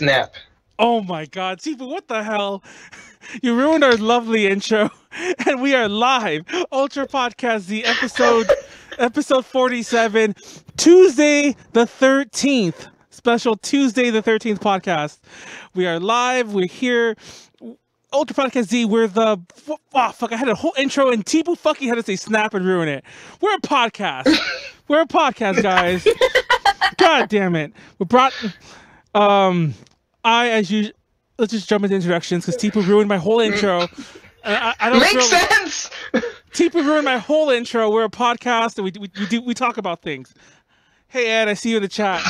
snap. Oh my God, Teepu, what the hell? You ruined our lovely intro, and we are live. Ultra Podcast Z episode 47, Tuesday the 13th. Special Tuesday the 13th podcast. We are live. We're here. Ultra Podcast Z. We're the fuck. I had a whole intro, and Teepu fucking had to say snap and ruin it. We're a podcast. We're a podcast, guys. God damn it. We brought as usual, let's just jump into introductions because Teepu ruined my whole intro. I don't Makes sense. Teepu ruined my whole intro. We're a podcast and we talk about things. Hey Ed, I see you in the chat.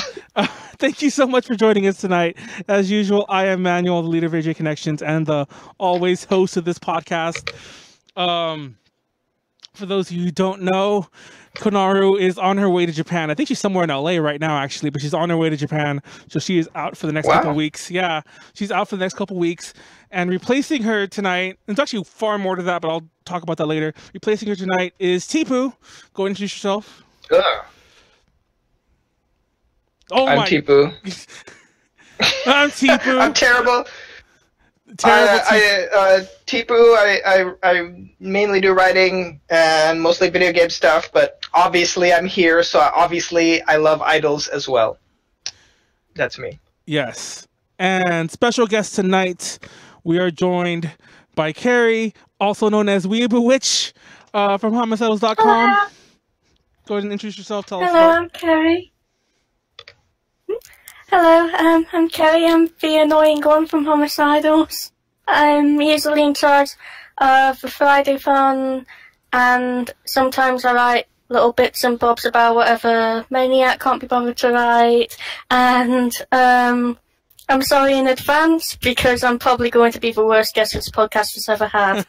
Thank you so much for joining us tonight. As usual, I am Manuel, the leader of AJ Connections and the always host of this podcast. For those of you who don't know, Konaru is on her way to Japan. I think she's somewhere in LA right now, actually, but she's on her way to Japan. So she is out for the next couple of weeks. Yeah, she's out for the next couple of weeks. And replacing her tonight, and it's actually far more to that, but I'll talk about that later. Replacing her tonight is Teepu. Go introduce yourself. I'm Teepu. I'm Teepu. I'm terrible. Teepu, I mainly do writing and mostly video game stuff, but obviously I'm here, so obviously I love idols as well. That's me. Yes. And special guest tonight, we are joined by Kerrie, also known as Weeaboo Witch, from homicidols.com. Go ahead and introduce yourself. Tell us. Hello, I'm Kerrie. Hello, I'm Kerrie. I'm the annoying one from Homicidols. I'm usually in charge of the Friday Fun, and sometimes I write little bits and bobs about whatever Maniac can't be bothered to write. And I'm sorry in advance because I'm probably going to be the worst guest this podcast has ever had.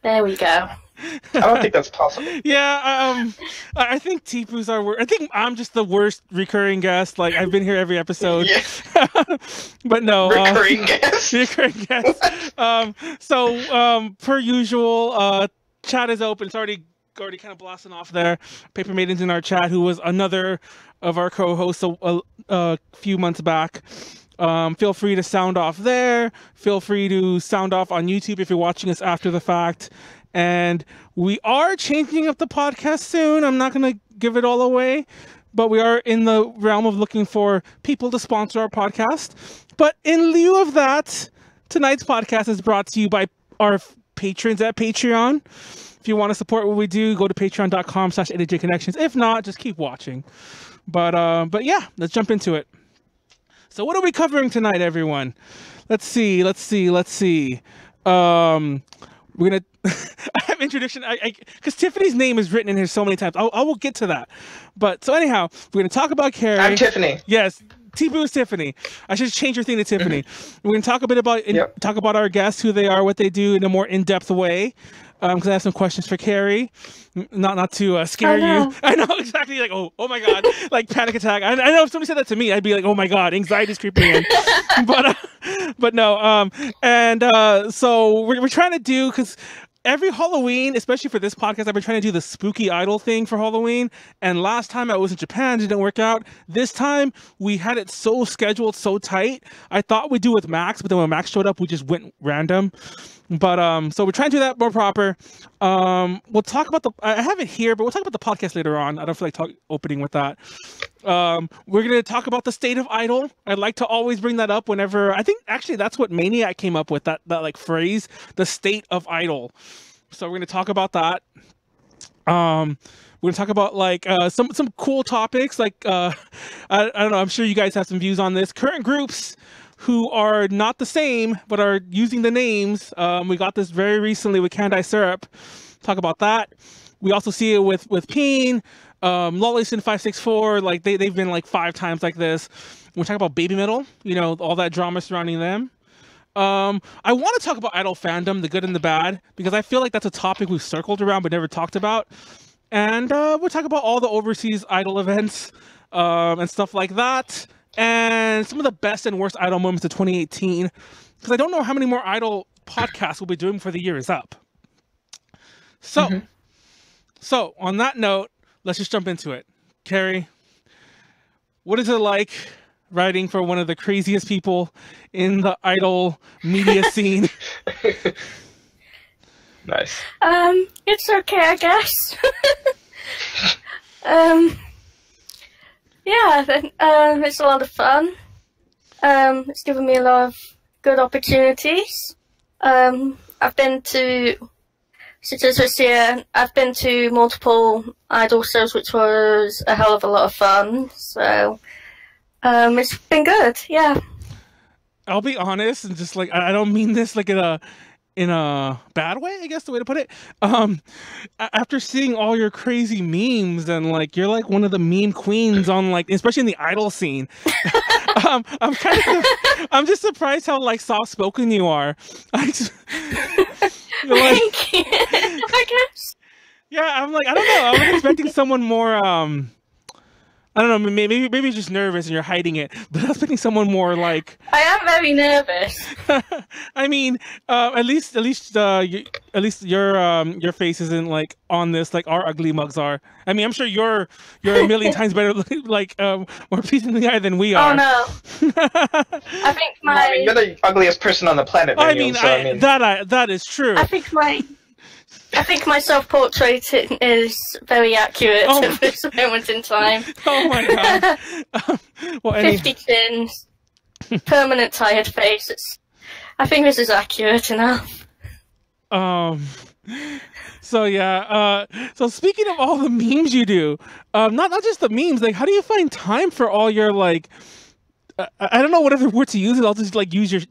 There we go. I don't think that's possible. Yeah, I think Teepu's our worst. I think I'm just the worst recurring guest. Like, I've been here every episode. Yeah. But no. Recurring guest? Recurring guest. So, per usual, chat is open. It's already kind of blasting off there. Paper Maiden's in our chat, who was another of our co-hosts a few months back. Feel free to sound off there. Feel free to sound off on YouTube if you're watching us after the fact. And we are changing up the podcast soon. I'm not going to give it all away, but we are in the realm of looking for people to sponsor our podcast. But in lieu of that, tonight's podcast is brought to you by our patrons at Patreon. If you want to support what we do, go to patreon.com/AJConnections. If not, just keep watching. But yeah, let's jump into it. So what are we covering tonight, everyone? Let's see. We're gonna I have introduction because Tiffany's name is written in here so many times. I will get to that. But so anyhow, we're gonna talk about Kerrie. I'm Tiffany. Yes, Teepu is Tiffany. I should change your thing to Tiffany. We're gonna talk a bit about talk about our guests, who they are, what they do in a more in-depth way. Because I have some questions for Kerrie, not to scare you. I know exactly. Like, oh my God, like panic attack. I know if somebody said that to me, I'd be like, oh my God, anxiety's creeping in. but no. So we're trying to do, because every Halloween, especially for this podcast, I've been trying to do the spooky idol thing for Halloween. And last time I was in Japan, it didn't work out. This time we had it so scheduled, so tight. I thought we'd do it with Max, but then when Max showed up, we just went random. But so we're trying to do that more proper. We'll talk about I have it here, but we'll talk about the podcast later on. I don't feel like opening with that. We're gonna talk about the state of idol. I'd like to always bring that up whenever. I think actually that's what Maniac came up with, that like phrase, the state of idol. So we're gonna talk about that. We're gonna talk about like some cool topics. Like I don't know. I'm sure you guys have some views on this. Current groups who are not the same, but are using the names. We got this very recently with Candye Syrup. Talk about that. We also see it with Peen, Lawleyson 564. Like they've been like 5 times like this. We're talking about BABYMETAL, all that drama surrounding them. I want to talk about idol fandom, the good and the bad, because I feel like that's a topic we've circled around but never talked about. And we'll talk about all the overseas idol events and stuff like that. And some of the best and worst idol moments of 2018, because I don't know how many more idol podcasts we'll be doing before the year is up. So, so on that note, let's just jump into it. Kerrie, what is it like writing for one of the craziest people in the idol media scene. Nice. It's okay, I guess. Yeah, it's a lot of fun. It's given me a lot of good opportunities. I've been to, since this year, I've been to multiple idol shows, which was a hell of a lot of fun. So, it's been good, yeah. I'll be honest, and just like, I don't mean this like in a bad way, I guess the way to put it. After seeing all your crazy memes, and like you're like one of the meme queens on, like, especially in the idol scene. I'm just surprised how like soft spoken you are. You're like, Thank you, I guess. yeah, I'm like, I don't know. I was expecting someone more I don't know, maybe just nervous and you're hiding it, but I was expecting someone more like. I am very nervous. I mean, at least your face isn't like on this like our ugly mugs are. I mean, I'm sure you're a million times better, like more pleasing in the eye than we are. Oh no! I think my. I mean, you're the ugliest person on the planet. Manuel, that is true. I think my self-portrait is very accurate at this moment in time. Oh my god. Well, 50 chins, permanent tired face. I think this is accurate enough. So yeah, so speaking of all the memes you do, not just the memes, like how do you find time for all your like, I don't know what other word to use. I'll just like use your,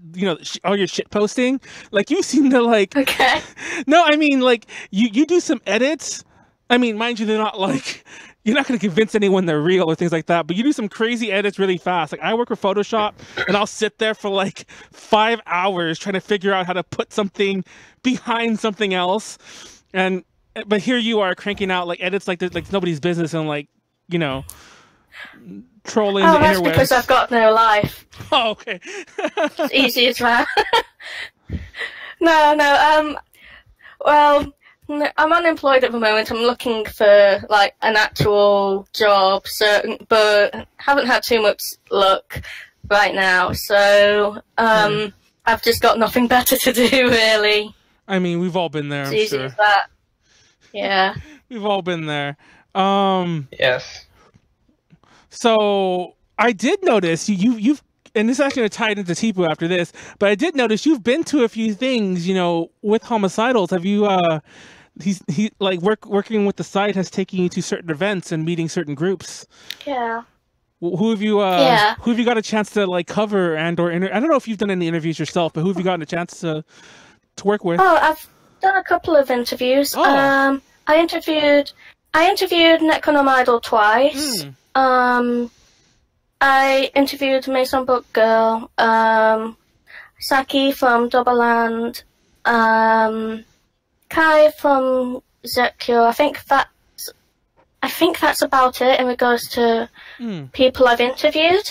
all your shit posting. Like you seem to like. Okay. No, I mean like you do some edits. I mean, mind you, they're not like, you're not going to convince anyone they're real or things like that. But you do some crazy edits really fast. Like I work with Photoshop, and I'll sit there for like 5 hours trying to figure out how to put something behind something else. But here you are cranking out like edits like it's nobody's business, and like trolling the interwebs. That's because I've got no life. Oh, okay. It's easy as that. No. Well, I'm unemployed at the moment. I'm looking for like an actual job, but haven't had too much luck right now. So I've just got nothing better to do, really. I mean, we've all been there. It's easy as that. Yeah. We've all been there. Yes. So I did notice you've, and this is actually going to tie into Teepu after this, but I did notice you've been to a few things, with Homicidals. Have you, he like working with the site has taken you to certain events and meeting certain groups. Yeah. Who have you got a chance to like cover I don't know if you've done any interviews yourself, but who have you gotten a chance to work with? Oh, I've done a couple of interviews. Oh. I interviewed NECRONOMIDOL twice. I interviewed Mason Book Girl, Saki from Doubleland, Kai from Zekio. I think that's about it in regards to people I've interviewed.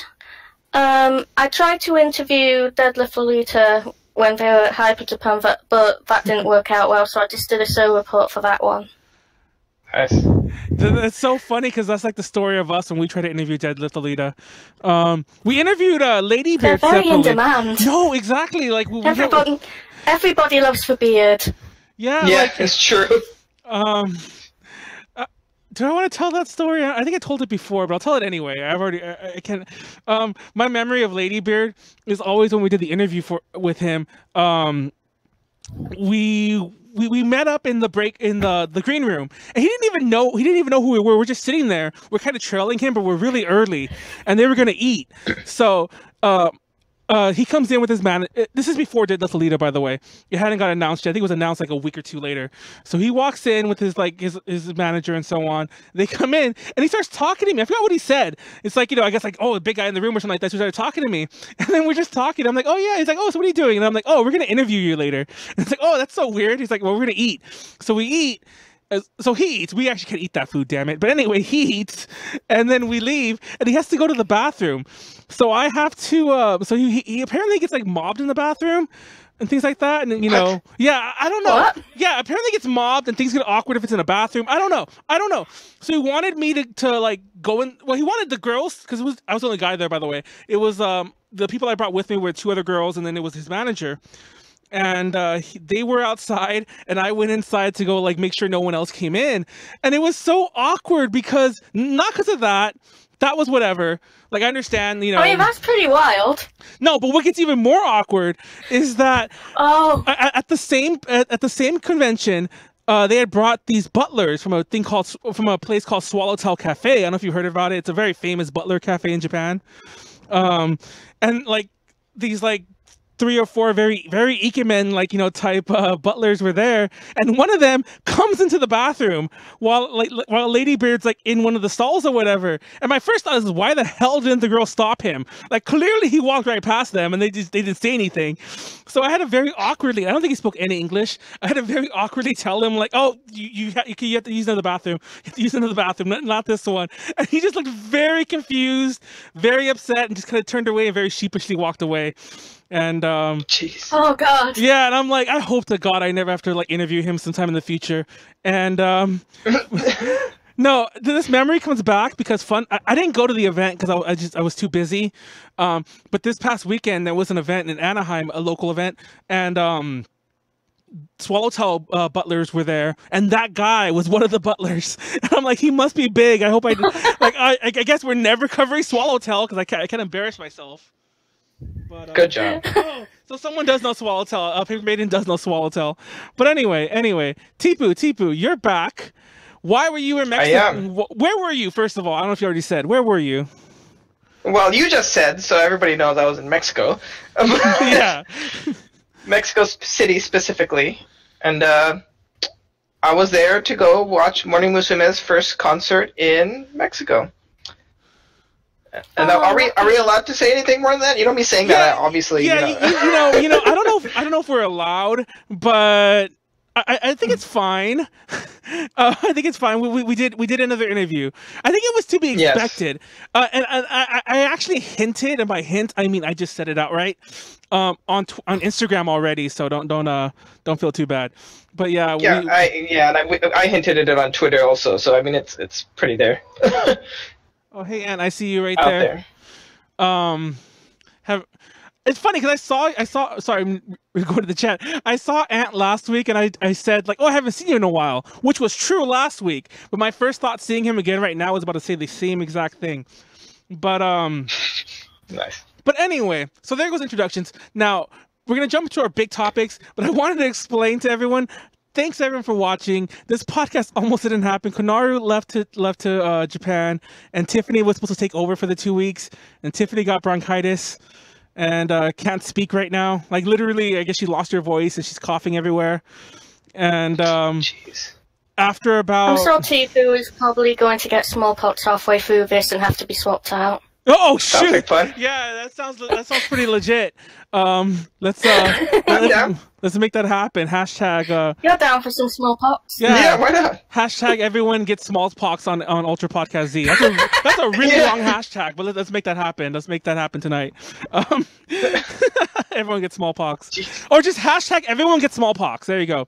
I tried to interview Deadlift Lolita when they were at Hyper Japan, but that didn't work out well, so I just did a show report for that one. Nice. That's so funny because that's like the story of us when we try to interview Deadlift Lolita. We interviewed Lady Beard. They're very in demand. No, exactly. Like everybody loves the beard. Yeah, it's true. Do I want to tell that story? I think I told it before, but I'll tell it anyway. I can't. My memory of Ladybeard is always when we did the interview with him. We met up in the break in the green room, and he didn't even know who we were. We're just sitting there. We're kind of trailing him, but we're really early, and they were gonna eat. So he comes in with his man. This is before Deadlift Lolita, by the way. It hadn't got announced yet. I think it was announced like a week or two later. So he walks in with his manager and so on. They come in and he starts talking to me. I forgot what he said. It's like, I guess like, oh, a big guy in the room or something like that. So he started talking to me. And then we're just talking. I'm like, oh yeah. He's like, oh, so what are you doing? And I'm like, oh, we're going to interview you later. And it's like, oh, that's so weird. He's like, well, we're going to eat. So we eat. So he eats. We actually can't eat that food, damn it. But anyway, he eats, and then we leave, and he has to go to the bathroom. So I have to. So he apparently gets like mobbed in the bathroom and things like that. And, you know, yeah, I don't know. What? Yeah, apparently it gets mobbed and things get awkward if it's in a bathroom. I don't know. So he wanted me to like go in. Well, he wanted the girls because I was the only guy there, by the way. It was the people I brought with me were 2 other girls, and then it was his manager. And they were outside, and I went inside to go like make sure no one else came in. And it was so awkward because not because of that. That was whatever. Like, I understand, you know. I mean, that's pretty wild. No, but what gets even more awkward is that at the same convention, they had brought these butlers from a place called Swallowtail Cafe. I don't know if you heard about it. It's a very famous butler cafe in Japan. And like these like 3 or 4 very, very ikemen, like, you know, type butlers were there, and one of them comes into the bathroom while Lady Beard's like in one of the stalls or whatever. And my first thought is, why the hell didn't the girl stop him? Like, clearly he walked right past them, and they didn't say anything. So I had to very awkwardly, I don't think he spoke any English. I had to very awkwardly tell him like, oh, you have to use another bathroom. You have to use another bathroom, not this one. And he just looked very confused, very upset, and just kind of turned away and very sheepishly walked away. And jeez. Oh god. Yeah, and I'm like, I hope to God I never have to like interview him sometime in the future. And no, this memory comes back because I didn't go to the event because I was too busy. But this past weekend there was an event in Anaheim, a local event, and Swallowtail butlers were there, and that guy was one of the butlers. And I'm like, he must be big. I hope I guess we're never covering Swallowtail because I can't embarrass myself. But, good job. Oh, so someone does know Swallowtail. Paper Maiden does know Swallowtail. But anyway, Teepu, you're back. Why were you in Mexico? I am. Where were you, first of all? I don't know if you already said. Where were you? Well, you just said, so everybody knows I was in Mexico. Yeah. Mexico City specifically. And I was there to go watch Morning Musume's first concert in Mexico. And are we allowed to say anything more than that? You don't be saying that, obviously. Yeah, you know. I don't know if we're allowed, but I think it's fine. I think it's fine. We did another interview. I think it was to be expected. Yes. And I actually hinted, and by hint I mean I just said it outright on Instagram already. So don't feel too bad. But yeah, I hinted at it on Twitter also. So I mean it's pretty there. Oh, hey, Ann, I see you right out there. It's funny because I saw. Sorry, we're going to the chat. I saw Ant last week, and I said like, "Oh, I haven't seen you in a while," which was true last week. But my first thought seeing him again right now was about to say the same exact thing. But nice. But anyway, so there goes introductions. Now we're gonna jump into our big topics, but I wanted to explain to everyone. Thanks everyone for watching. This podcast almost didn't happen. Konaru left to Japan, and Tiffany was supposed to take over for the 2 weeks, and Tiffany got bronchitis and can't speak right now. Like literally, I guess she lost her voice and she's coughing everywhere. And jeez. After about, I'm sure Teepu is probably going to get smallpox halfway through this and have to be swapped out. Oh shoot! Sounds like fun. Yeah, that sounds pretty legit. Let's make that happen. Hashtag. You're down for some smallpox? Yeah, why not? Hashtag everyone gets smallpox on Ultra Podcast Z. That's a really long hashtag, but let's make that happen. Let's make that happen tonight. Everyone gets smallpox, or just hashtag everyone gets smallpox. There you go.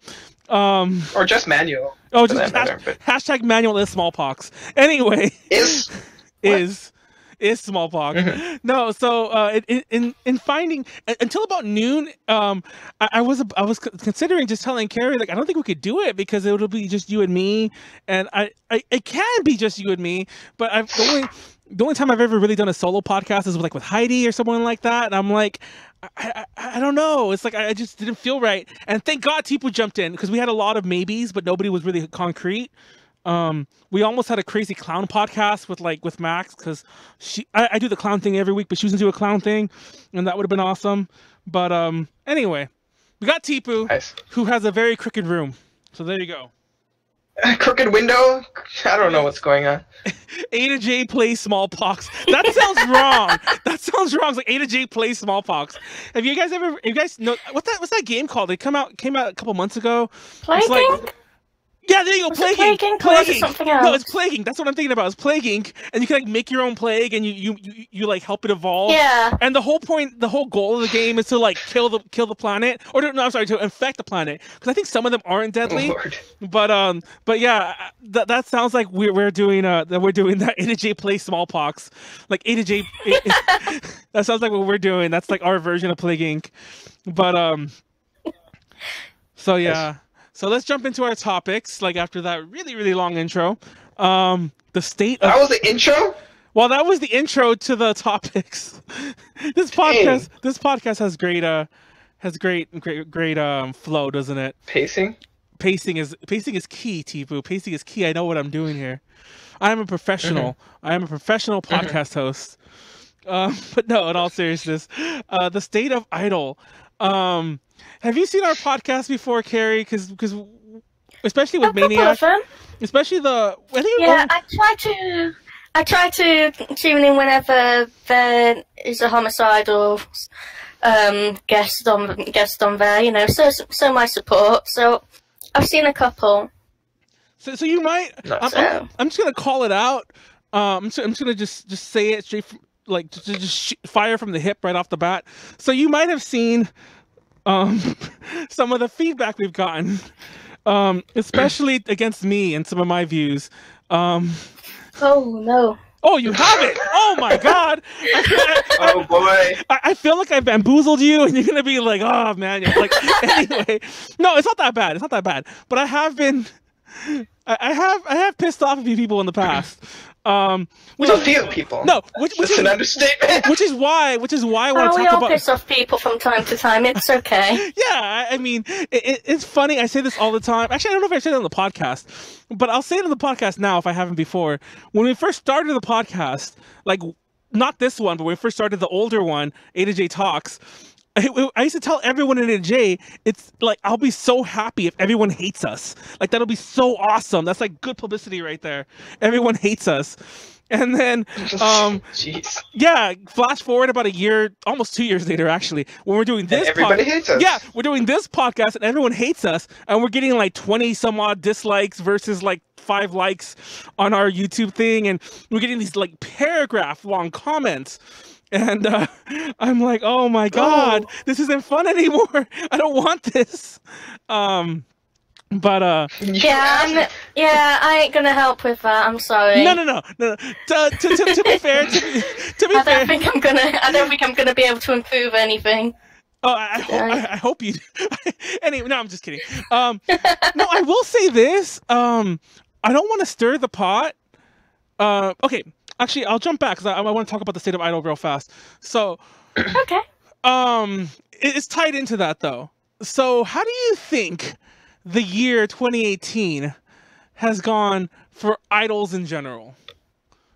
Or just Manuel. Oh, just hashtag Manuel is smallpox. Anyway, is smallpox. Mm-hmm. No, so in finding until about noon, I was considering just telling Kerrie like I don't think we could do it because it'll be just you and me, and it can be just you and me, but the only time I've ever really done a solo podcast is with Heidi or someone like that, and I'm like, I don't know. It's like I just didn't feel right, and thank God Teepu jumped in because we had a lot of maybes, but nobody was really concrete. We almost had a crazy clown podcast with Max because I do the clown thing every week, but she was into a clown thing, and that would have been awesome. But anyway, we got Teepu, nice. Who has a very crooked room. So there you go. Crooked window? I don't know what's going on. Ada J plays smallpox. That sounds wrong. That sounds wrong. It's like Ada J plays smallpox. Have you guys ever? You guys know what's that game called? It came out a couple months ago. Plague Inc? Yeah, there you go. Was Plague it Plague Inc. Inc. Or was it something else? No, it's Plague Inc. That's what I'm thinking about. It's Plague Inc. And you can like make your own plague, and you like help it evolve. Yeah. And the whole goal of the game is to like kill the planet, or no, I'm sorry, to infect the planet. Because I think some of them aren't deadly. Lord. But yeah, that sounds like we're doing that A to J play smallpox, like A to J. That sounds like what we're doing. That's like our version of Plague Inc. But so yeah. So let's jump into our topics, like after that really, really long intro. The state of... That was the intro? Well, that was the intro to the topics. This podcast has great flow, doesn't it? Pacing? Pacing is key, Teepu. Pacing is key. I know what I'm doing here. I am a professional. I am a professional podcast host. But no, in all seriousness, the state of idol. Have you seen our podcast before, Kerrie? Because especially with Maniac, especially I try to tune in whenever there is a homicidal guest on there. You know, so my support. So I've seen a couple. So you might. I'm just gonna call it out. I'm just gonna just say it straight, like just fire from the hip right off the bat. So you might have seen some of the feedback we've gotten, especially against me and some of my views. Oh no. Oh, you have it! Oh my God! Oh boy! I feel like I bamboozled you, and you're gonna be like, "Oh man!" You're like, anyway, no, it's not that bad. It's not that bad. But I have been, I have pissed off a few people in the past. A few people. No, which is an understatement. Which is why I want to talk about. We all piss off people from time to time. It's okay. Yeah, I mean, it's funny. I say this all the time. Actually, I don't know if I said it on the podcast, but I'll say it on the podcast now if I haven't before. When we first started the podcast, like not this one, but when we first started the older one, A to J Talks. I used to tell everyone in A to J, it's like, I'll be so happy if everyone hates us. Like, that'll be so awesome. That's like good publicity right there. Everyone hates us. And then, jeez. Yeah, flash forward about a year, almost 2 years later, actually, when we're doing this. Everybody hates us. Yeah, we're doing this podcast and everyone hates us. And we're getting like 20 some odd dislikes versus like 5 likes on our YouTube thing. And we're getting these like paragraph long comments. And I'm like, oh my God, this isn't fun anymore. I don't want this. I ain't gonna help with that. I'm sorry. No. To be fair, I don't think I'm gonna be able to improve anything. Oh, I hope you do. Anyway, no, I'm just kidding. No, I will say this. I don't want to stir the pot. Okay. Actually, I'll jump back because I want to talk about the state of idol real fast. So, okay. It's tied into that though. So, how do you think the year 2018 has gone for idols in general?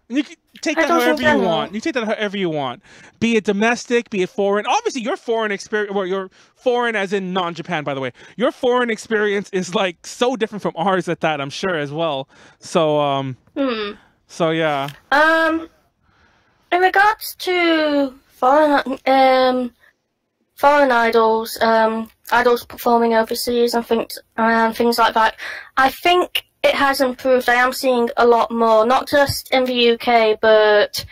And you can take that however you want. You take that however you want. Be it domestic, be it foreign. Obviously, your foreign experience, or your foreign as in non-Japan, by the way. Your foreign experience is like so different from ours at that, I'm sure as well. So, So yeah. In regards to foreign idols, idols performing overseas and things like that, I think it has improved. I am seeing a lot more, not just in the UK, but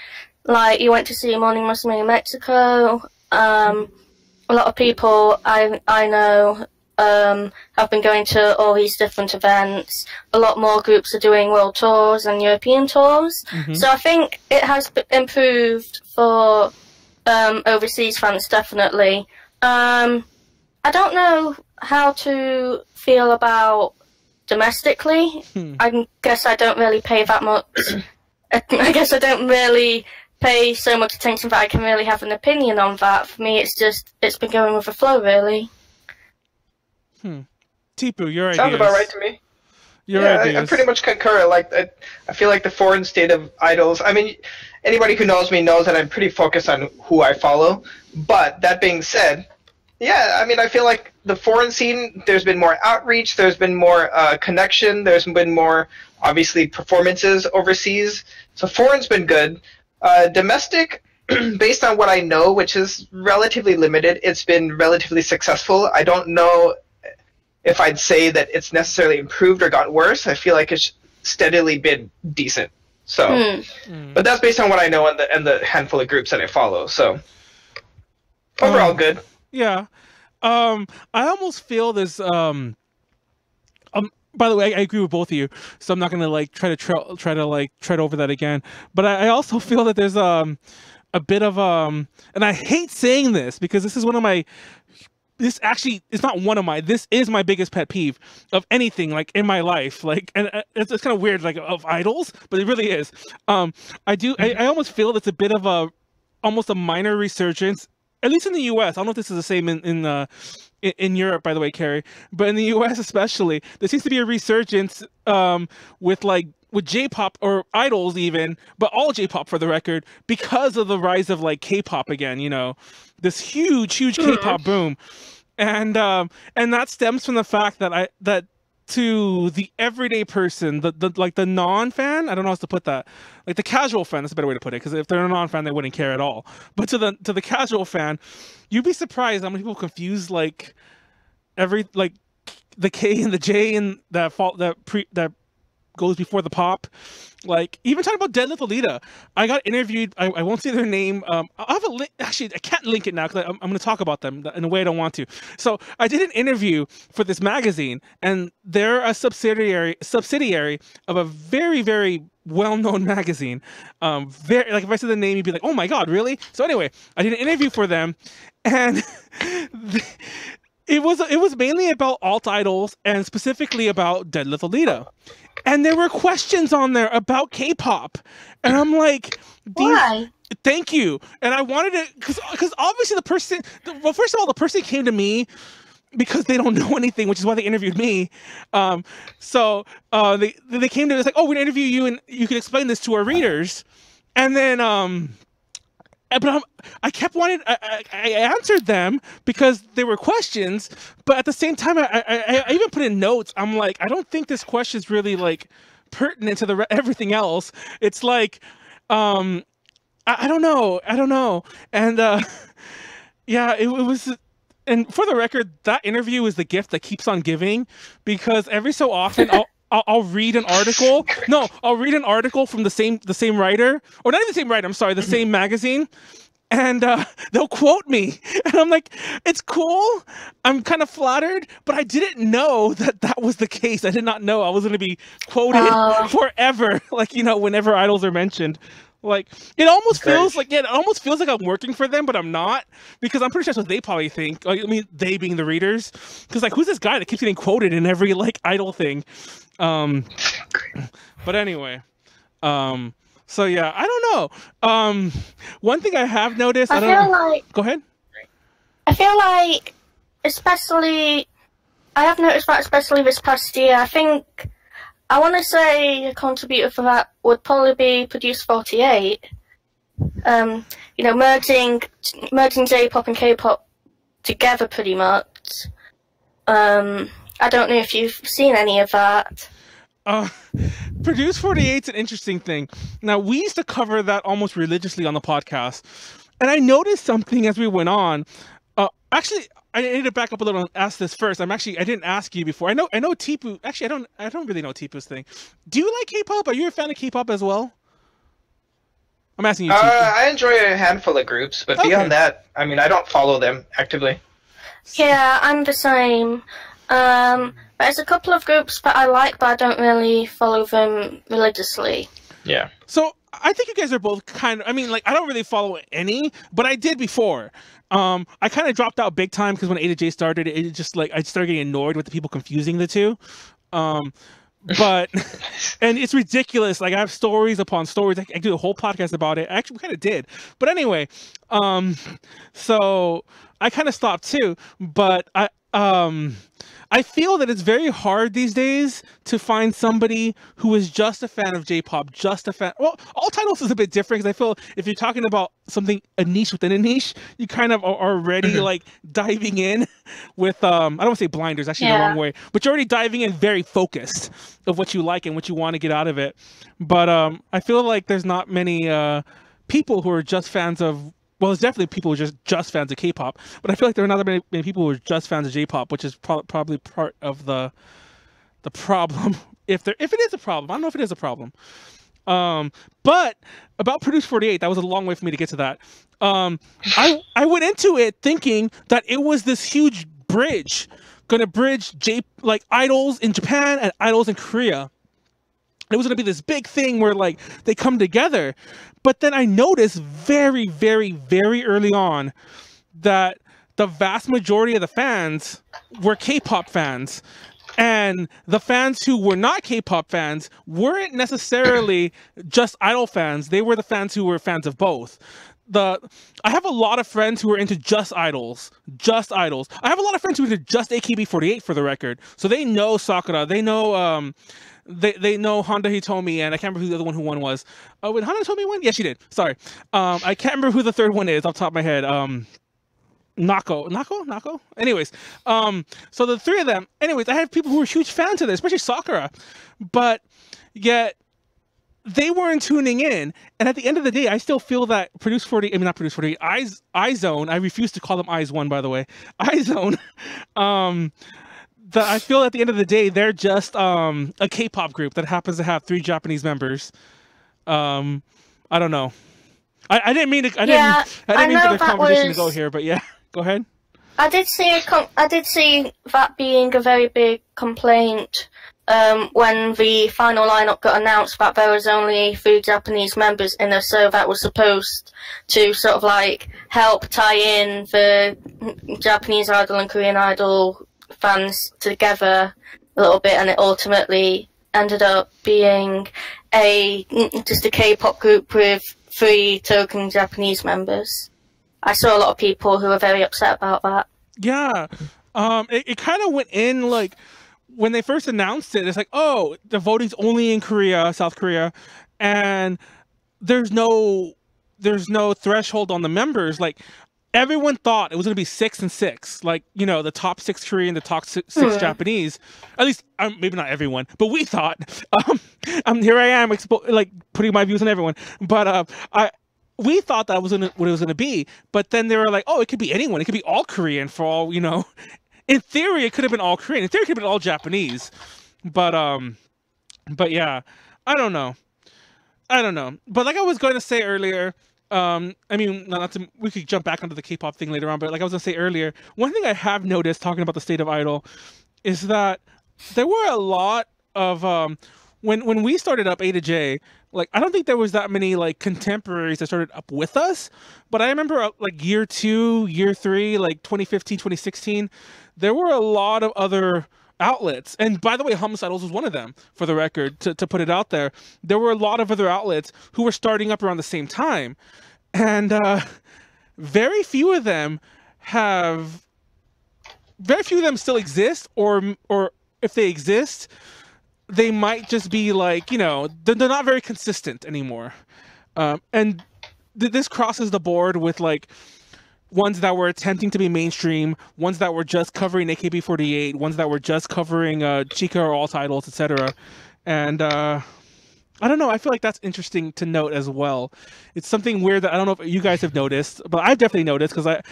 like you went to see Morning Musume in Mexico. A lot of people I know have been going to all these different events. A lot more groups are doing world tours and European tours. So I think it has improved for overseas fans, definitely. I don't know how to feel about domestically. I guess I don't really pay that much. I guess I don't really pay so much attention that I can really have an opinion on that. For me, it's been going with the flow, really. Teepu, your ideas. Sounds about right to me. I pretty much concur. Like, I feel like the foreign state of idols. I mean, anybody who knows me knows that I'm pretty focused on who I follow. But that being said, yeah, I mean, I feel like the foreign scene, there's been more outreach, there's been more connection, there's been more, obviously, performances overseas. So foreign's been good. Domestic, based on what I know, which is relatively limited, it's been relatively successful. I don't know if I'd say that it's necessarily improved or got worse. I feel like it's steadily been decent. So, but that's based on what I know and the handful of groups that I follow. So, overall, good. Yeah. I almost feel this. By the way, I agree with both of you, so I'm not gonna like try to tread over that again. But I also feel that there's a bit of and I hate saying this because this is one of my. This actually is not one of my. This is my biggest pet peeve of anything like in my life. Like, and it's kind of weird, like of idols, but it really is. I almost feel it's a bit of almost a minor resurgence, at least in the U.S. I don't know if this is the same in Europe, by the way, Kerrie, but in the U.S. especially, there seems to be a resurgence with J-pop or idols even, but all J-pop for the record, because of the rise of like K-pop again. You know, this huge K-pop boom, and that stems from the fact that to the everyday person, the non-fan, I don't know how else to put that, like the casual fan, that's a better way to put it, because if they're a non-fan, they wouldn't care at all. But to the casual fan, you'd be surprised how many people confuse like the K and the J and that goes before the pop. Like, even talking about Dead Little Lita, I got interviewed. I won't say their name. I'll have a link. Actually, I can't link it now because I'm going to talk about them in a way I don't want to. So I did an interview for this magazine, and they're a subsidiary of a very, very well-known magazine. Very, like, if I said the name, you'd be like, "Oh my God, really?" So anyway, I did an interview for them, and it was mainly about alt idols and specifically about Dead Little Lita. And there were questions on there about K-pop, and I'm like, why? Thank you. And I wanted to, because obviously the person, well, first of all, the person came to me because they don't know anything, which is why they interviewed me. So they came to us like, oh, we're gonna interview you, and you can explain this to our readers. And then but I kept wanting. I answered them because they were questions, but at the same time, I even put in notes. I'm like, I don't think this question is really like pertinent to everything else. It's like, I don't know, and yeah, it was. And for the record, that interview is the gift that keeps on giving, because every so often I'll read an article. No, I'll read an article from the same writer, or not even the same writer. I'm sorry, the same magazine, and they'll quote me, and I'm like, it's cool. I'm kind of flattered, but I didn't know that was the case. I did not know I was going to be quoted forever. Like, you know, whenever idols are mentioned. Like, it almost feels like I'm working for them, but I'm not, because I'm pretty sure that's what they probably think. Like, I mean, they being the readers, because like, who's this guy that keeps getting quoted in every like idol thing? But anyway, so yeah, I don't know. One thing I have noticed, go ahead. I feel like, especially, I have noticed that especially this past year. I want to say a contributor for that would probably be Produce 48. You know, merging J-pop and K-pop together pretty much. I don't know if you've seen any of that. Produce 48's an interesting thing. Now, we used to cover that almost religiously on the podcast, and I noticed something as we went on. Actually, I need to back up a little and ask this first. I didn't ask you before. I know Teepu. Actually, I don't really know Teepu's thing. Do you like K-pop? Are you a fan of K-pop as well? I'm asking you, Teepu. I enjoy a handful of groups, but beyond that, I mean, I don't follow them actively. Yeah, I'm the same. There's a couple of groups that I like, but I don't really follow them religiously. Yeah. So I think you guys are both kind of, I mean, like, I don't really follow any, but I did before. I kind of dropped out big time because when A to J started, it just like, I started getting annoyed with the people confusing the two. But, and it's ridiculous. Like, I have stories upon stories. I do a whole podcast about it. Actually, we kind of did. But anyway, so I kind of stopped too. But I feel that it's very hard these days to find somebody who is just a fan of J-pop, well, all titles is a bit different, because I feel if you're talking about something, a niche within a niche, you kind of are already like diving in with, I don't want to say blinders, actually the wrong way, but you're already diving in very focused of what you like and what you want to get out of it. But I feel like there's not many people who are just fans of well, there's definitely people who are just fans of K-pop, but I feel like there are not that many people who are just fans of J-pop, which is probably part of the problem. If it is a problem, I don't know if it is a problem. But about Produce 48, that was a long way for me to get to that. I went into it thinking that it was this huge bridge, gonna bridge idols in Japan and idols in Korea. It was gonna be this big thing where like they come together. But then I noticed very, very, very early on that the vast majority of the fans were K-pop fans. And the fans who were not K-pop fans weren't necessarily just idol fans. They were the fans who were fans of both. I have a lot of friends who are into just idols. I have a lot of friends who are into just AKB48 for the record. So they know Sakura. They know they know Honda Hitomi, and I can't remember who the other one who won was. Would Honda Hitomi win? Yeah, she did. Sorry. I can't remember who the third one is off the top of my head. Nako? Anyways, so the three of them, anyways, I have people who are huge fans of this, especially Sakura, but yet they weren't tuning in. And at the end of the day, I still feel that iZone, I refuse to call them IZ*ONE, by the way, iZone, that I feel at the end of the day, they're just a K-pop group that happens to have 3 Japanese members. I don't know. I didn't mean to. I didn't mean for the conversation to go here, but yeah, go ahead. I did see that being a very big complaint when the final lineup got announced that there was only 3 Japanese members in it, so that was supposed to sort of like help tie in the Japanese Idol and Korean Idol fans together a little bit, and it ultimately ended up being just a K-pop group with 3 token Japanese members. I saw a lot of people who were very upset about that. Yeah. It kind of went in like when they first announced it, it's like, oh, the voting's only in Korea, South Korea, and there's no threshold on the members. Like everyone thought it was going to be 6 and 6, like, you know, the top 6 Korean, the top 6 Japanese. At least, maybe not everyone, but we thought. Here I am, like putting my views on everyone. But we thought that was what it was going to be. But then they were like, oh, it could be anyone. It could be all Korean for all, you know. In theory, it could have been all Korean. In theory, it could have been all Japanese. But yeah, I don't know. But like I was going to say earlier, I mean, we could jump back onto the K-pop thing later on, but like I was going to say earlier, one thing I have noticed talking about the state of Idol is that there were a lot of, when we started up A to J, like, I don't think there was that many, like, contemporaries that started up with us, but I remember, like, year 2, year 3, like, 2015, 2016, there were a lot of other outlets. And by the way, Homicidols was one of them, for the record, to put it out there. There were a lot of other outlets who were starting up around the same time. And very few of them still exist, or if they exist, they might just be like, you know, they're not very consistent anymore. And this crosses the board with like ones that were attempting to be mainstream, ones that were just covering AKB48, ones that were just covering Chica or All Titles, etc. And I don't know, I feel like that's interesting to note as well. It's something weird that I don't know if you guys have noticed, but I've definitely noticed, because I'm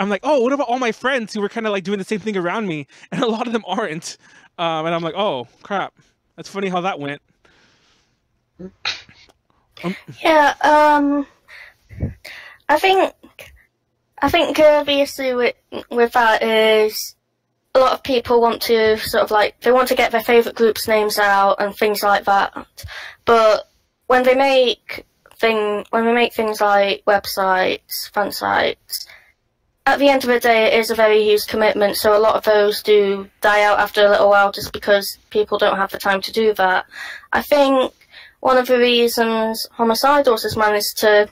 like, oh, what about all my friends who were kind of like doing the same thing around me? And a lot of them aren't. And I'm like, oh, crap. That's funny how that went. Yeah, I think the issue with that is a lot of people want to sort of like, they want to get their favourite groups' names out and things like that. But when we make things like websites, fan sites, at the end of the day, it is a very huge commitment, so a lot of those do die out after a little while just because people don't have the time to do that. I think one of the reasons Homicidols has managed to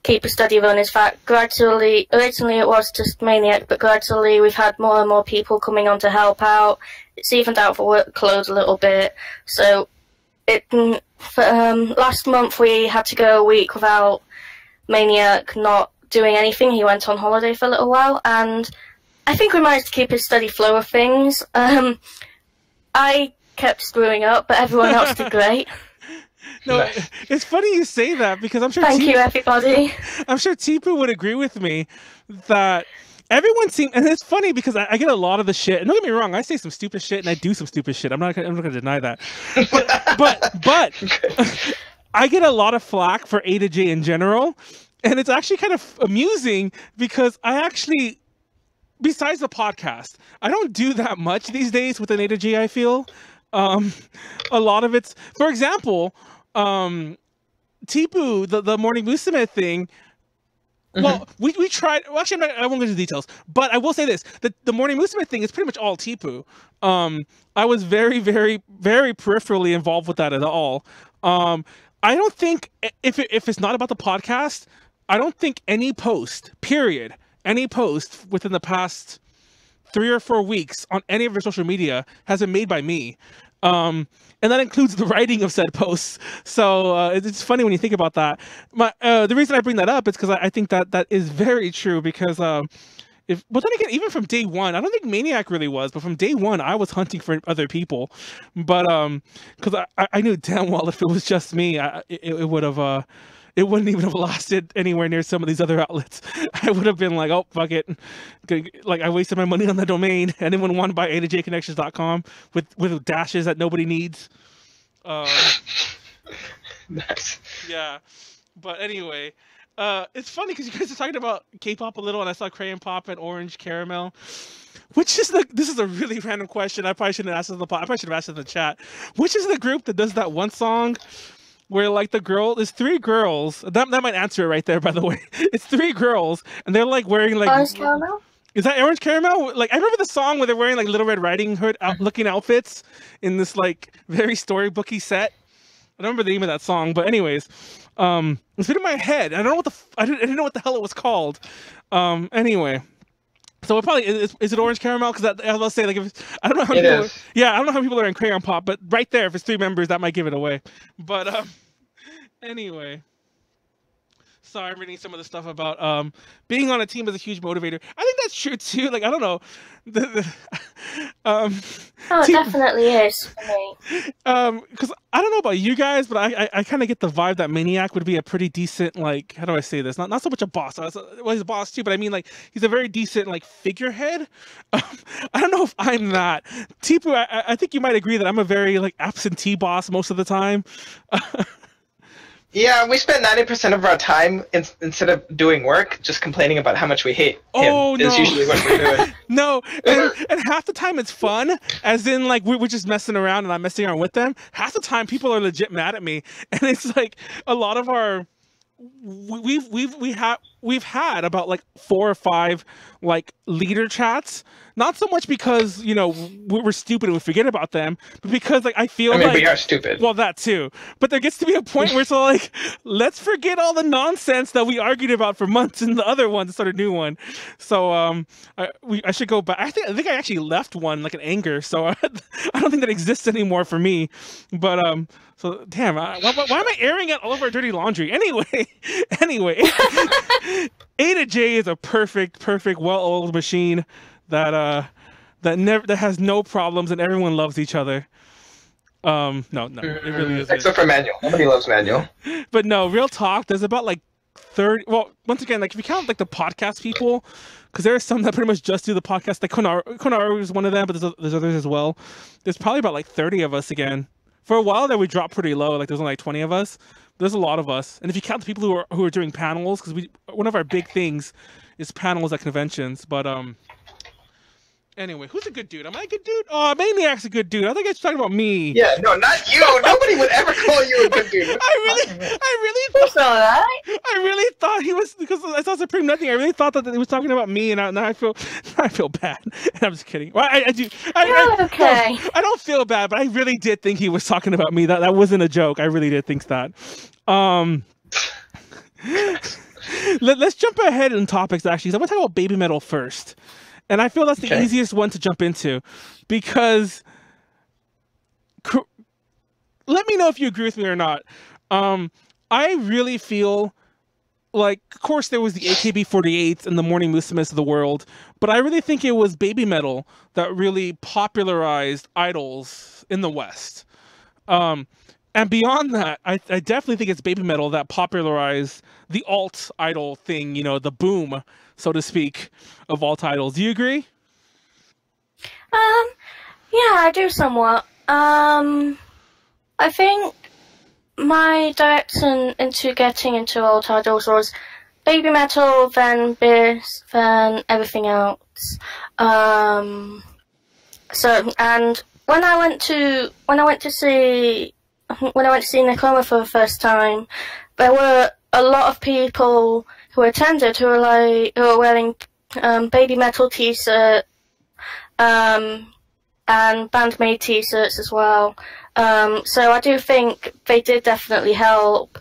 keep a steady run is that gradually, originally it was just Maniac, but gradually we've had more and more people coming on to help out. It's evened out the workload a little bit, so last month we had to go a week without Maniac not doing anything. He went on holiday for a little while, and I think we managed to keep a steady flow of things. I kept screwing up, but everyone else did great. No, Nice. it's funny you say that because I'm sure. Thank you, everybody. I'm sure Teepu would agree with me that everyone seems, and it's funny because I get a lot of the shit. And don't get me wrong, I say some stupid shit and I do some stupid shit. I'm not gonna deny that. But I get a lot of flack for A to J in general, and it's actually kind of amusing because I actually, besides the podcast, I don't do that much these days with an A to J. I feel a lot of it's, for example, Teepu, the Morning Musume thing. Well, we tried. Well, actually, I won't go into details, but I will say this: the Morning Musume thing is pretty much all Teepu. I was very, very, very peripherally involved with that at all. I don't think if it's not about the podcast, I don't think any post, period, any post within the past 3 or 4 weeks on any of your social media has been made by me. And that includes the writing of said posts. So it's funny when you think about that. The reason I bring that up is because I think that is very true. Because but then again, even from day one, I don't think Maniac really was, but from day one, I was hunting for other people. But because I knew damn well if it was just me, it would have. It wouldn't even have lasted anywhere near some of these other outlets. I would have been like, oh, fuck it. Like, I wasted my money on the domain. Anyone want to buy A2JConnections.com with dashes that nobody needs? Nice. Yeah. But anyway, it's funny because you guys are talking about K-pop a little, and I saw Crayon Pop and Orange Caramel. Which is this is a really random question. I probably shouldn't have asked it in the pod. I probably should have asked it in the chat. Which is the group that does that one song where like there's 3 girls. That might answer it right there, by the way. It's 3 girls, and they're like wearing like Orange Caramel? Is that Orange Caramel? Like I remember the song where they're wearing like Little Red Riding Hood looking outfits in this like very storybooky set. I don't remember the name of that song, but anyways, it's been in my head. I don't know I didn't know what the hell it was called. Anyway. So it probably is it Orange Caramel? Because I was about to say, like, I don't know how people. Yeah, I don't know how people are in Crayon Pop, but right there, if it's 3 members, that might give it away. But anyway, sorry, I'm reading some of the stuff about being on a team is a huge motivator. I think that's true too. Like, I don't know. Oh, it definitely is for me. Because I don't know about you guys, but I kind of get the vibe that Maniac would be a pretty decent, like, how do I say this? Not so much a boss. Well, he's a boss too, but I mean, like, he's a very decent, like, figurehead. I don't know if I'm that. Teepu, I think you might agree that I'm a very, like, absentee boss most of the time. Yeah, we spend 90% of our time instead of doing work, just complaining about how much we hate him. Oh, no. Is usually what we're doing. No, and half the time it's fun, as in like we're just messing around and I'm messing around with them. Half the time people are legit mad at me, and it's like a lot of our we've had about like 4 or 5 like leader chats. Not so much because, you know, we're stupid and we forget about them, but because, like, I feel like... we are stupid. Well, that too. But there gets to be a point where it's like, let's forget all the nonsense that we argued about for months in the other one to start a new one. So, I should go back. I think I actually left one, like, in anger, so I don't think that exists anymore for me. But, so, damn, why am I airing out all of our dirty laundry? Anyway, A to J is a perfect, well-oiled machine that has no problems and everyone loves each other. No, it really isn't. Except for Manuel. Nobody loves Manuel. But no, real talk, there's about like 30. Well, once again, like if you count like the podcast people, because there are some that pretty much just do the podcast. Like Konaru is one of them, but there's others as well. There's probably about like 30 of us again. For a while there, we dropped pretty low. Like there's only like 20 of us. There's a lot of us, and if you count the people who are doing panels, because one of our big things is panels at conventions. But anyway, who's a good dude? Am I a good dude? Oh, Maniac's a good dude. I think it's talking about me. Yeah, no, not you. Nobody would ever call you a good dude. I really thought he was, because I saw Supreme Nothing. I really thought that he was talking about me, and now I feel bad. And I'm just kidding. Well, I do. Okay. No, I don't feel bad, but I really did think he was talking about me. That wasn't a joke. I really did think that. Let's jump ahead in topics. Actually, so I want to talk about BABYMETAL first. And I feel that's the easiest one to jump into, because let me know if you agree with me or not. I really feel like, of course, there was the AKB48s and the Morning Musumes of the world, but I really think it was BABYMETAL that really popularized idols in the West. And beyond that, I definitely think it's BABYMETAL that popularized the alt idol thing, you know, the boom, so to speak, of alt idols. Do you agree? Yeah, I do somewhat. I think my direction into getting into alt idols was BABYMETAL, then BIS, then everything else. So, and when I went to see NECRONOMIDOL for the first time, there were a lot of people who attended who were wearing BABYMETAL t-shirts, and Bandmade t-shirts as well. So I do think they did definitely help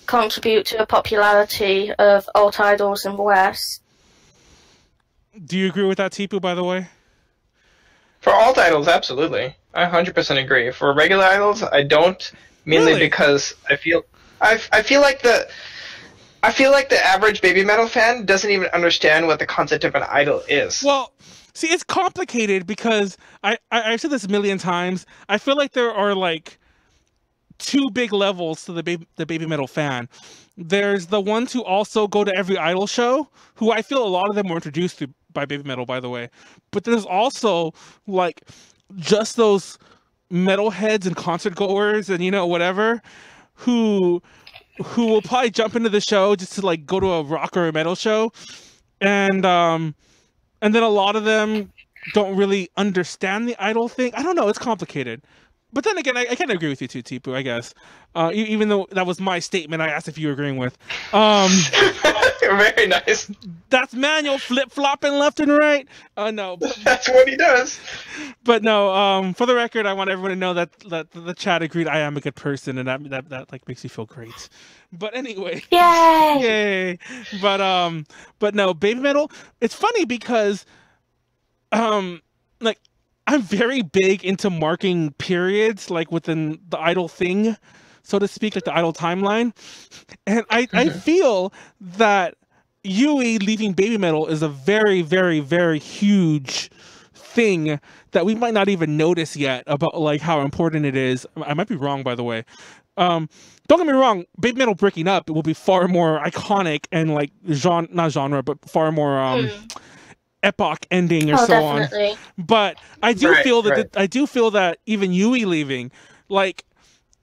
contribute to the popularity of alt idols in the West. Do you agree with that, Teepu, by the way? For alt idols, absolutely. I 100% agree. For regular idols, I don't, mainly Really? because I feel like the average BABYMETAL fan doesn't even understand what the concept of an idol is. Well, see, it's complicated because I've said this a million times. I feel like there are like two big levels to the BABYMETAL fan. There's the ones who also go to every idol show, who I feel a lot of them were introduced to by BABYMETAL, by the way. But there's also like just those metalheads and concert goers and, you know, whatever, who will probably jump into the show just to like go to a rock or a metal show, and then a lot of them don't really understand the idol thing. I don't know, it's complicated. But then again, I kind of agree with you too, Teepu, I guess. Even though that was my statement, I asked if you were agreeing with. Very nice. That's Manuel flip-flopping left and right. No. That's what he does. But no, for the record, I want everyone to know that the chat agreed I am a good person, and that like makes me feel great. But anyway. Yay! Yay! But no, BABYMETAL, it's funny because like I'm very big into marking periods, like within the idol thing, so to speak, like the idol timeline. And I feel that Yui leaving BABYMETAL is a very, very, very huge thing that we might not even notice yet about like how important it is. I might be wrong, by the way. Don't get me wrong, BABYMETAL breaking up will be far more iconic and like not genre, but far more epoch ending or so definitely. on. But I do feel that I do feel that even Yui leaving, like,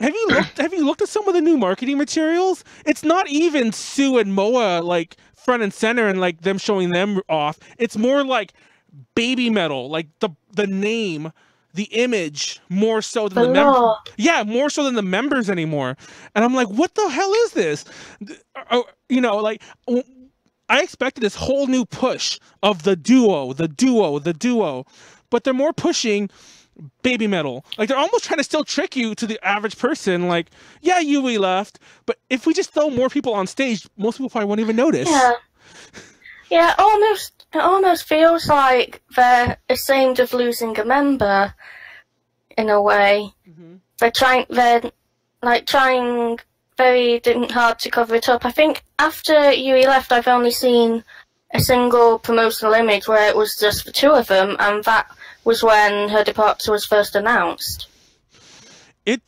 have you looked at some of the new marketing materials? It's not even Sue and Moa like front and center and like them showing them off. It's more like BABYMETAL, like the name, the image, more so than the members. Yeah, more so than the members anymore. And I'm like, what the hell is this? You know, like, I expected this whole new push of the duo, but they're more pushing BABYMETAL. Like, they're almost trying to still trick you to the average person. Like, yeah, Yui left, but if we just throw more people on stage, most people probably won't even notice. Yeah, it almost feels like they're ashamed of losing a member, in a way. Mm-hmm. They're trying very hard to cover it up. I think after Yui left, I've only seen a single promotional image where it was just the two of them, and that was when her departure was first announced. I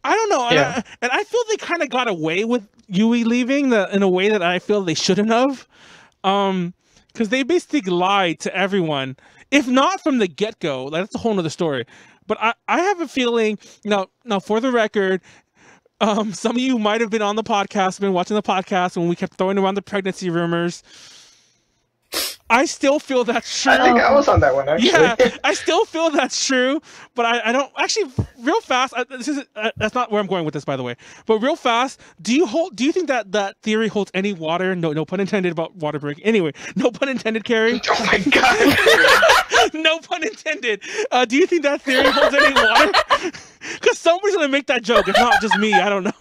don't know, yeah. and I feel they kind of got away with Yui leaving in a way that I feel they shouldn't have, because they basically lied to everyone, if not from the get-go. Like, that's a whole nother story. But I have a feeling, now for the record, some of you might have been on the podcast, been watching the podcast when we kept throwing around the pregnancy rumors. I still feel that's true. I think I was on that one, actually. Yeah, I still feel that's true, but I don't actually. Real fast, that's not where I'm going with this, by the way. But real fast, do you think that theory holds any water? No pun intended about water breaking. Anyway, no pun intended, Kerrie. Oh my god. No pun intended. Do you think that theory holds any water? Because somebody's gonna make that joke. It's not just me. I don't know.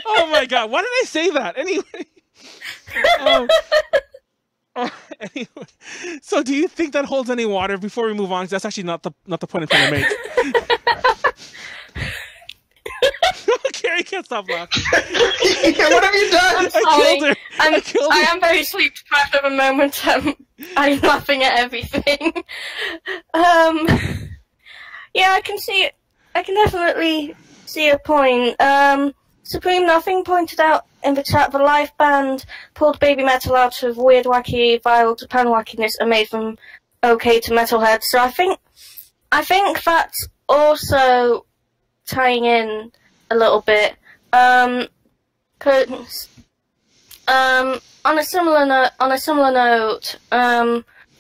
Oh my god, why did I say that? Anyway. Anyway, so do you think that holds any water? Before we move on, because that's actually not the point I'm trying to make. Kerrie can't stop laughing. What have you done? I'm sorry. I killed her. I am very sleep deprived at the moment. I'm laughing at everything. Yeah, I can see it. I can definitely see a point. Supreme Nothing pointed out in the chat the live band pulled BABYMETAL out of weird, wacky, viral Japan wackiness and made them okay to metalheads. So I think that's also tying in a little bit. 'Cause on a similar note,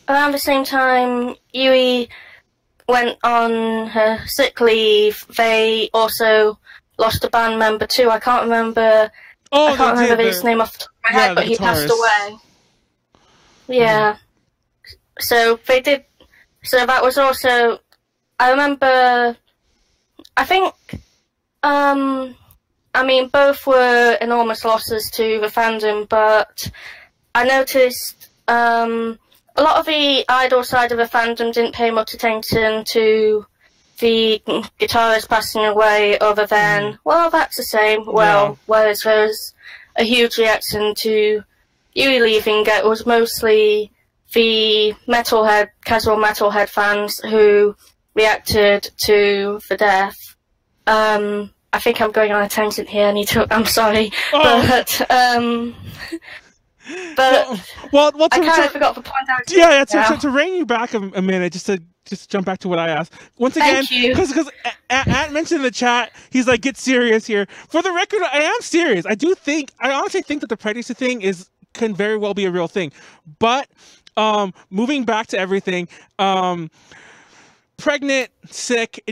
around the same time Yui went on her sick leave, they also lost a band member too. I can't remember his name off the top of my head, but he passed away. Yeah. So they did. So that was also. I remember. I think. I mean, both were enormous losses to the fandom, but I noticed a lot of the idol side of the fandom didn't pay much attention to the guitarist passing away, other than, well, that's the same. Well, whereas there was a huge reaction to Yui leaving, it was mostly the casual metalhead fans who reacted to the death. I think I'm going on a tangent here. I'm sorry, but I kind of forgot the point I was to rein you back a minute, just to jump back to what I asked once again, because Ant mentioned in the chat, he's like, get serious here. For the record, I am serious. I honestly think that the pregnancy thing can very well be a real thing, but moving back to everything, pregnant, sick,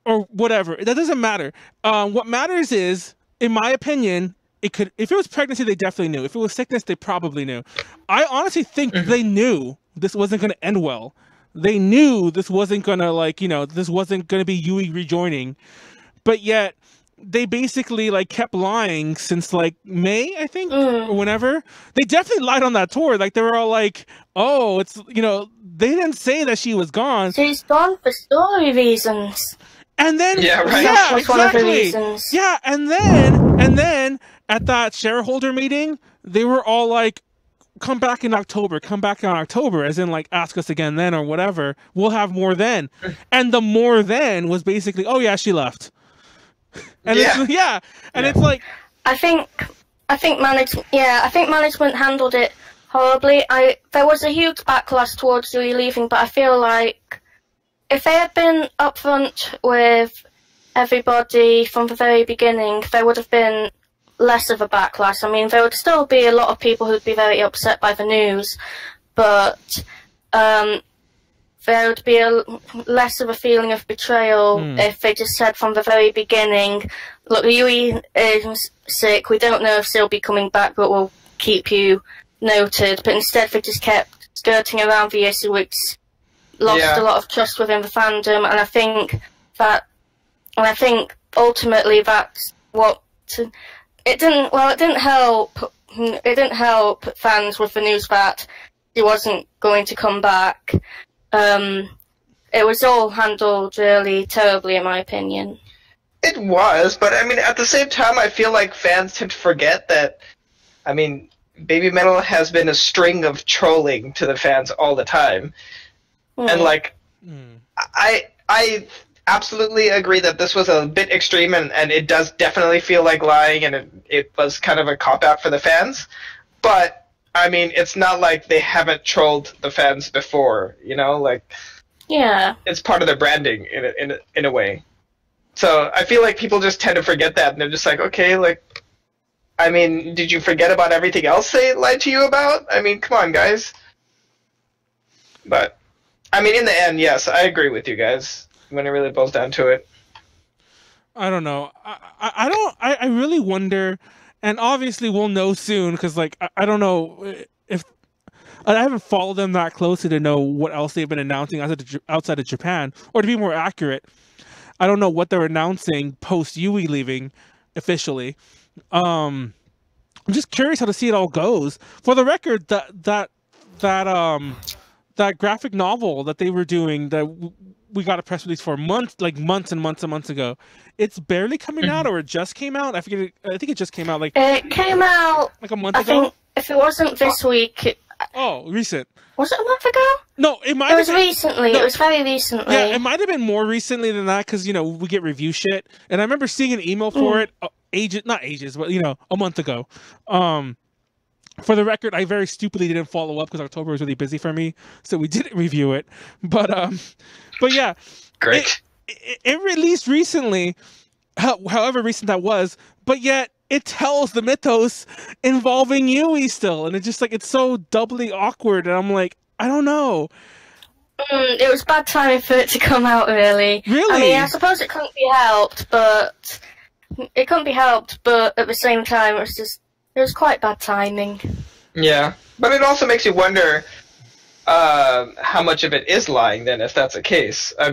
or whatever, that doesn't matter. What matters is, in my opinion, if it was pregnancy, they definitely knew. If it was sickness, they probably knew. I honestly think they knew this wasn't going to end well. They knew this wasn't going to, this wasn't going to be Yui rejoining. But yet, they basically, kept lying since, May, I think, or whenever. They definitely lied on that tour. They were all like, oh, it's, they didn't say that she was gone. She's gone for story reasons. And then, exactly. Yeah, and then at that shareholder meeting, they were all like, come back in October, as in ask us again then or whatever. We'll have more then. And the more then was basically, oh yeah, she left. And it's like, I think management handled it horribly. There was a huge backlash towards Yui leaving, but I feel like if they had been upfront with everybody from the very beginning, there would have been less of a backlash. I mean, there would still be a lot of people who'd be very upset by the news, but there would be less of a feeling of betrayal if they just said from the very beginning, look, Yui is sick, we don't know if she'll be coming back, but we'll keep you noted. But instead they just kept skirting around the issue, which lost a lot of trust within the fandom, and I think ultimately that's what it didn't help fans with the news that he wasn't going to come back. It was all handled really terribly, in my opinion. It was, but I mean, at the same time, I feel like fans tend to forget that, I mean, BABYMETAL has been a string of trolling to the fans all the time. And I absolutely agree that this was a bit extreme, and it does definitely feel like lying, and it was kind of a cop-out for the fans. But, I mean, it's not like they haven't trolled the fans before, Yeah. It's part of their branding in a way. So I feel like people just tend to forget that, and they're just like, okay, I mean, did you forget about everything else they lied to you about? I mean, come on, guys. But I mean, in the end, yes, I agree with you guys when it really boils down to it. I don't know. I really wonder, and obviously we'll know soon, because I don't know if I haven't followed them that closely to know what else they've been announcing outside of Japan, or to be more accurate, I don't know what they're announcing post Yui leaving officially. I'm just curious how to see it all goes. For the record, that graphic novel that they were doing, that we got a press release for months and months ago, it's barely coming out, or it just came out. I think it just came out it came out like a month ago. I think if it wasn't this week, Oh, recent. Was it a month ago? No, it might. It was recently. No, it was very recently. Yeah, it might have been more recently than that because we get review shit, and I remember seeing an email for it not ages, but a month ago. For the record, I very stupidly didn't follow up because October was really busy for me, so we didn't review it. But yeah, great. It released recently, however recent that was, but yet it tells the mythos involving Yui still, and it's just like it's so doubly awkward, and I'm like, I don't know. It was bad timing for it to come out, really. Really? I mean, I suppose it couldn't be helped, but at the same time, it was quite bad timing. Yeah, but it also makes you wonder how much of it is lying then, if that's the case. I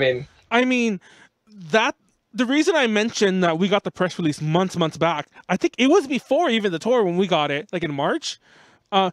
mean, that the reason I mentioned that we got the press release months back, I think it was before even the tour when we got it, like in March. I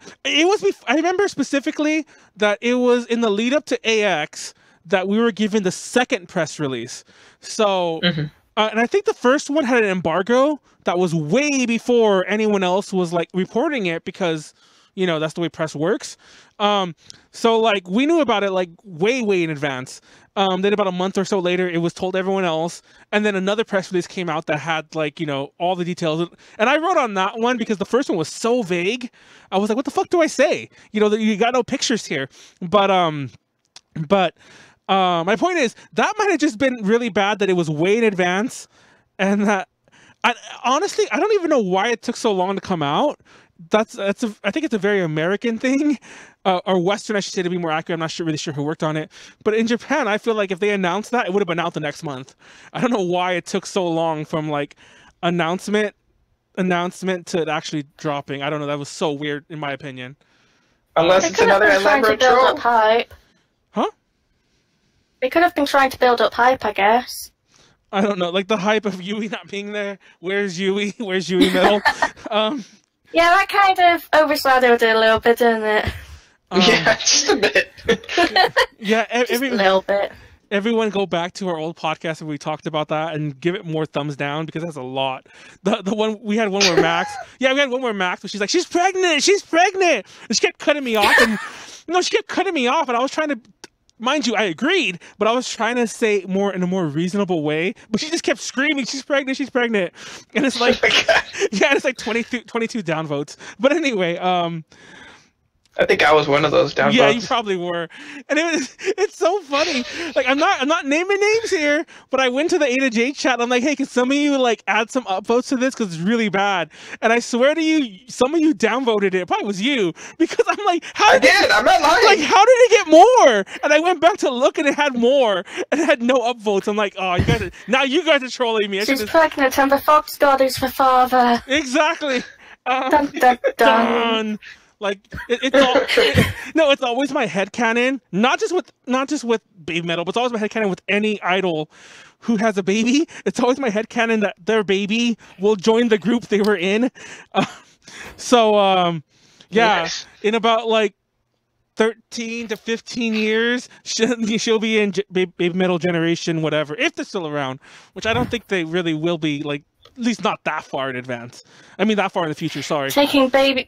remember specifically that it was in the lead up to AX that we were given the second press release. So, and I think the first one had an embargo that was way before anyone else was like reporting it because, that's the way press works. So like we knew about it like way in advance. Then about a month or so later, it was told everyone else. And then another press release came out that had like, all the details. And I wrote on that one because the first one was so vague. I was like, what the fuck do I say? You got no pictures here. But my point is that might have just been really bad that it was way in advance. And that honestly, I don't even know why it took so long to come out. I think it's a very American thing, or Western, I should say, to be more accurate. I'm not really sure who worked on it. But in Japan, I feel like if they announced that, it would have been out the next month. I don't know why it took so long from like announcement to it actually dropping. I don't know. That was so weird, in my opinion. Unless it's another elaborate troll. Huh? They could have been trying to build up hype, I guess. I don't know, like the hype of Yui not being there. Where's Yui? Where's Yui Metal? Yeah, that kind of overshadowed it a little bit, didn't it? Yeah, just a bit. Yeah, just a little bit. Everyone go back to our old podcast where we talked about that and give it more thumbs down because that's a lot. The one we had one where Max, we had one where Max, where she's like, she's pregnant, and she kept cutting me off, and and I was trying to. Mind you, I agreed, but I was trying to say more in a more reasonable way. But she just kept screaming, she's pregnant, and it's like, yeah, it's like 22 downvotes. But anyway, I think I was one of those downvotes. Yeah, you probably were. And it's so funny. Like I'm not naming names here, but I went to the A to J chat. And I'm like, hey, can some of you like add some upvotes to this because it's really bad? And I swear to you, some of you downvoted it. It probably was you because I'm like, I'm not lying. Like, how did it get more? And I went back to look and it had more and it had no upvotes. I'm like, oh, you guys are trolling me. She's pregnant and the fox god is the father. Exactly. Dun, dun, dun. Like it's always my headcanon, not just with BABYMETAL, but it's always my headcanon with any idol who has a baby. It's always my headcanon that their baby will join the group they were in. Yes. In about like 13 to 15 years, she'll be in BABYMETAL generation whatever, if they're still around, which I don't think they really will be, like at least not that far in advance. I mean that far in the future. Sorry. Taking baby.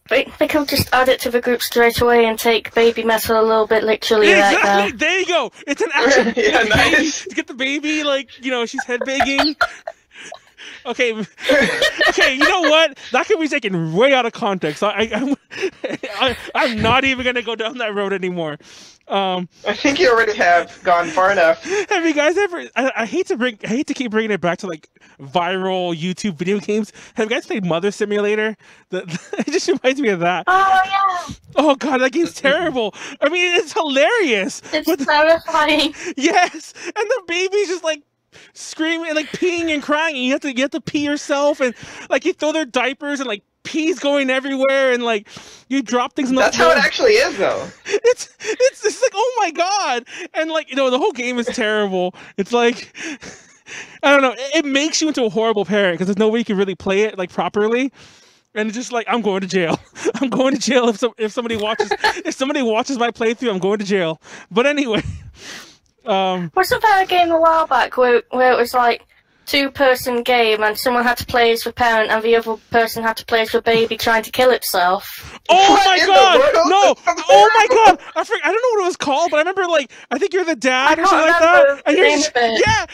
They could just add it to the group straight away and take BABYMETAL a little bit literally. Exactly. There you go. It's an action. Yeah, nice. To get the baby, like she's headbanging. Okay, you know what? That could be taken way out of context. I'm not even gonna go down that road anymore. I think you already have gone far enough. Have you guys ever? I hate to keep bringing it back to like viral YouTube video games. Have you guys played Mother Simulator? It just reminds me of that. Oh yeah. Oh god, that game's terrible. I mean, it's hilarious. It's terrifying. Yes, and the baby's just like screaming and like peeing and crying, and you have to pee yourself, and like you throw their diapers and like pee's going everywhere, and like you drop things in the That's how it actually is though. It's like, oh my god. And like the whole game is terrible. It's like I don't know, it makes you into a horrible parent because there's no way you can really play it like properly. And it's just like, I'm going to jail. I'm going to jail if somebody watches my playthrough. I'm going to jail. But anyway, wasn't there a game a while back where it was like 2-person game and someone had to play as the parent and the other person had to play as the baby trying to kill itself? Oh What my in god! the world? No! That's Oh my horrible. god! I don't know what it was called, but I remember like I think you're the dad or I something like can't that. remember And the you're name just, of it. yeah.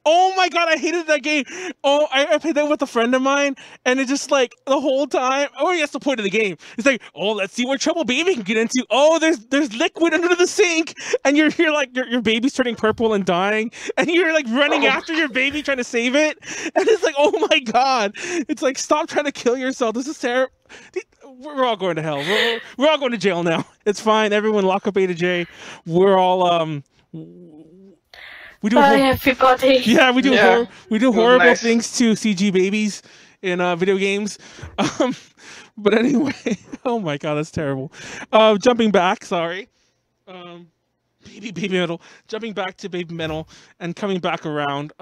Oh my god! I hated that game. Oh, I played that with a friend of mine, and it's just like the whole time. Oh, that's the point of the game. It's like, oh, let's see what trouble baby can get into. Oh, there's liquid under the sink, and you're like your baby's turning purple and dying, and you're like running after your baby trying to save it, and it's like, oh my god! It's like, stop trying to kill yourself. This is terrible. We're all going to hell. We're all going to jail now. It's fine. Everyone lock up A to J. We're all we do Bye, everybody. yeah, we do Yeah. we do horrible nice. things to CG babies in video games. But anyway, oh my god, that's terrible. Jumping back, sorry. Baby metal. Jumping back to baby metal and coming back around.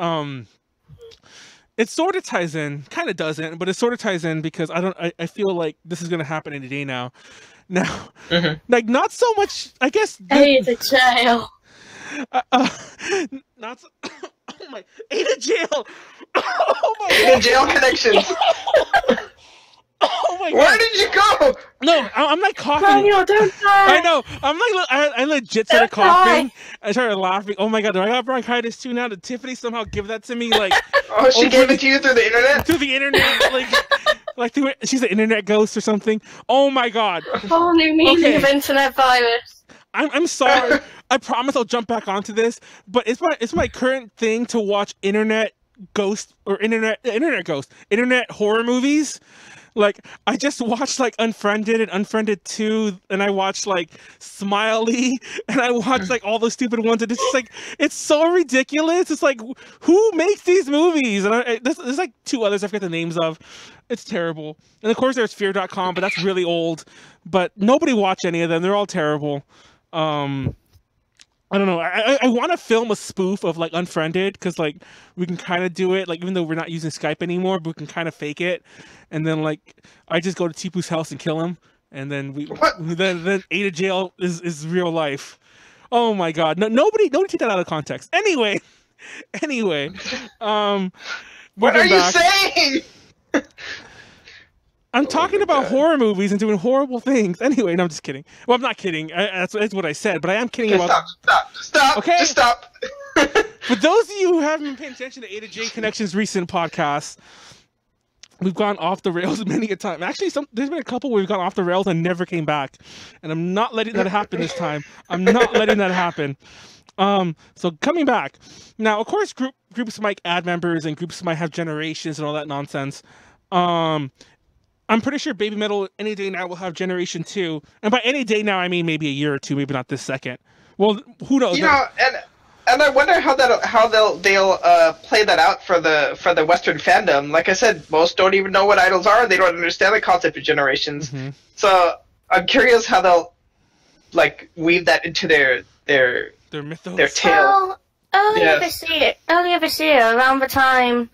It sort of ties in, kind of doesn't, but it sort of ties in because I feel like this is gonna happen any day now. Now, like not so much, I guess. Hey, the jail. Not so, oh my, A to jail. Oh my The god. jail connections. Oh my god. Where did you go? No, I'm like coughing. Manuel, don't die. I know. I'm like, I legit started Don't die. coughing. I started laughing. Oh my god, do I got bronchitis too now? Did Tiffany somehow give that to me? Like, Oh, she over gave it to you through the internet? through the internet? Like through, she's an internet ghost or something. Oh my god. Whole new meaning Okay. of internet virus. I'm sorry. I promise I'll jump back onto this, but it's my current thing to watch internet horror movies. Like I just watched like Unfriended and Unfriended 2, and I watched like Smiley, and I watched like all those stupid ones, and it's just like it's so ridiculous. It's like who makes these movies? And there's like 2 others I forget the names of. It's terrible. And of course there's Fear.com, but that's really old. But nobody watch any of them. They're all terrible. I don't know. I want to film a spoof of like Unfriended because like we can kind of do it. Like even though we're not using Skype anymore, but we can kind of fake it. And then like I just go to Teepu's house and kill him, and then then A to jail is real life. Oh my god! No, nobody take that out of context. Anyway. What are you saying? I'm talking about horror movies and doing horrible things. Anyway, no, I'm just kidding. Well, I'm not kidding. That's what I said, but I am kidding about. Stop. Okay. Just stop. For those of you who haven't been paying attention to A to J Connection's recent podcasts, we've gone off the rails many a time. Actually, there's been a couple where we've gone off the rails and never came back, and I'm not letting that happen this time. I'm not letting that happen. So coming back now, of course, groups might add members and groups might have generations and all that nonsense. I'm pretty sure Baby Metal any day now will have Generation 2. And by any day now, I mean maybe a year or 2, maybe not this second. Well, who knows? You know, and I wonder how they'll play that out for the Western fandom. Like I said, most don't even know what idols are. They don't understand the concept of generations. Mm-hmm. So I'm curious how they'll like weave that into their mythos. their tale. Well, earlier this year, around the time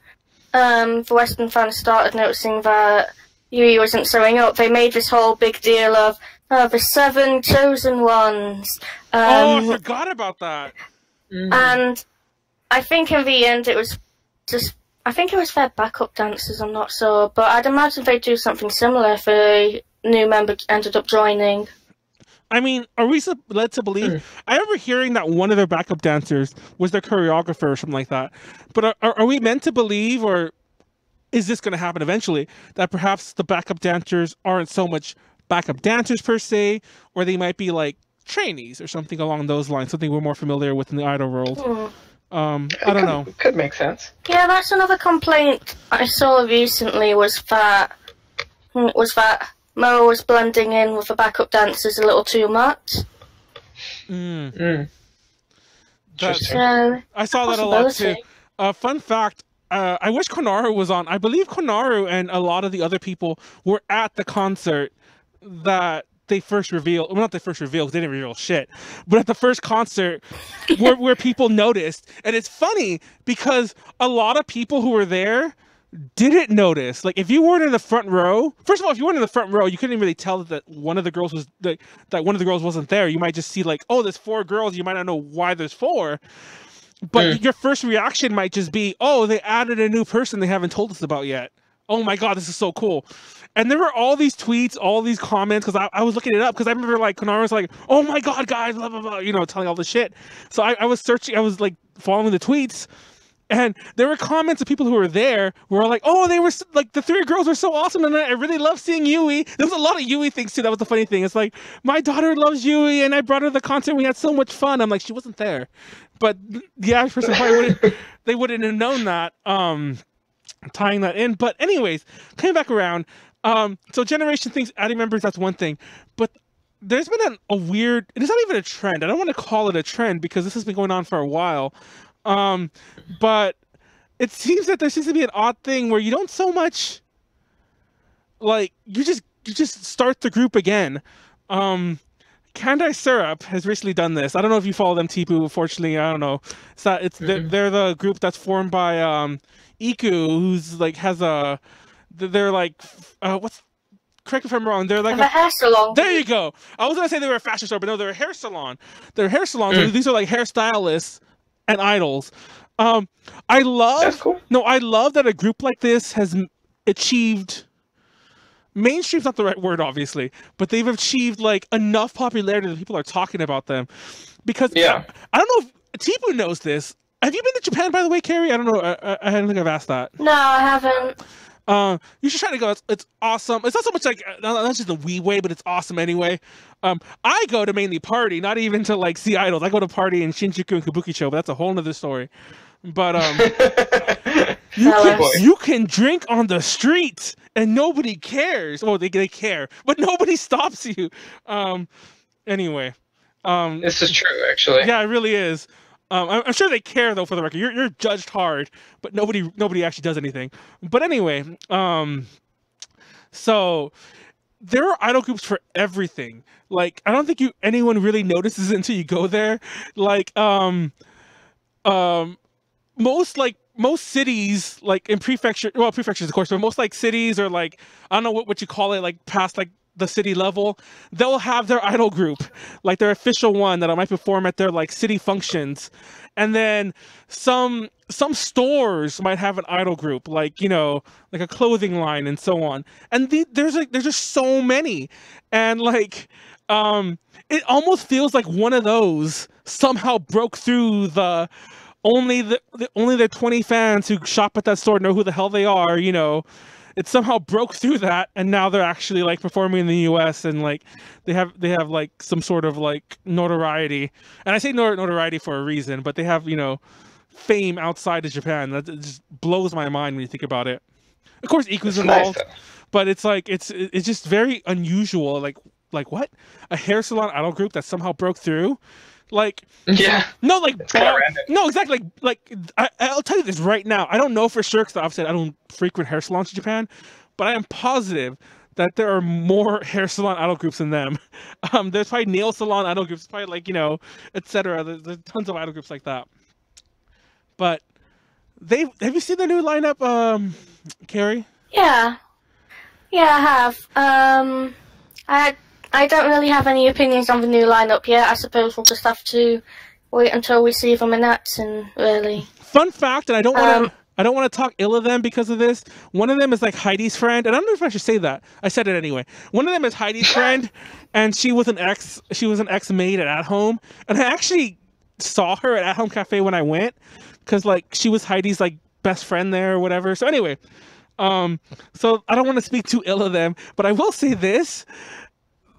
the Western fans started noticing that Yui wasn't showing up, they made this whole big deal of the 7 chosen ones. I forgot about that. And I think in the end it was their backup dancers, I'm not sure, but I'd imagine they'd do something similar if a new member ended up joining. I mean, are we led to believe? I remember hearing that one of their backup dancers was their choreographer or something like that. But are we meant to believe, or is this going to happen eventually, that perhaps the backup dancers aren't so much backup dancers per se, or they might be like trainees or something along those lines, something we're more familiar with in the idol world? I don't know. Could make sense. Yeah, that's another complaint I saw recently was that Mo was blending in with the backup dancers a little too much. I saw that a lot too. Fun fact, I wish Konaru was on. I believe Konaru and a lot of the other people were at the concert that they first revealed. Well, not the first reveal, because they didn't reveal shit. But at the first concert where people noticed. And it's funny because a lot of people who were there didn't notice. Like, if you weren't in the front row, first of all, if you weren't in the front row, you couldn't really tell that one of the girls was that one of the girls wasn't there. You might just see like, oh, there's 4 girls. You might not know why there's 4. But your first reaction might just be, oh, they added a new person they haven't told us about yet. oh my god, this is so cool. And there were all these tweets, all these comments, because I was looking it up, because I remember like Konara was like, oh my god, guys, blah blah blah, you know, telling all this shit. So I was searching, I was like following the tweets, and there were comments of people who were there who were like, oh, they were like, the 3 girls were so awesome, and I really love seeing Yui. There was a lot of Yui things too. That was the funny thing. It's like, my daughter loves Yui, and I brought her the content. We had so much fun. I'm like, she wasn't there, but the average person probably wouldn't have known that. Tying that in, but anyways, coming back around. So generation things, adding members, that's one thing, but there's been a weird. It's not even a trend. I don't want to call it a trend because this has been going on for a while. But it seems that there seems to be an odd thing where you don't so much like you just start the group again. Candye Syrup has recently done this. I don't know if you follow them, Teepu. Unfortunately, I don't know. They're the group that's formed by Iku, who's like has a. They're like what's. Correct me if I'm wrong. They're like a hair salon. There you go. I was gonna say they were a fashion store, but no, they're a hair salon. They're hair salons. So these are like hairstylists and idols. I love. That's cool. No, I love that a group like this has achieved. Mainstream's not the right word, obviously, but they've achieved like enough popularity that people are talking about them. Because I don't know if Teepu knows this. Have you been to Japan, by the way, Kerrie? I don't know. I don't think I've asked that. No, I haven't. You should try to go. It's awesome. It's not so much like not just the wee way, but it's awesome anyway. I go to mainly party, not even to like see idols. I go to party in Shinjuku and Kabukicho, but that's a whole nother story. But you can drink on the street and nobody cares. Well, they care, but nobody stops you. Anyway, this is true, actually. Yeah, it really is. I'm sure they care though. For the record, you're judged hard, but nobody actually does anything. But anyway, so there are idol groups for everything. Like I don't think anyone really notices it until you go there. Like most cities, like in prefectures of course, but most like cities or like I don't know what you call it, like past like the city level, they'll have their idol group, like their official one that might perform at their like city functions. And then some stores might have an idol group, like, you know, like a clothing line and so on. And there's just so many. And like it almost feels like one of those somehow broke through the only the 20 fans who shop at that store know who the hell they are, you know. It somehow broke through that, and now they're actually like performing in the U.S. and like they have like some sort of like notoriety. And I say notoriety for a reason, but they have, you know, fame outside of Japan. That just blows my mind when you think about it. Of course, Iku's involved, nice, but it's like it's just very unusual. Like what? A hair salon idol group that somehow broke through. Like no, like no, exactly. Like I'll tell you this right now. I don't know for sure because obviously I don't frequent hair salons in Japan, but I am positive that there are more hair salon idol groups than them. There's probably nail salon idol groups, probably like, you know, etc. There's tons of idol groups like that. But have you seen the new lineup, Kerrie? Yeah, I have. I don't really have any opinions on the new lineup yet. I suppose we'll just have to wait until we see them in action, really. Fun fact, and I don't want to talk ill of them because of this. One of them is like Heidi's friend, and I don't know if I should say that. I said it anyway. One of them is Heidi's friend, and she was an ex-maid at Home, and I actually saw her at Home Cafe when I went, because like she was Heidi's like best friend there or whatever. So anyway, so I don't want to speak too ill of them, but I will say this.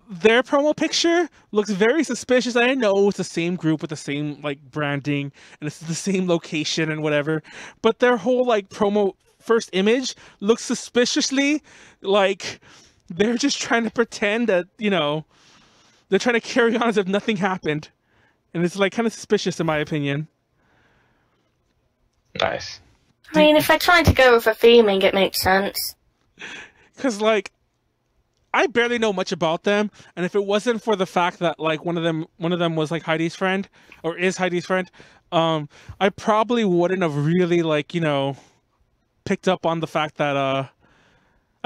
Their promo picture looks very suspicious. I know it's the same group with the same like branding and it's the same location and whatever, but their whole like promo first image looks suspiciously like they're just trying to pretend that, you know, they're trying to carry on as if nothing happened, and it's like kind of suspicious in my opinion. Nice. I mean, if they're trying to go with a theming, it makes sense. Because like I barely know much about them, and if it wasn't for the fact that like one of them was like Heidi's friend or is Heidi's friend, I probably wouldn't have really like, you know, picked up on the fact that I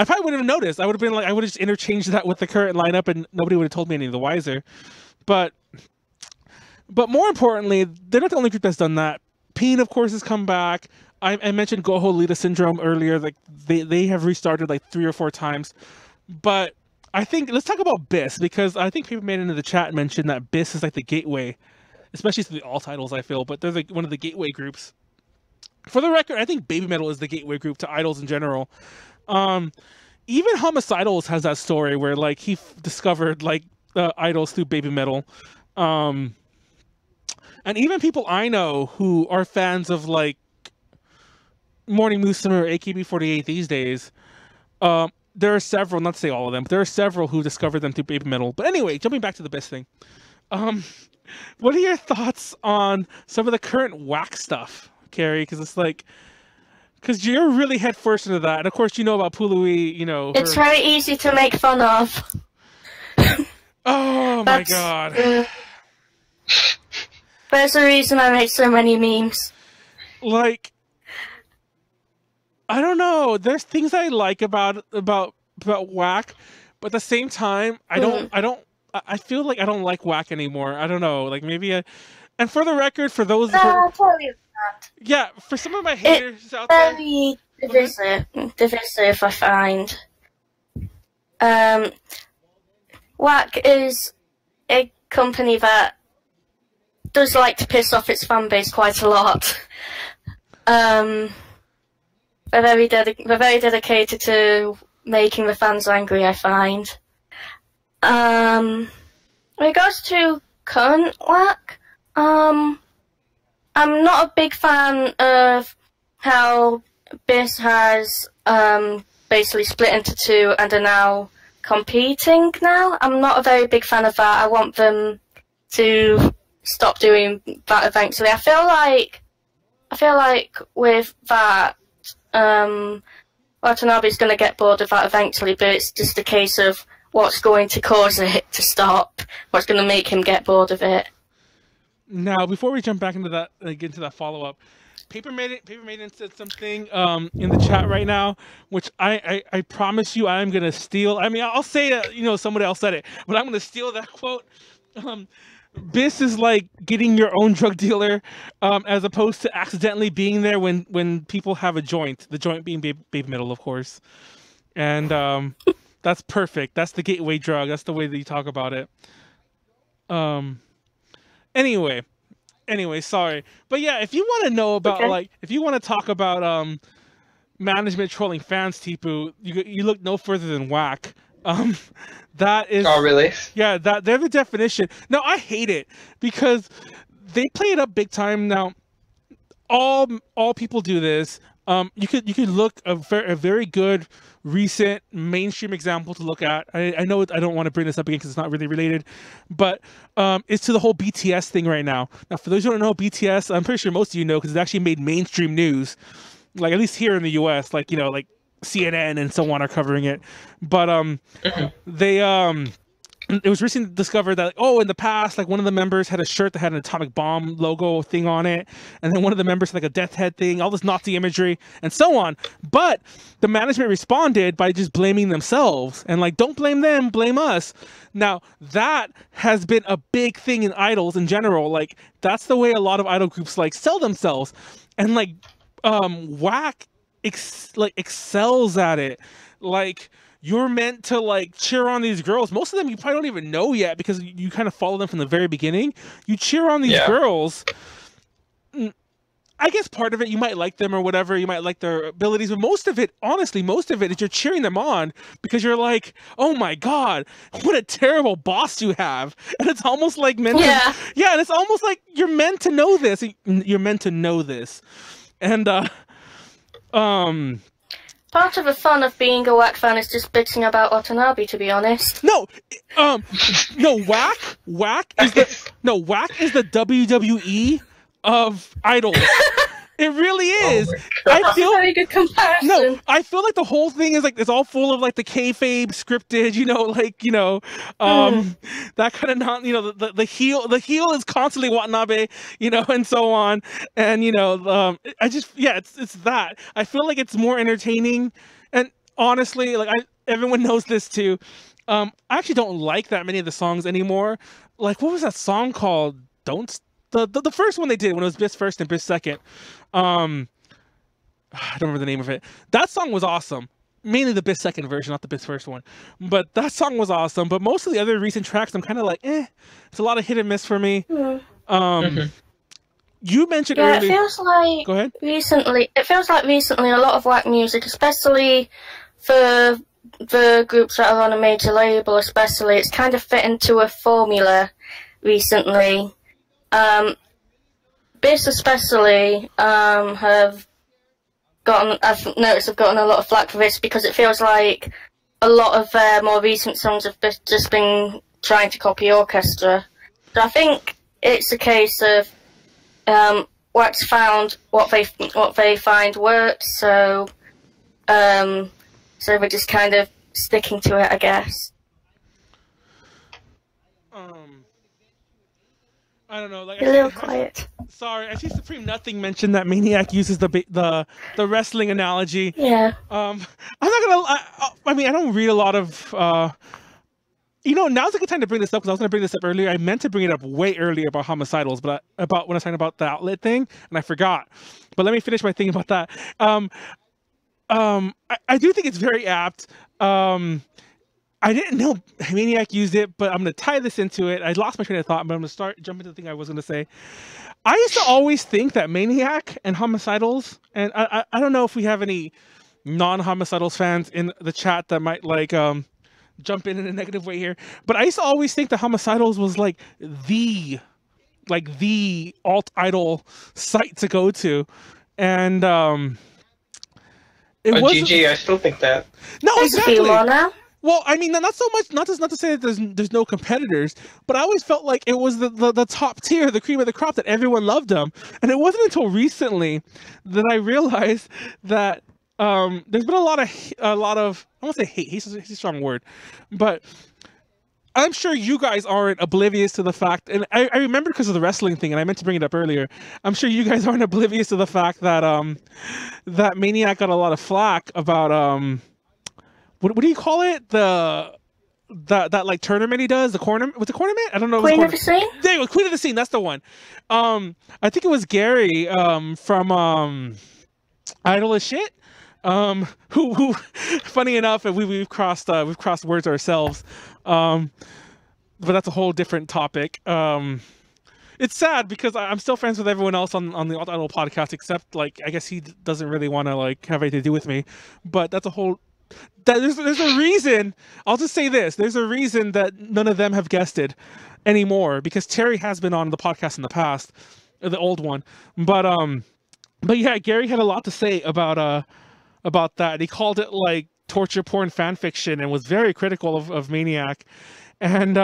probably wouldn't have noticed. I would have been like, I would have just interchanged that with the current lineup, and nobody would have told me any the wiser. But more importantly, they're not the only group that's done that. Peen, of course, has come back. I mentioned Goho Lita Syndrome earlier. Like they have restarted like 3 or 4 times, but I think let's talk about BIS, because I think people made into the chat mentioned that BIS is like the gateway, especially to the all titles. I feel, but they're like one of the gateway groups. For the record, I think BABYMETAL is the gateway group to idols in general. Even Homicidals has that story where like he discovered like idols through BABYMETAL. And even people I know who are fans of like Morning Musume or AKB48 these days, there are several, not to say all of them, but there are several who discovered them through BABYMETAL. But anyway, jumping back to the best thing. What are your thoughts on some of the current whack stuff, Kerrie? Because it's like, because you're really head first into that, and of course you know about Pului. You know, it's very easy to make fun of. Oh my god! There's a reason I make so many memes. Like, I don't know. There's things I like about whack, but at the same time, I feel like I don't like whack anymore. I don't know. Like maybe and for the record, for those yeah, for some of my haters out there, very divisive, I find. Whack is a company that does like to piss off its fan base quite a lot. They're very dedicated to making the fans angry, I find. In regards to current whack, I'm not a big fan of how BIS has basically split into 2 and are now competing now. I'm not a very big fan of that. I want them to stop doing that eventually. I feel like with that, Watanabe's going to get bored of that eventually, but it's just a case of what's going to cause it to stop, what's going to make him get bored of it. Now, before we jump back into that, get into that follow-up, Paper Maiden said something in the chat right now, which I promise you I'm going to steal. I mean, I'll say that, you know, somebody else said it, but I'm going to steal that quote. BIS is like getting your own drug dealer, as opposed to accidentally being there when people have a joint. The joint being BABYMETAL, of course. And that's perfect. That's the gateway drug. That's the way that you talk about it. Anyway, sorry. But yeah, if you want to know about, like, if you want to talk about management trolling fans, Teepu, you look no further than whack. That is... Oh, really? Yeah, they're the definition. Now, I hate it because they play it up big time. Now, all people do this. You could look a very good recent mainstream example to look at. I know I don't want to bring this up again because it's not really related, but it's to the whole BTS thing right now. Now, for those who don't know BTS, I'm pretty sure most of you know because it's actually made mainstream news, like at least here in the US, like, you know, like CNN and so on are covering it. But it was recently discovered that, like, oh, in the past, like, one of the members had a shirt that had an atomic bomb logo thing on it, and then one of the members had like a death head thing, all this Nazi imagery, and so on. But the management responded by just blaming themselves and like, don't blame them, blame us. Now, that has been a big thing in idols in general. Like, that's the way a lot of idol groups like sell themselves, and like whack excels at it. Like, you're meant to like cheer on these girls. Most of them you probably don't even know yet because you kind of follow them from the very beginning. You cheer on these girls. I guess part of it, you might like them or whatever, you might like their abilities, but most of it, honestly, most of it is you're cheering them on because you're like, oh my god, what a terrible boss you have. And it's almost like meant to, and it's almost like you're meant to know this. You're meant to know this. And part of the fun of being a whack fan is just bitching about Watanabe, to be honest. No, whack is the WWE of idols. It really is. I feel very good comparison. No, I feel like the whole thing is like it's all full of like the kayfabe scripted, you know, like, you know, that kind of not, you know, the heel is constantly Watanabe, you know, and so on, and you know, I just it's that. I feel like it's more entertaining, and honestly, like everyone knows this too. I actually don't like that many of the songs anymore. Like, what was that song called? The first one they did when it was BIS first and BIS second. I don't remember the name of it. That song was awesome. Mainly the BIS second version, not the BIS first one. But that song was awesome. But most of the other recent tracks, I'm kind of like, it's a lot of hit and miss for me. You mentioned earlier. It feels like Go ahead. recently a lot of black music, especially for the groups that are on a major label, especially, it's kind of fit into a formula recently. BIS especially I've noticed have gotten a lot of flack for this because it feels like a lot of their more recent songs have just been trying to copy orchestra. So I think it's a case of Wax found what they find works, so we're just kind of sticking to it, I guess. I don't know. Like, a little quiet. Sorry, I see Supreme Nothing mentioned that Maniac uses the wrestling analogy. Yeah. I'm not gonna. I mean, I don't read a lot of. Now's a good time to bring this up because I was gonna bring this up earlier. I meant to bring it up way earlier about homicidals, but about when I was talking about the outlet thing, and I forgot. But let me finish my thing about that. I do think it's very apt. I didn't know Maniac used it, but I'm going to tie this into it. I lost my train of thought, but I'm going to jump into the thing I was going to say. I used to always think that Maniac and homicidals, and I don't know if we have any non-homicidals fans in the chat that might jump in a negative way here, but I used to always think that homicidals was like the alt-idol site to go to, and it was GG. I still think that. No, There's exactly. a few more now. Well, I mean, not so much. Not to say that there's no competitors, but I always felt like it was the top tier, the cream of the crop, that everyone loved them. And it wasn't until recently that I realized that there's been a lot of I won't say hate. He's a strong word, but I'm sure you guys aren't oblivious to the fact, and I remember because of the wrestling thing, and I meant to bring it up earlier. I'm sure you guys aren't oblivious to the fact that that Maniac got a lot of flack about what do you call it? That like tournament he does, the corner. What's the tournament? I don't know. Queen of the Scene? There you go, Queen of the Scene. That's the one. I think it was Gary from Idol as Shit. Who funny enough, and we've crossed words ourselves. But that's a whole different topic. It's sad because I'm still friends with everyone else on the Idol podcast, except like I guess he doesn't really want to like have anything to do with me. But that's a whole. There's a reason. I'll just say this: there's a reason that none of them have guested anymore, because Terry has been on the podcast in the past, the old one. But yeah, Gary had a lot to say about that. He called it like torture porn fan fiction and was very critical of Maniac. And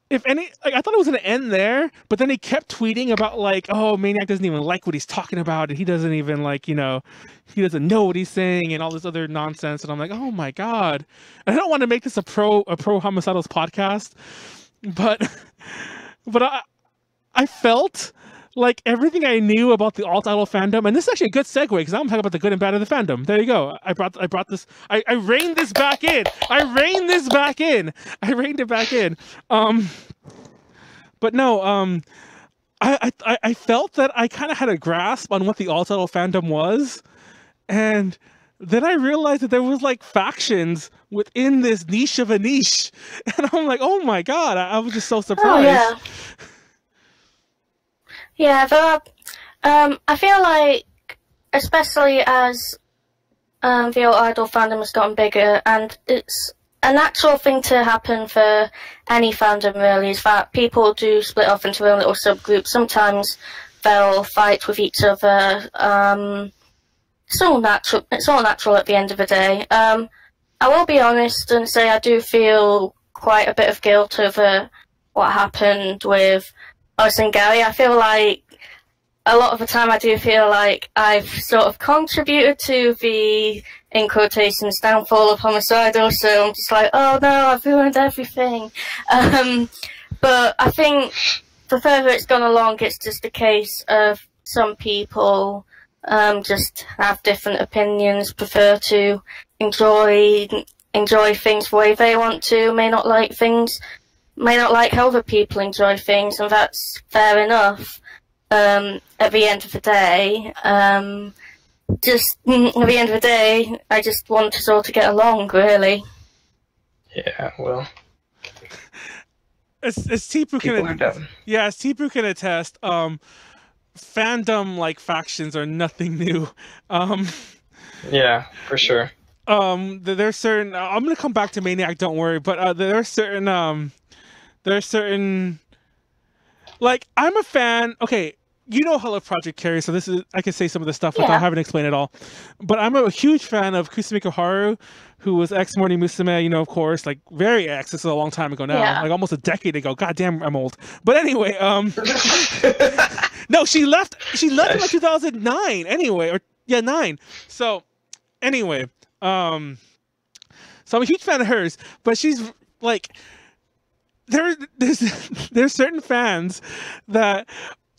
if any, like, I thought it was gonna end there, but then he kept tweeting about like, oh, Maniac doesn't even like what he's talking about, and he doesn't even like, he doesn't know what he's saying, and all this other nonsense. And I'm like, oh my god! And I don't want to make this a pro homicidals podcast, but I felt like everything I knew about the alt-idol fandom, and this is actually a good segue because I'm talking about the good and bad of the fandom. There you go. I brought this. I reined this back in. I reined it back in. But no. I felt that I kind of had a grasp on what the alt-idol fandom was, and then I realized that there was like factions within this niche of a niche, and I'm like, oh my god! I was just so surprised. Oh, yeah. Yeah, I feel like, especially as the idol fandom has gotten bigger, and it's a natural thing to happen for any fandom really, is that people do split off into their own little subgroups. Sometimes they'll fight with each other. It's all natural at the end of the day. I will be honest and say I do feel quite a bit of guilt over what happened with us and Gary. I feel like a lot of the time I do feel like I've sort of contributed to the, in quotations, downfall of homicidal, so I'm just like, oh no, I've ruined everything. But I think the further it's gone along, it's just a case of some people just have different opinions, prefer to enjoy things the way they want to, may not like how other people enjoy things, and that's fair enough. At the end of the day, just at the end of the day, I just want us all to get along, really. Yeah, well. As Teepu can attest, fandom like factions are nothing new. Yeah, for sure. There's certain. I'm gonna come back to Maniac. Don't worry, but there are certain. Like, I'm a fan. Okay, you know Hello Project Kerrie, so this is I can say some of the stuff without having to explain it all. But I'm a huge fan of Kusumiko Haru, who was ex Morning Musume. You know, of course, like very ex. This is a long time ago now, like almost a decade ago. God damn, I'm old. But anyway, no, she left. She left in like 2009. Anyway, or 9. So anyway, so I'm a huge fan of hers. But she's like, there's certain fans that,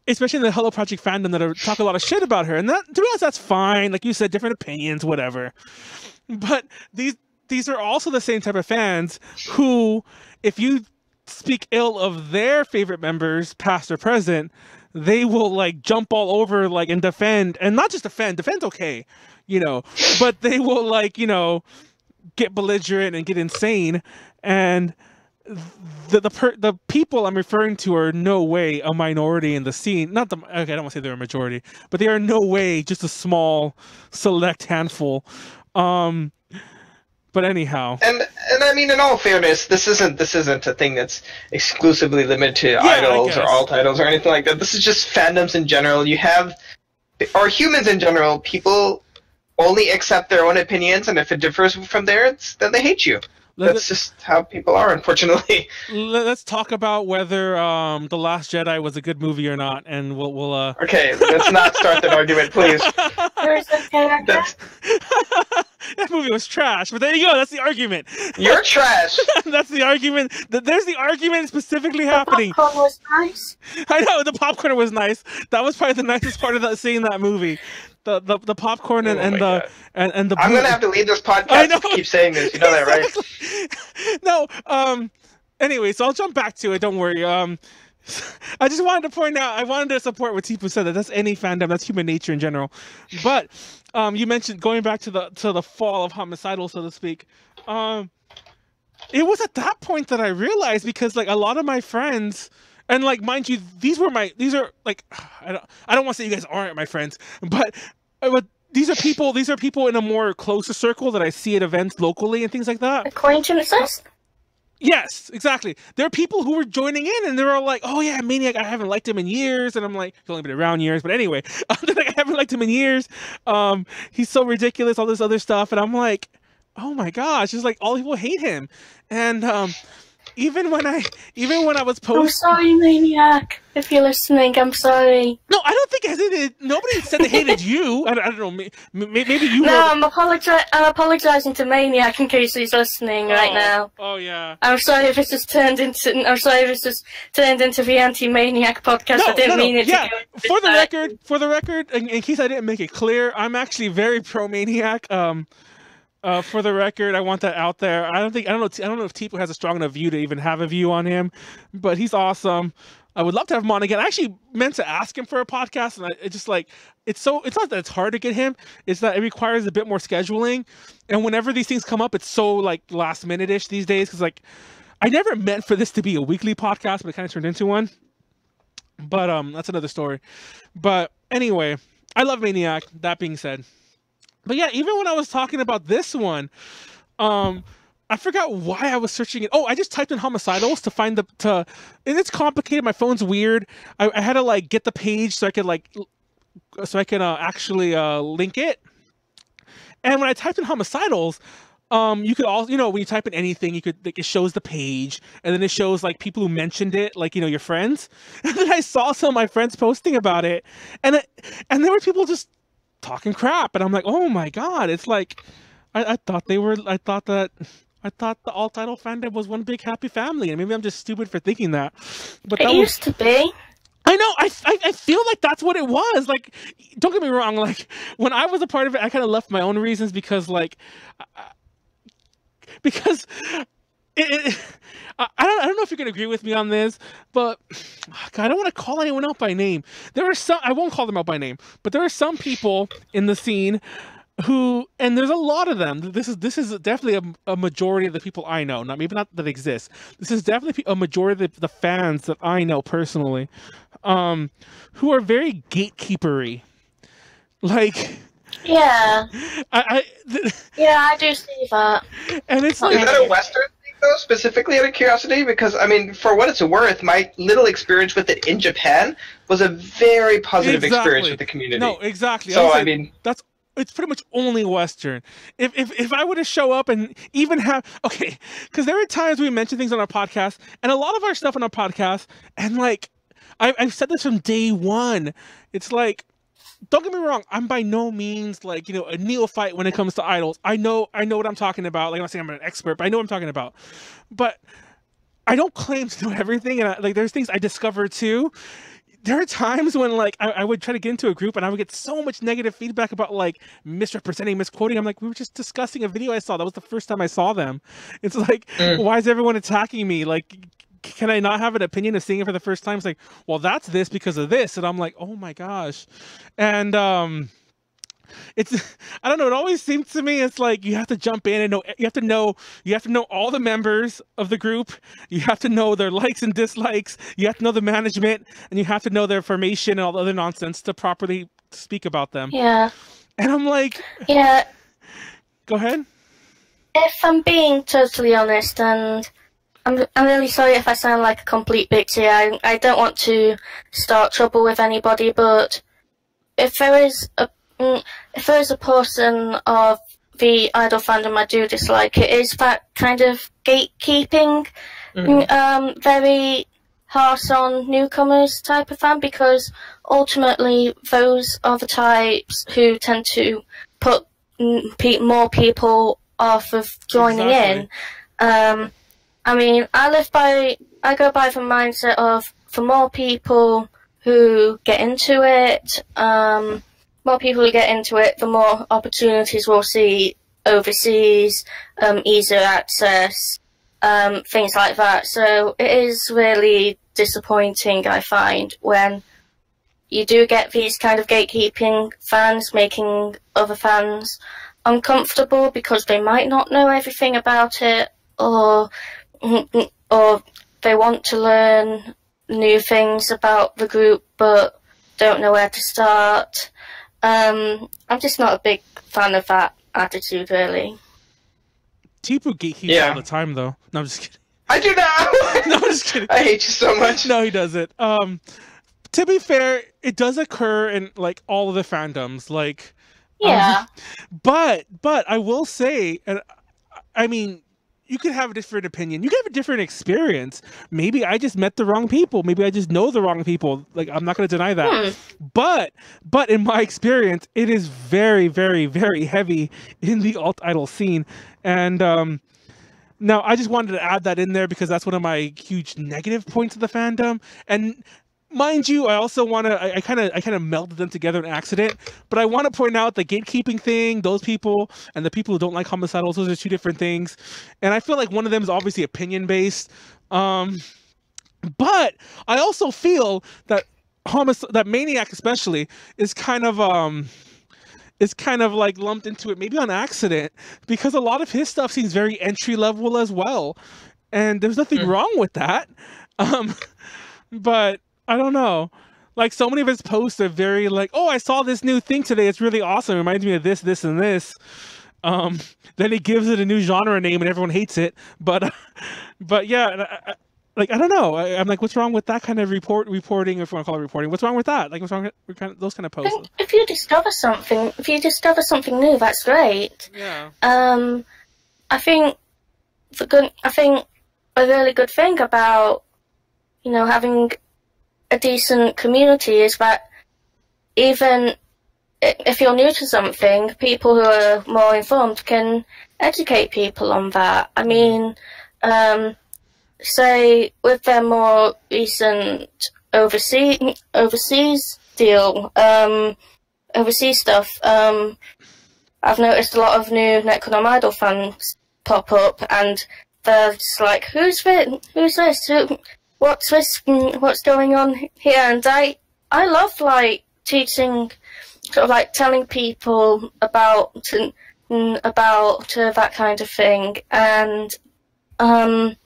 especially in the Hello Project fandom, that talk a lot of shit about her, and that, to be honest, that's fine. Like you said, different opinions, whatever. But these are also the same type of fans who, if you speak ill of their favorite members, past or present, they will like jump all over like and defend, and not just defend's okay, you know, but they will like, you know, get belligerent and get insane. And the people I'm referring to are no way a minority in the scene. Not the, okay, I don't want to say they're a majority, but they are no way just a small select handful. But anyhow, and I mean, in all fairness, this isn't a thing that's exclusively limited to idols or alt idols or anything like that. This is just fandoms in general. You have, or humans in general, people only accept their own opinions, and if it differs from theirs, then they hate you. That's just how people are, unfortunately. Let's talk about whether The Last Jedi was a good movie or not, and we'll Okay, let's not start that argument, please. That movie was trash, but there you go. That's the argument. You're trash. That's the argument. There's the argument specifically happening. The popcorn was nice. I know, the popcorn was nice. That was probably the nicest part of seeing that movie. The popcorn and the. I'm gonna have to leave this podcast if you keep saying this. You know that, right? No. Anyway, so I'll jump back to it. Don't worry. I just wanted to point out. I wanted to support what Teepu said. That's any fandom. That's human nature in general. But you mentioned going back to the fall of Homicidal, so to speak. It was at that point that I realized, because like a lot of my friends. And like, mind you, these are like, I don't want to say you guys aren't my friends, but these are people in a more closer circle that I see at events locally and things like that. Acquaintances? Yes, exactly. There are people who were joining in, and they're all like, "Oh yeah, Maniac, I haven't liked him in years," and I'm like, "He's only been around years," but anyway, they're like, "I haven't liked him in years. He's so ridiculous, all this other stuff," and I'm like, "Oh my gosh!" It's like all people hate him, and even when I was posting... I'm sorry, Maniac. If you're listening, I'm sorry. No, I don't think it hated... Nobody said they hated you. I don't know. Maybe you... No, I'm apologizing to Maniac in case he's listening right now. Oh, yeah. I'm sorry if it's just turned into the anti-Maniac podcast. I didn't mean it to go. For the record, in case I didn't make it clear, I'm actually very pro-Maniac. For the record, I want that out there. I don't know if Teepu has a strong enough view to even have a view on him, but he's awesome. I would love to have him on again. I actually meant to ask him for a podcast, and it's just like, it's not that it's hard to get him, it's that it requires a bit more scheduling. And whenever these things come up, it's so like last minute-ish these days, because like, I never meant for this to be a weekly podcast, but it kind of turned into one. But that's another story. But anyway, I love Maniac, that being said. But yeah, even when I was talking about this one, I forgot why I was searching it. Oh, I just typed in Homicidals to find and it's complicated. My phone's weird. I had to like get the page so I could actually link it. And when I typed in Homicidals, you could also, when you type in anything, it shows the page, and then it shows like people who mentioned it, like, your friends. And then I saw some of my friends posting about it, and there were people just talking crap, and I'm like, oh my god, it's like I thought the alt title fandom was one big happy family, and maybe I'm just stupid for thinking that. But it used to be. I know. I feel like that's what it was. Like, don't get me wrong. Like, when I was a part of it, I kind of left my own reasons because, like, I don't know if you can agree with me on this, but God, I don't want to call anyone out by name. There are some, I won't call them out by name, but there are some people in the scene who, and there's a lot of them. This is definitely a majority of the people I know. Maybe not that exist. This is definitely a majority of the fans that I know personally, who are very gatekeepery. Like, yeah, I do see that. And it's like, is that a Western thing though, specifically out of curiosity? Because I mean, for what it's worth, my little experience with it in Japan was a very positive experience with the community. No, exactly. So I mean, it's pretty much only Western. If I were to show up and even have, okay, because there are times we mention things on our podcast, and a lot of our stuff on our podcast, and like, I've said this from day one. It's like, don't get me wrong, I'm by no means like, you know, a neophyte when it comes to idols. I know what I'm talking about. Like, I'm not saying I'm an expert, but I know what I'm talking about. But I don't claim to know everything, and like, there's things I discover too. There are times when like I would try to get into a group and I would get so much negative feedback about like misrepresenting, misquoting. I'm like, we were just discussing a video I saw. That was the first time I saw them. It's like, why is everyone attacking me? Like, can I not have an opinion of seeing it for the first time? It's like, well, that's this because of this. And I'm like, oh my gosh. And it's, I don't know, it always seems to me it's like you have to jump in and know, you have to know all the members of the group, you have to know their likes and dislikes, you have to know the management, and you have to know their formation and all the other nonsense to properly speak about them. Yeah. And I'm like, yeah, go ahead. If I'm being totally honest, and I'm really sorry if I sound like a complete bitch. I don't want to start trouble with anybody, but if there is a person of the idol fandom I do dislike, it is that kind of gatekeeping, very harsh on newcomers type of fan, because ultimately those are the types who tend to put more people off of joining in. I mean, I go by the mindset of, for more people who get into it, the more opportunities we'll see overseas, easier access, things like that. So it is really disappointing, I find, when you do get these kind of gatekeeping fans making other fans uncomfortable because they might not know everything about it, or they want to learn new things about the group but don't know where to start. I'm just not a big fan of that attitude, really. Teepu gatekeeps all the time, though. No, I'm just kidding. I do not. No, I'm just kidding. I hate you so much. No, he doesn't. To be fair, it does occur in like all of the fandoms, like. Yeah. But I will say, and I mean, you could have a different opinion. You could have a different experience. Maybe I just met the wrong people. Maybe I just know the wrong people. Like, I'm not going to deny that. But in my experience, it is very, very, very heavy in the alt idol scene. And now I just wanted to add that in there because that's one of my huge negative points of the fandom. And mind you, I also want to, I kind of melded them together in accident, but I want to point out the gatekeeping thing, those people, and the people who don't like homicidals, those are two different things. And I feel like one of them is obviously opinion-based. But I also feel that that Maniac especially is kind of like lumped into it maybe on accident, because a lot of his stuff seems very entry-level as well. And there's nothing wrong with that. But I don't know. Like, so many of his posts are very like, oh, I saw this new thing today. It's really awesome. It reminds me of this, this, and this. Then he gives it a new genre name and everyone hates it. But yeah, I don't know. I'm like, what's wrong with that kind of reporting, if you want to call it reporting? What's wrong with that? Like, what's wrong with those kind of posts? If you discover something new, that's great. Yeah. I think a really good thing about, you know, having a decent community is that even if you're new to something, people who are more informed can educate people on that. I mean, say with their more recent overseas deal, overseas stuff, I've noticed a lot of new NECRONOMIDOL fans pop up, and they're just like, who's this? What's this? What's going on here? And I love like teaching, sort of like telling people about that kind of thing. And I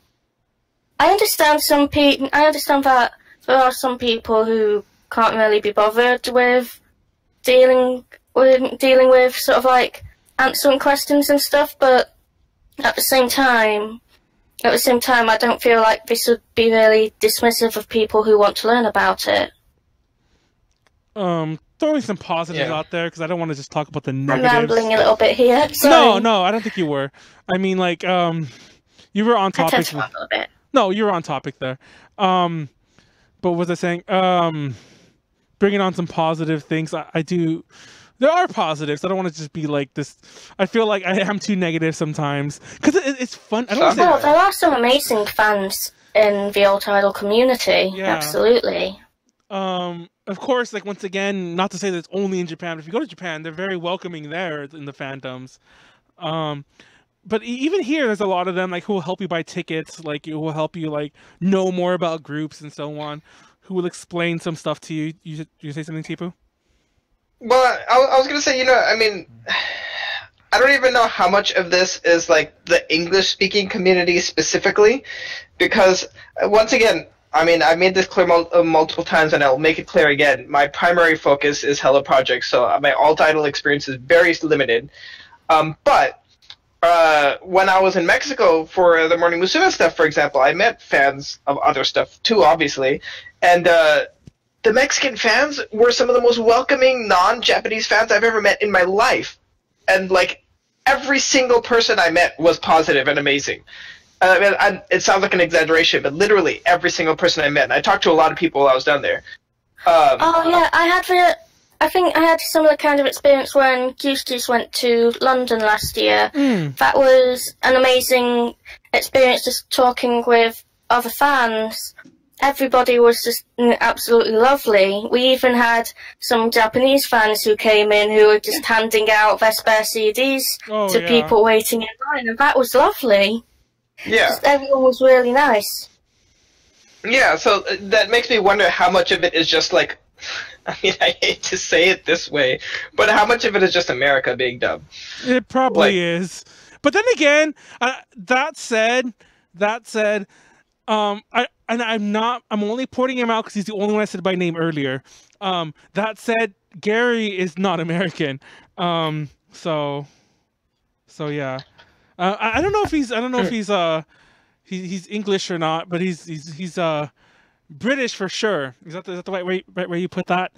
understand that there are some people who can't really be bothered with dealing with sort of like answering questions and stuff, but at the same time, I don't feel like this would be really dismissive of people who want to learn about it. Throwing some positives out there, because I don't want to just talk about the negatives. I'm rambling a little bit here. Sorry. No, I don't think you were. I mean, like, you were on topic. I tend to ramble a bit. No, you were on topic there. But what was I saying? Bringing on some positive things. I do. There are positives. I don't want to just be like this. I feel like I am too negative sometimes because it's fun. I don't there are some amazing fans in the Alt Idol community. Yeah. Absolutely. Of course, like once again, not to say that it's only in Japan. But if you go to Japan, they're very welcoming there in the fandoms. But even here, there's a lot of them like who will help you buy tickets, like who will help you like know more about groups and so on, who will explain some stuff to you. You say something, Teepu? Well, I was going to say, I mean, I don't even know how much of this is, like, the English-speaking community specifically, because, once again, I mean, I've made this clear multiple times, and I'll make it clear again. My primary focus is Hello Project, so my alt-idol experience is very limited. But when I was in Mexico for the Morning Musume stuff, for example, I met fans of other stuff, too, obviously, and the Mexican fans were some of the most welcoming non-Japanese fans I've ever met in my life. And, like, every single person I met was positive and amazing. I mean, it sounds like an exaggeration, but literally every single person I met. And I talked to a lot of people while I was down there. I think I had a similar kind of experience when Q-Stews went to London last year. That was an amazing experience, just talking with other fans. Everybody was just absolutely lovely. We even had some Japanese fans who came in who were just handing out their spare CDs to people waiting in line, and that was lovely. Yeah. Just everyone was really nice. Yeah, so that makes me wonder how much of it is just like, I mean, I hate to say it this way, but how much of it is just America being dumb? It probably is. But then again, that said, I'm only pointing him out because he's the only one I said by name earlier. That said, Gary is not American. So yeah. I don't know if he's English or not, but he's British for sure. Is that the right way you put that?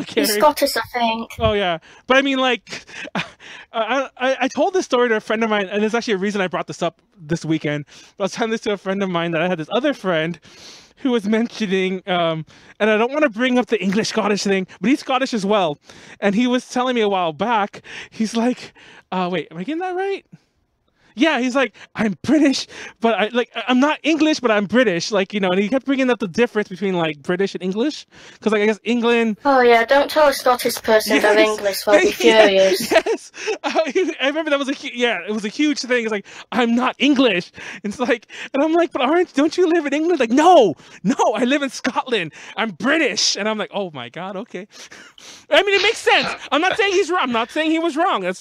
He's Scottish, I think. Oh yeah, but I mean, like, I told this story to a friend of mine, and there's actually a reason I brought this up this weekend. I was telling this to a friend of mine that I had this other friend who was mentioning, and I don't want to bring up the English-Scottish thing, but he's Scottish as well, and he was telling me a while back. He's like, wait, am I getting that right? Yeah, he's like, I'm British, but I'm not English, but I'm British. Like, and he kept bringing up the difference between like British and English, because like I guess England. Oh yeah, don't tell a Scottish person they're English. They'll be furious. Yes, I remember that was it was a huge thing. It's like, I'm not English. It's like, and I'm like, but don't you live in England? Like, no, I live in Scotland. I'm British, and I'm like, oh my god, okay. I mean, it makes sense. I'm not saying he's wrong. I'm not saying he was wrong.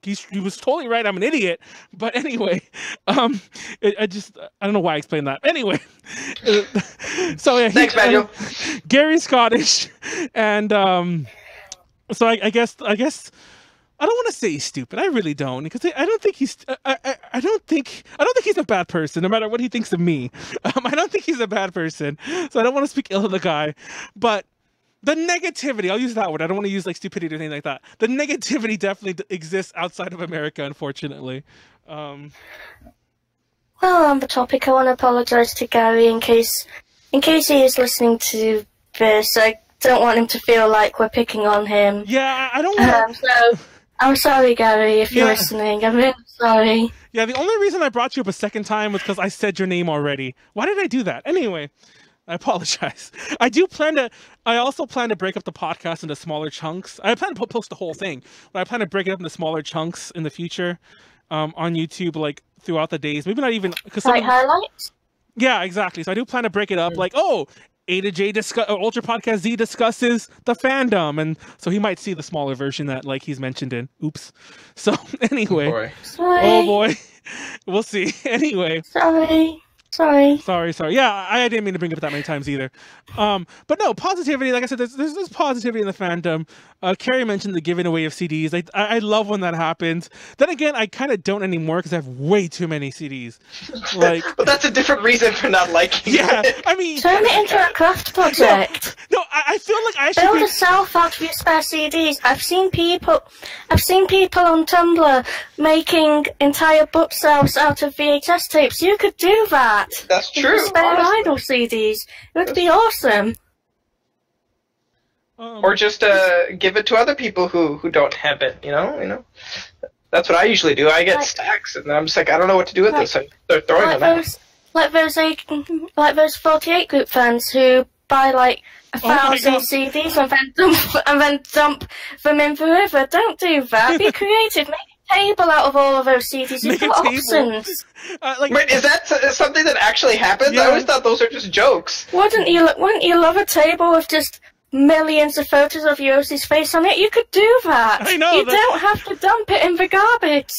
He was totally right. I'm an idiot. But anyway, I don't know why I explained that. Anyway, so yeah, thanks, Manuel. Gary's Scottish, and so I guess I don't want to say he's stupid. I really don't, because I don't think he's. I don't think he's a bad person, no matter what he thinks of me. I don't think he's a bad person, so I don't want to speak ill of the guy, but. The negativity, I'll use that word. I don't want to use like stupidity or anything like that. The negativity definitely exists outside of America, unfortunately. Well, on the topic, I want to apologise to Gary in case he is listening to this. I don't want him to feel like we're picking on him. Yeah, I don't want so, I'm sorry, Gary, if you're listening. I'm really sorry. Yeah, the only reason I brought you up a second time was because I said your name already. Why did I do that? Anyway. I apologize. I also plan to break up the podcast into smaller chunks. I plan to post the whole thing, but I plan to break it up into smaller chunks in the future on YouTube, like throughout the days. Maybe not even because Like highlights. Yeah, exactly. So I do plan to break it up. Like, oh, A to J Ultra Podcast Z discusses the fandom, and so he might see the smaller version that like he's mentioned in. Oops. So anyway, Oh boy, we'll see. Anyway, Sorry. Yeah, I didn't mean to bring it up that many times either. But no, positivity. Like I said, there's positivity in the fandom. Kerrie mentioned the giving away of CDs. I love when that happens. Then again, I kind of don't anymore because I have way too many CDs. Like, but that's a different reason for not liking it. I mean, turn it into a craft project. No, I feel like I should build a shelf out of your spare CDs. I've seen people on Tumblr making entire bookshelves out of VHS tapes. You could do that. That's true. With spare Idol CDs. It would be awesome. Or just give it to other people who don't have it. You know. That's what I usually do. I get stacks, and I'm just like, I don't know what to do with this. So they're throwing them out. Like those 48 group fans who buy like 1,000 CDs and then dump them in the river. Don't do that. Be creative. Make a table out of all of those CDs. You've got options. Wait, is that something that actually happens? Yeah. I always thought those are just jokes. Wouldn't you love a table with just millions of photos of Yossi's face on it? You could do that. I know. You don't have to dump it in the garbage.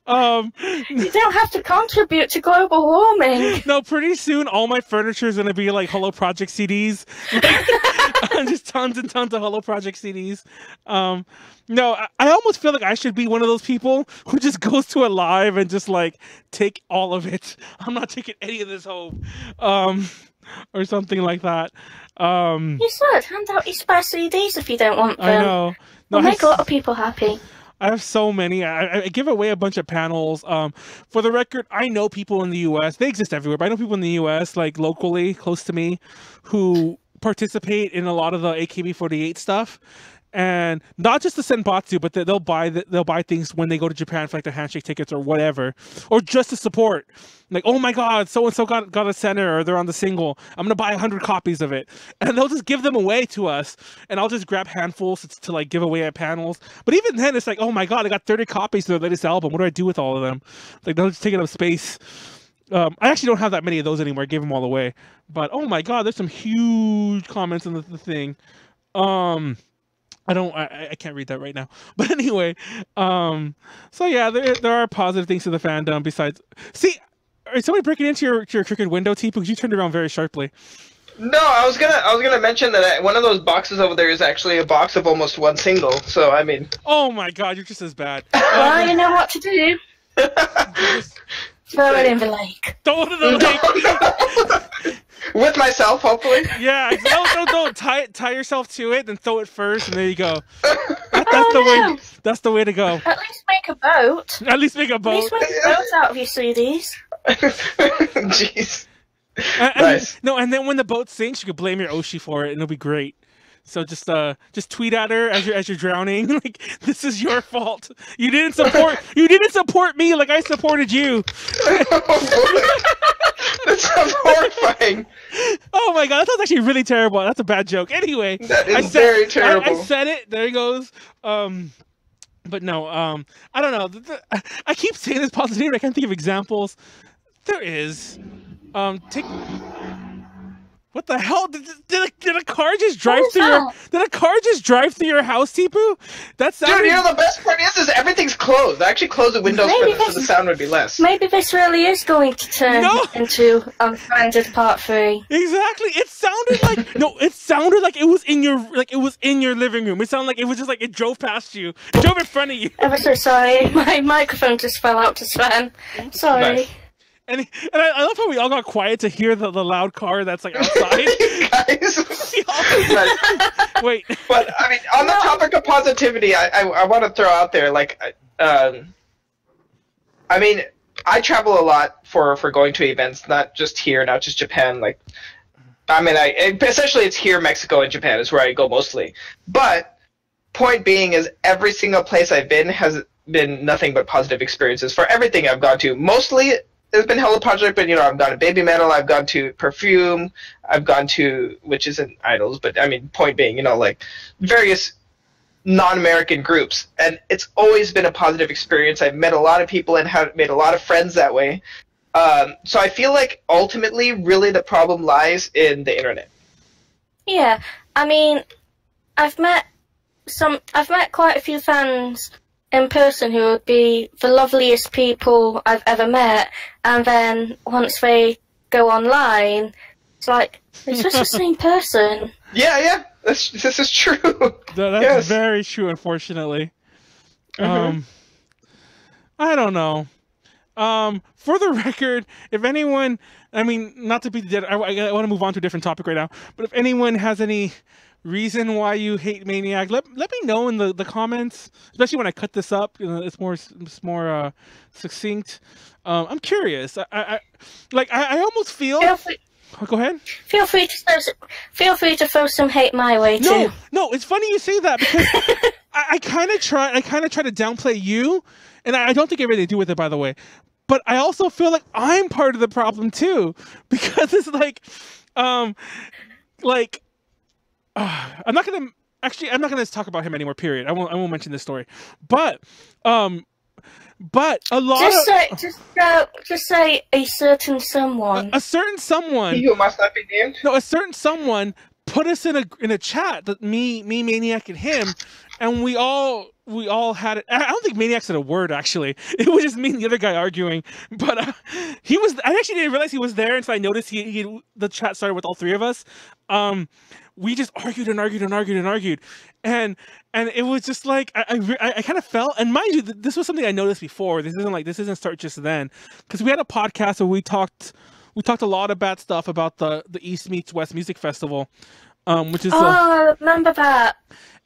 You don't have to contribute to global warming. No, pretty soon all my furniture is going to be like Holo Project CDs. Just tons and tons of Holo Project CDs. No, I almost feel like I should be one of those people who just goes to a live and just like take all of it. I'm not taking any of this home. Or something like that. You should hand out your spare CDs if you don't want them. I know. No, It'll make a lot of people happy. I have so many. I give away a bunch of panels. For the record, I know people in the U.S. They exist everywhere, but I know people in the U.S., like locally, close to me, who participate in a lot of the AKB48 stuff. And not just to send Batsu, but they'll buy things when they go to Japan for like their handshake tickets or whatever, or just to support. Like, oh my God, so and so got a center, or they're on the single. I'm gonna buy 100 copies of it, and they'll just give them away to us, and I'll just grab handfuls to like give away at panels. But even then, it's like, oh my God, I got 30 copies of their latest album. What do I do with all of them? Like, they'll just take up space. I actually don't have that many of those anymore. I gave them all away. But oh my God, there's some huge comments on the thing. I can't read that right now. But anyway, so yeah, there are positive things to the fandom besides. See, is somebody breaking into your crooked window, Teepu? Because you turned around very sharply. No, I was gonna mention that one of those boxes over there is actually a box of almost one single. So I mean. Oh my God, you're just as bad. Well, you know what to do. Throw it in the lake. Throw it in the lake. With myself, hopefully. Yeah, no. Tie yourself to it, then throw it first, and there you go. That's the way to go. At least make a boat. At least make a boat. At least make a boat out of your CDs. Jeez. Nice. No, and then when the boat sinks, you could blame your Oshi for it, and it'll be great. So just tweet at her as you're drowning. Like, this is your fault. You didn't support me like I supported you. That sounds horrifying. Oh my God, that sounds actually really terrible. That's a bad joke. Anyway, that is very terrible. I said it. There it goes. But no. I don't know. I keep saying this positivity. I can't think of examples. There is. What the hell? Did a car just drive through your? Did a car just drive through your house, Teepu? That sounded... Dude, you know the best part is everything's closed. I actually closed the windows so the sound would be less. Maybe this really is going to turn into Unfriended Part 3. Exactly. It sounded like It sounded like it was in your living room. It sounded like it was just like it drove past you, it drove in front of you. Ever so sorry. My microphone just fell out to Sven. Sorry. Nice. And I love how we all got quiet to hear the loud car that's like outside. Guys. Wait. But I mean, on the topic of positivity, I want to throw out there, like, I mean, I travel a lot for going to events, not just here, not just Japan. Like, I mean, essentially it's here, Mexico, and Japan is where I go mostly. But point being is every single place I've been has been nothing but positive experiences for everything I've gone to. Mostly. There's been Holo Project, but, you know, I've gone to BABYMETAL, I've gone to Perfume, I've gone to, which isn't Idols, but, I mean, point being, you know, like, various non-American groups, and it's always been a positive experience. I've met a lot of people and have made a lot of friends that way. So I feel like ultimately, really, the problem lies in the internet. Yeah, I mean, I've met quite a few fans in person who would be the loveliest people I've ever met, and then once they go online, it's like, is this the same person? Yeah, this is true. That's yes. very true, unfortunately. I don't know. For the record, if anyone, I mean, not to be dead, I want to move on to a different topic right now, but if anyone has any reason why you hate Maniac, let me know in the comments, especially when I cut this up. You know, it's more succinct. I'm curious. I almost feel. Go ahead. Feel free to throw some hate my way too. No, it's funny you say that because I kind of try to downplay you, and I don't think I really do with it, by the way. But I also feel like I'm part of the problem too, because it's like, I'm not gonna talk about him anymore. Period. I won't mention this story. But a lot just say a certain someone. A certain someone. He who must not be named. No, a certain someone put us in a chat that me, Maniac, and him, and we all had it. I don't think Maniac said a word, actually. It was just me and the other guy arguing. But I actually didn't realize he was there until I noticed the chat started with all three of us. We just argued and argued and argued and argued, and it was just like I kind of felt. And mind you, this was something I noticed before. This isn't start just then, because we had a podcast where we talked a lot of bad stuff about the East Meets West Music Festival, which is I remember that.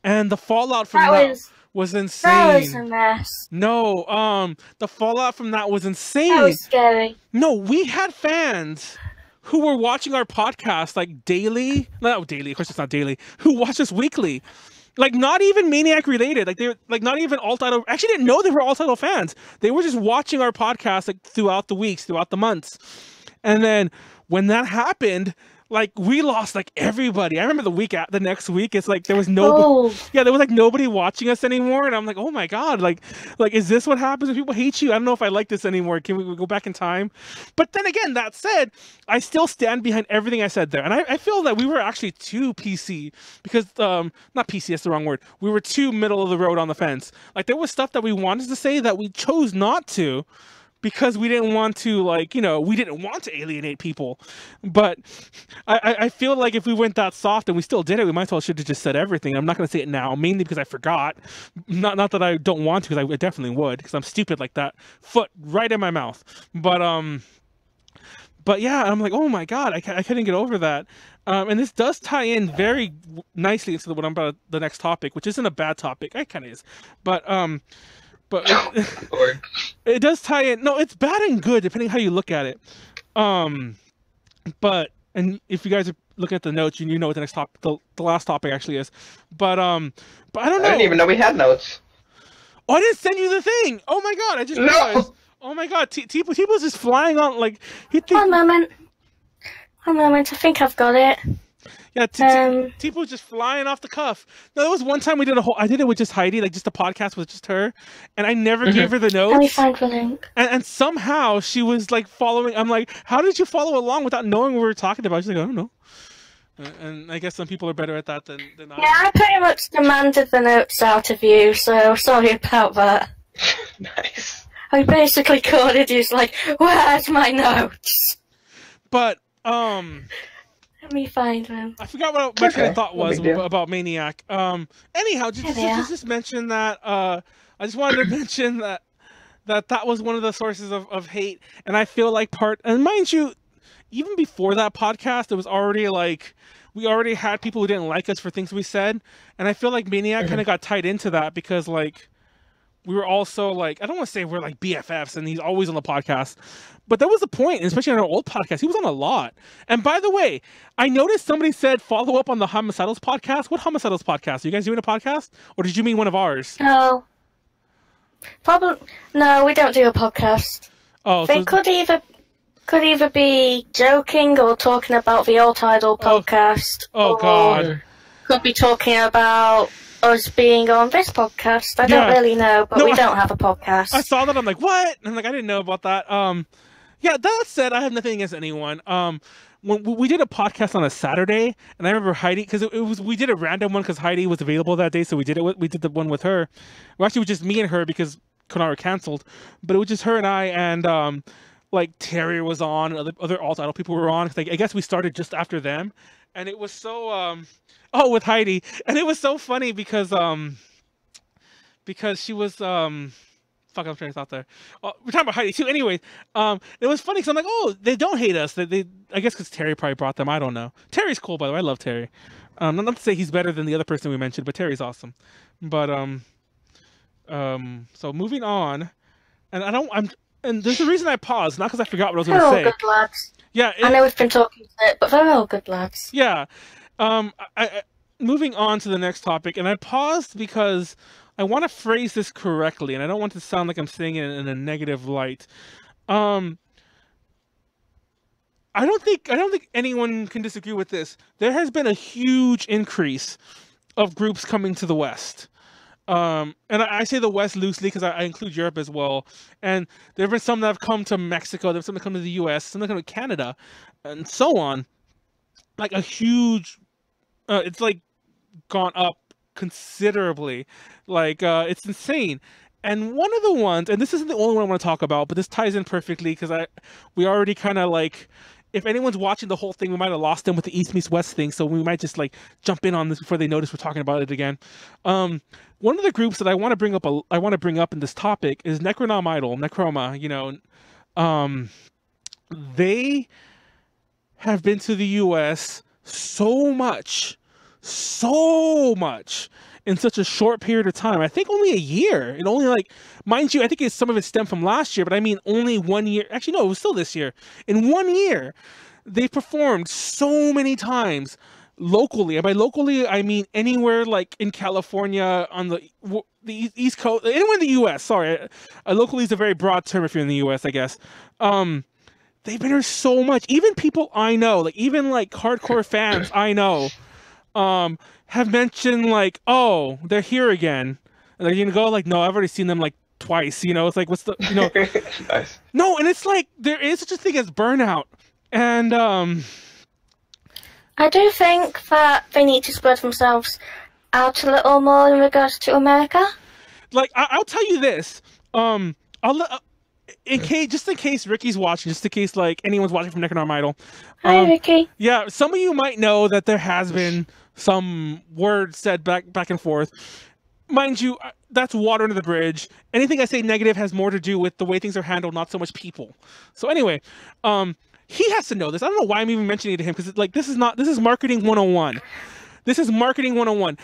And the fallout from that was insane. That was a mess. No, the fallout from that was insane. That was scary. No, we had fans who were watching our podcast like daily. Not daily, of course it's not daily. Who watched us weekly. Like, not even Maniac related. Like, they were like not even Alt Idol. Actually, didn't know they were Alt Idol fans. They were just watching our podcast like throughout the weeks, throughout the months. And then when that happened, like, we lost like everybody. I remember the next week, it's like there was nobody. Yeah, there was like nobody watching us anymore. And I'm like, oh my god, like is this what happens when people hate you? I don't know if I like this anymore. Can we go back in time? But then again, that said, I still stand behind everything I said there, and I feel that we were actually too PC because not PC, that's the wrong word. We were too middle of the road on the fence. Like, there was stuff that we wanted to say that we chose not to, because we didn't want to, like, you know, we didn't want to alienate people. But I feel like if we went that soft and we still did it, we might as well should have just said everything. I'm not going to say it now, mainly because I forgot. Not that I don't want to, because I definitely would, because I'm stupid like that. Foot right in my mouth. But yeah, I'm like, oh my god, I couldn't get over that. And this does tie in very nicely into what I'm about the next topic, which isn't a bad topic. It kind of is. But it does tie in. No, it's bad and good depending how you look at it. But if you guys are looking at the notes, you know what the next topic, the last topic actually is. But I don't know. I didn't even know we had notes. Oh, I didn't send you the thing. Oh my god, I just realized. Oh my god, Teepu's just flying on like he thinks. One moment. I think I've got it. Yeah, Teepu was just flying off the cuff. No, there was one time I did it with just Heidi, like just the podcast with just her, and I never gave her the notes. Let me find the link. And somehow she was like following. I'm like, how did you follow along without knowing what we were talking about? She's like, I don't know. And I guess some people are better at that than I. Yeah, I pretty much demanded the notes out of you, so sorry about that. Nice. I basically called it. He's like, "Where's my notes?" But Let me find them. I forgot what my kind of thought was about Maniac. Anyhow, just mention that. I just wanted to mention that was one of the sources of hate, and I feel like and mind you, even before that podcast, it was already like we already had people who didn't like us for things we said, and I feel like Maniac kind of got tied into that because like we were also like, I don't want to say we're like BFFs and he's always on the podcast, but that was the point, especially on our old podcast. He was on a lot. And by the way, I noticed somebody said follow up on the Homicidols podcast. What Homicidols podcast? Are you guys doing a podcast? Or did you mean one of ours? No. Probably no, we don't do a podcast. Oh, they could either be joking or talking about the Alt Idol podcast. Oh god. Could be talking about us being on this podcast. I don't really know, but we don't have a podcast. I saw that. I'm like, what? I'm like, I didn't know about that. Yeah, that said, I have nothing against anyone. When we did a podcast on a Saturday, and I remember Heidi, because we did a random one because Heidi was available that day, so we did the one with her. Well, actually, it was just me and her because Konara canceled, but it was just her and I, and like Terry was on, and other alt idol people were on. Like, I guess we started just after them, and it was so with Heidi, and it was so funny because she was fuck, I'm trying to stop there. We're talking about Heidi too. Anyways, it was funny because I'm like, oh, they don't hate us. They I guess because Terry probably brought them. I don't know. Terry's cool, by the way. I love Terry. Not to say he's better than the other person we mentioned, but Terry's awesome. But so moving on, and there's a reason I paused, not because I forgot what I was going to say. They're all good lads. Yeah, I know we've been talking to it, but they're all good lads. Yeah. Moving on to the next topic, and I paused because I want to phrase this correctly, and I don't want to sound like I'm saying it in a negative light. I don't think anyone can disagree with this. There has been a huge increase of groups coming to the West. And I say the West loosely because I include Europe as well. And there have been some that have come to Mexico, there have some that come to the US, some that come to Canada, and so on. Like a huge, it's like gone up considerably. Like, it's insane. And one of the ones, and this isn't the only one I want to talk about, but this ties in perfectly because we already kind of like, if anyone's watching the whole thing, we might have lost them with the East meets West thing, so we might just like jump in on this before they notice we're talking about it again. One of the groups that I want to bring up in this topic is NECRONOMIDOL, Necroma. You know, they have been to the U.S. so much in such a short period of time. I think only a year. And only, like, mind you, I think some of it stemmed from last year, but I mean only 1 year. Actually, no, it was still this year. In 1 year, they performed so many times locally. And by locally, I mean anywhere like in California, on the East Coast, anywhere in the U.S. Sorry, locally is a very broad term if you're in the U.S., I guess. They've been here so much. Even people I know, like even like hardcore fans I know, have mentioned like, oh, they're here again. And they're gonna go like, no, I've already seen them like twice. You know, it's like, what's the, you know? Nice. No, and it's like there is such a thing as burnout, and I do think that they need to spread themselves out a little more in regards to America. Like, I'll tell you this. In case Ricky's watching, just in case like anyone's watching from NECRONOMIDOL. Hi, Ricky. Yeah, some of you might know that there has been some words said back and forth. Mind you, that's water under the bridge. Anything I say negative has more to do with the way things are handled, not so much people. So anyway, he has to know this. I don't know why I'm even mentioning it to him, because like this is marketing 101. This is marketing 101.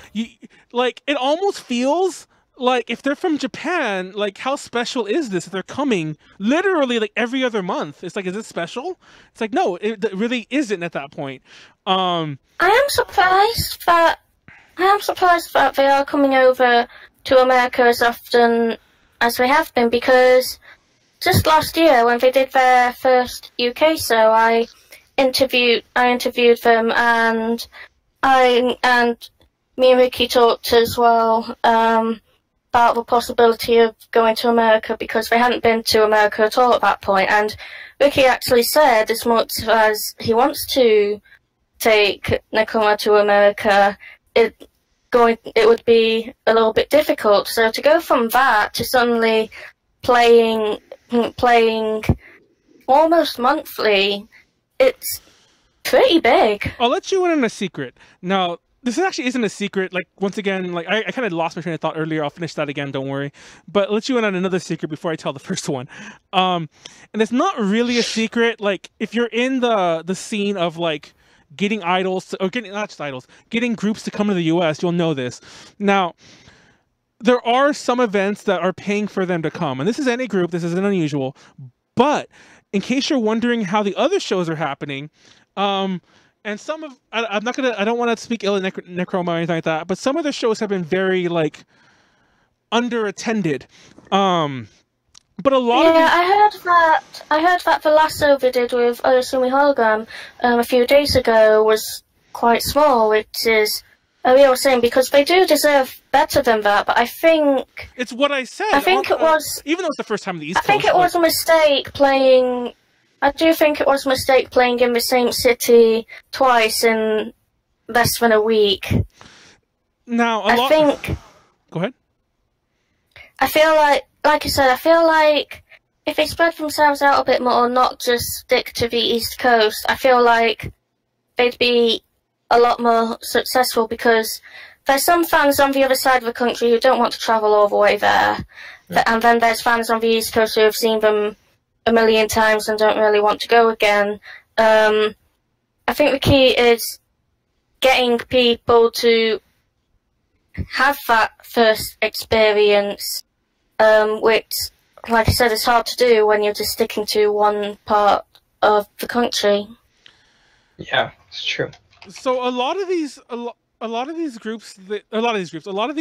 Like, it almost feels like if they're from Japan, like how special is this if they're coming literally like every other month? It's like, is it special? It's like, no, it really isn't at that point. I am surprised that they are coming over to America as often as they have been, because just last year when they did their first UK show, I interviewed them, and me and Ricky talked as well about the possibility of going to America, because they hadn't been to America at all at that point. And Ricky actually said, as much as he wants to take Necroma to America, it would be a little bit difficult. So to go from that to suddenly playing almost monthly, it's pretty big. I'll let you in on a secret. Now, this actually isn't a secret. Like, once again, like I kind of lost my train of thought earlier. I'll finish that again, don't worry. But I'll let you in on another secret before I tell the first one. And it's not really a secret. Like, if you're in the scene of like getting idols, or getting groups to come to the US, you'll know this. Now, there are some events that are paying for them to come, and this is any group. This isn't unusual. But in case you're wondering how the other shows are happening, and some of, I don't want to speak ill of Necroma or anything like that, but some of the shows have been very like underattended. But a lot of I heard that the last show they did with Oyasumi Hologram a few days ago was quite small, which is a real shame, because they do deserve better than that, but I think it's what I said. I think it was, even though it's the first time in the East Coast. I think it was a mistake playing. I do think it was a mistake playing in the same city twice in less than a week. Now, I think. Go ahead. I feel like I said, I feel like if they spread themselves out a bit more, not just stick to the East Coast, I feel like they'd be a lot more successful, because there's some fans on the other side of the country who don't want to travel all the way there. Yeah. And then there's fans on the East Coast who have seen them a million times and don't really want to go again. I think the key is getting people to have that first experience, which, like I said, is hard to do when you're just sticking to one part of the country. Yeah, it's true. So a lot of these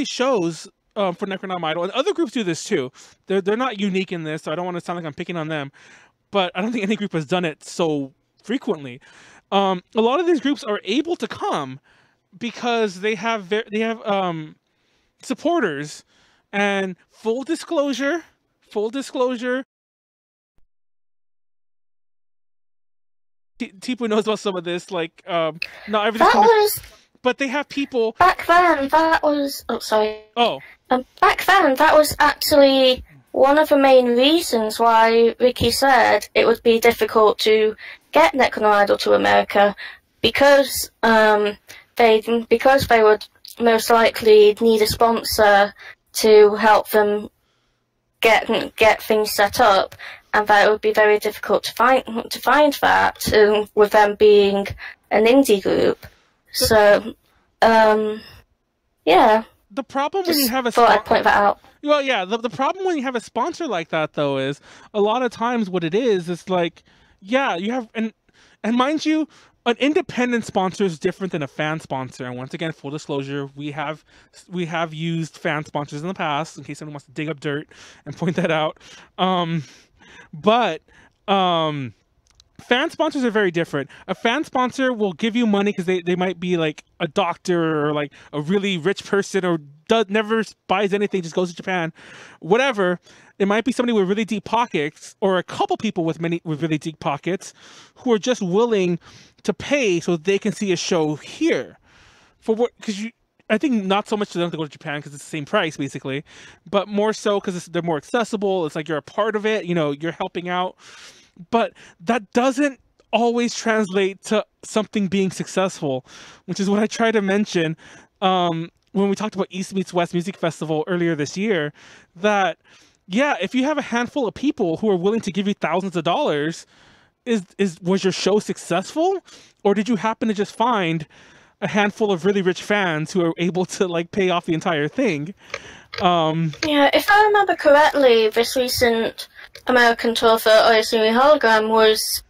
shows for NECRONOMIDOL, and other groups do this too. They're not unique in this, so I don't want to sound like I'm picking on them. But I don't think any group has done it so frequently. A lot of these groups are able to come because they have supporters. And full disclosure, Teepu knows about some of this. Like, not everything. But they have people. Back then, that was. Oh, sorry. Oh. Back then, that was actually one of the main reasons why Ricky said it would be difficult to get NECRONOMIDOL to America, because they would most likely need a sponsor to help them get things set up, and that it would be very difficult to find that with them being an indie group. So, yeah. The problem when you have a thought I'd point that out. Well, yeah. The problem when you have a sponsor like that, though, is a lot of times what it is like, yeah, you have and mind you, an independent sponsor is different than a fan sponsor. And once again, full disclosure, we have used fan sponsors in the past, in case anyone wants to dig up dirt and point that out. Fan sponsors are very different. A fan sponsor will give you money because they might be like a doctor or like a really rich person, or never buys anything, just goes to Japan, whatever. It might be somebody with really deep pockets, or a couple people with really deep pockets who are just willing to pay so they can see a show here. For what? Because I think not so much to them to go to Japan because it's the same price basically, but more so because they're more accessible. It's like you're a part of it. You know, you're helping out. But that doesn't always translate to something being successful, which is what I try to mention when we talked about East Meets West Music Festival earlier this year. That, yeah, if you have a handful of people who are willing to give you thousands of dollars, was your show successful? Or did you happen to just find a handful of really rich fans who are able to like pay off the entire thing? Yeah, if I remember correctly, this recent American tour for Oyasumi Hologram was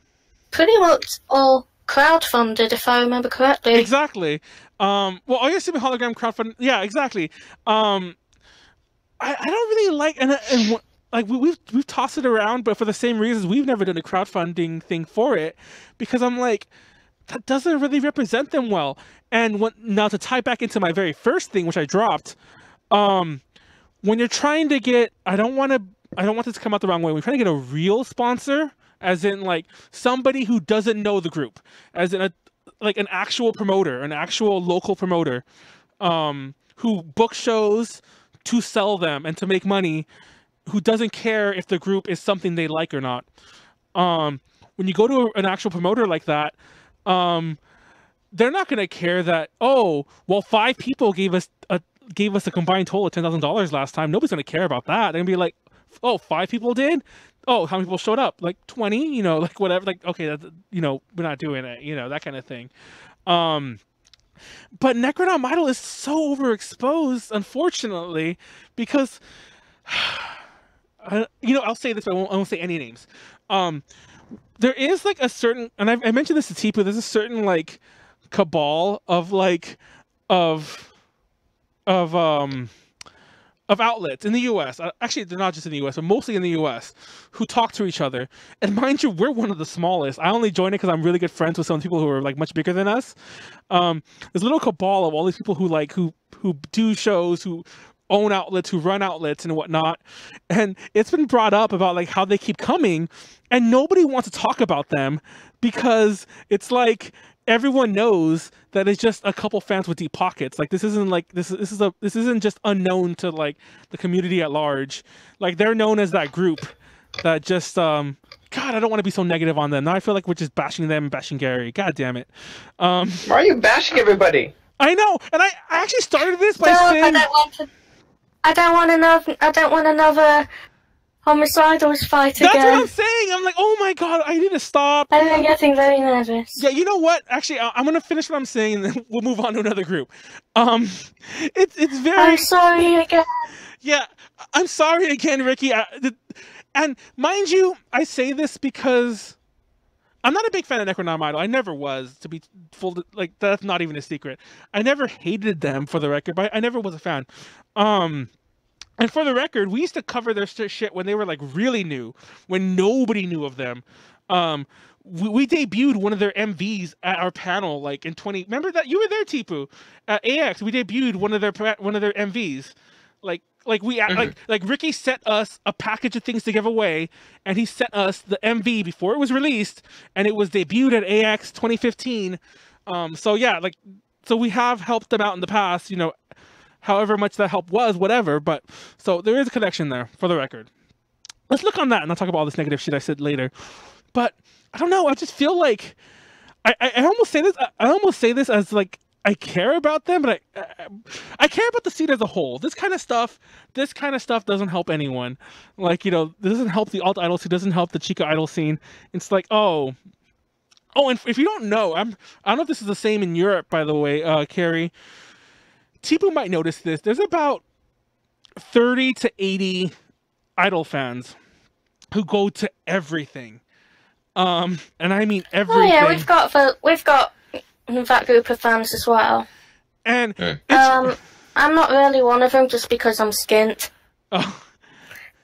pretty much all crowdfunded, if I remember correctly. Exactly. Well, Oyasumi Hologram crowdfunded. Yeah, exactly. I don't really like and like we've tossed it around, but for the same reasons, we've never done a crowdfunding thing for it, because I'm like, that doesn't really represent them well. And now to tie back into my very first thing, which I dropped, when you're trying to get, I don't want this to come out the wrong way. When you're trying to get a real sponsor, as in like somebody who doesn't know the group, as in an actual promoter, an actual local promoter, who books shows to sell them and to make money, who doesn't care if the group is something they like or not. When you go to an actual promoter like that, they're not going to care that, oh, well, 5 people gave us a combined total of $10,000 last time. Nobody's going to care about that. They're going to be like, oh, 5 people did? Oh, how many people showed up? Like 20, like whatever. Like, okay, we're not doing it, that kind of thing. But NECRONOMIDOL is so overexposed, unfortunately, because, I'll say this, but I won't say any names. There is like a certain, and I mentioned this to Teepu, there's a certain like cabal of outlets in the U.S. Actually, they're not just in the U.S., but mostly in the U.S. who talk to each other. And mind you, we're one of the smallest. I only joined it because I'm really good friends with some people who are like much bigger than us. There's a little cabal of all these people who do shows, who own outlets, who run outlets and whatnot. And it's been brought up about like how they keep coming, and nobody wants to talk about them because it's like everyone knows that it's just a couple fans with deep pockets. Like this isn't just unknown to like the community at large. Like they're known as that group that just God, I don't want to be so negative on them. Now I feel like we're just bashing them and bashing Gary. God damn it. Why are you bashing everybody? I know, and I actually started this by saying I don't want another Homicidals fight again. That's what I'm saying. I'm like, oh my god, I need to stop. I'm getting very nervous. Yeah, you know what? Actually, I'm gonna finish what I'm saying, and then we'll move on to another group. It's very. I'm sorry again. Yeah, I'm sorry again, Ricky. And mind you, I say this because I'm not a big fan of NECRONOMIDOL. I never was, to be full. Like that's not even a secret. I never hated them, for the record, but I never was a fan. And for the record, we used to cover their shit when they were like really new, when nobody knew of them. We debuted one of their MVs at our panel, like in 20. Remember that you were there, Teepu, at AX. We debuted one of their MVs, like Ricky sent us a package of things to give away, and he sent us the MV before it was released, and it was debuted at AX 2015. So yeah, so we have helped them out in the past, you know. However much that help was, whatever, but so there is a connection there, for the record. Let's look on that, and I'll talk about all this negative shit I said later. But I don't know, I just feel like I almost say this. I almost say this as like I care about them, but I care about the scene as a whole. This kind of stuff doesn't help anyone. Like, you know, this doesn't help the alt idol scene, doesn't help the Chica idol scene. It's like, and if you don't know, I don't know if this is the same in Europe, by the way, Kerrie. Teepu might notice this. There's about 30 to 80 idol fans who go to everything. And I mean everything. Oh yeah, we've got that group of fans as well. And I'm not really one of them just because I'm skint. Oh.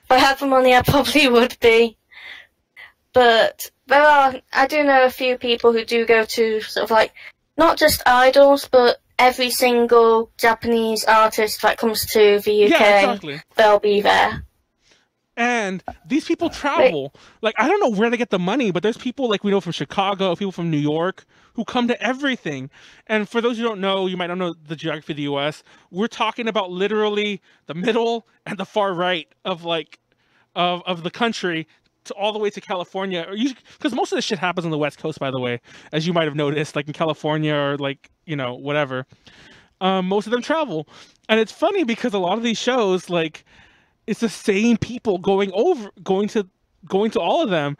If I had the money, I probably would be. But I do know a few people who do go to sort of like, not just idols, but every single Japanese artist that comes to the UK, yeah, exactly. They'll be there. And these people travel. Like, I don't know where they get the money, but there's people like we know from Chicago, people from New York, who come to everything. And for those who don't know, you might not know the geography of the US, we're talking about literally the middle and the far right of like, of the country, to all the way to California, or because most of this shit happens on the West Coast, by the way, as you might have noticed, like in California or like, you know, whatever. Most of them travel, and it's funny because a lot of these shows, like, it's the same people going to all of them,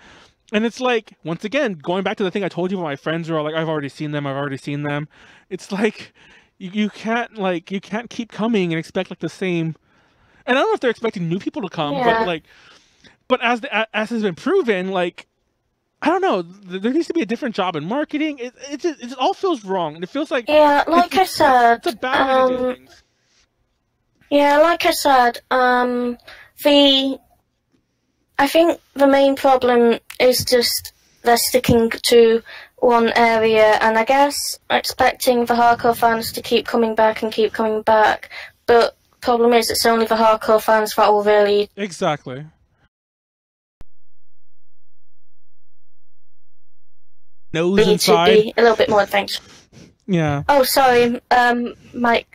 and it's like, once again, going back to the thing I told you about my friends who are like, I've already seen them. It's like you can't keep coming and expect like the same. And I don't know if they're expecting new people to come, yeah. But as has been proven, like, I don't know, there needs to be a different job in marketing. It all feels wrong, and it feels like I said, it's a bad way to do things. Yeah, like I said, I think the main problem is just they're sticking to one area, and I guess expecting the hardcore fans to keep coming back. But problem is, it's only the hardcore fans that will really exactly. Nose inside. To be a little bit more adventurous. Yeah. Oh, sorry, Mike.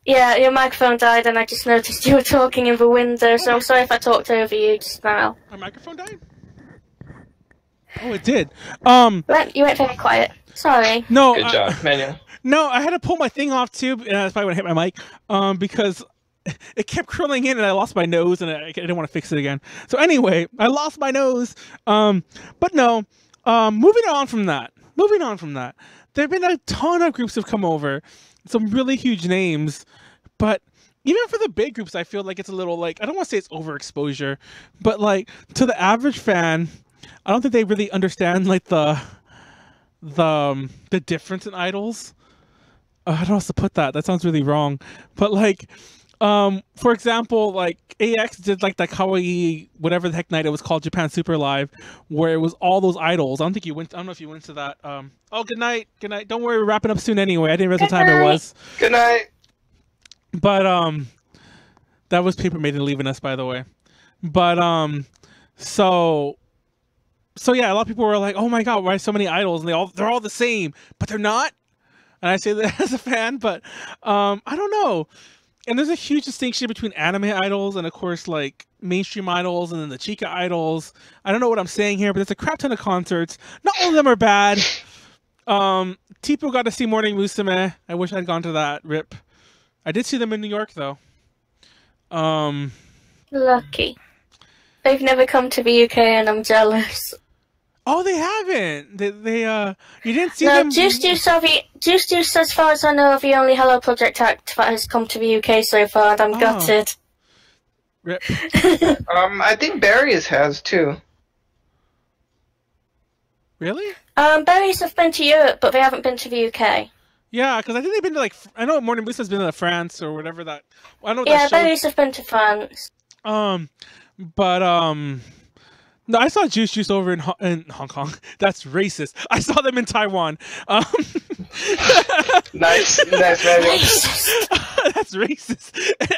Yeah, your microphone died, and I just noticed you were talking in the window, so I'm sorry if I talked over you just now. My microphone died? Oh, it did. You went very quiet. Sorry. No. Good job, Manuel. No, I had to pull my thing off too. That's probably when I hit my mic. Because it kept curling in, and I lost my nose, and I didn't want to fix it again. So anyway, I lost my nose. But no. Moving on from that, there have been a ton of groups have come over, some really huge names, but even for the big groups, I feel like it's a little like, I don't want to say it's overexposure, but like to the average fan, I don't think they really understand like the difference in idols. I don't know how to put that. That sounds really wrong, but like, For example, like AX did like that kawaii whatever the heck night it was called, Japan Super Live, where it was all those idols. I don't know if you went to that. Oh, good night. Don't worry, we're wrapping up soon anyway. I didn't realize what time it was. Good night. But that was Paper Maiden leaving us, by the way. But so yeah, a lot of people were like, "Oh my god, why so many idols?" And they're all the same, but they're not. And I say that as a fan, but I don't know. And there's a huge distinction between anime idols and, of course, like mainstream idols and then the Chica idols. I don't know what I'm saying here, but there's a crap ton of concerts. Not all of them are bad. Teepu got to see Morning Musume. I wish I'd gone to that. Rip. I did see them in New York, though. Lucky. They've never come to the UK, and I'm jealous. Oh, they haven't. They you didn't see no, them. Juice, as far as I know, are the only Hello Project act that has come to the UK so far, and I'm gutted. Rip. I think Barry's has too. Really? Berries have been to Europe, but they haven't been to the UK. Yeah, because I think they've been to like I know Morning Musume's been to France or whatever that. I don't know. Yeah, Berries have been to France. No, I saw Juice over in Hong Kong. That's racist. I saw them in Taiwan. Nice, Manuel. That's racist.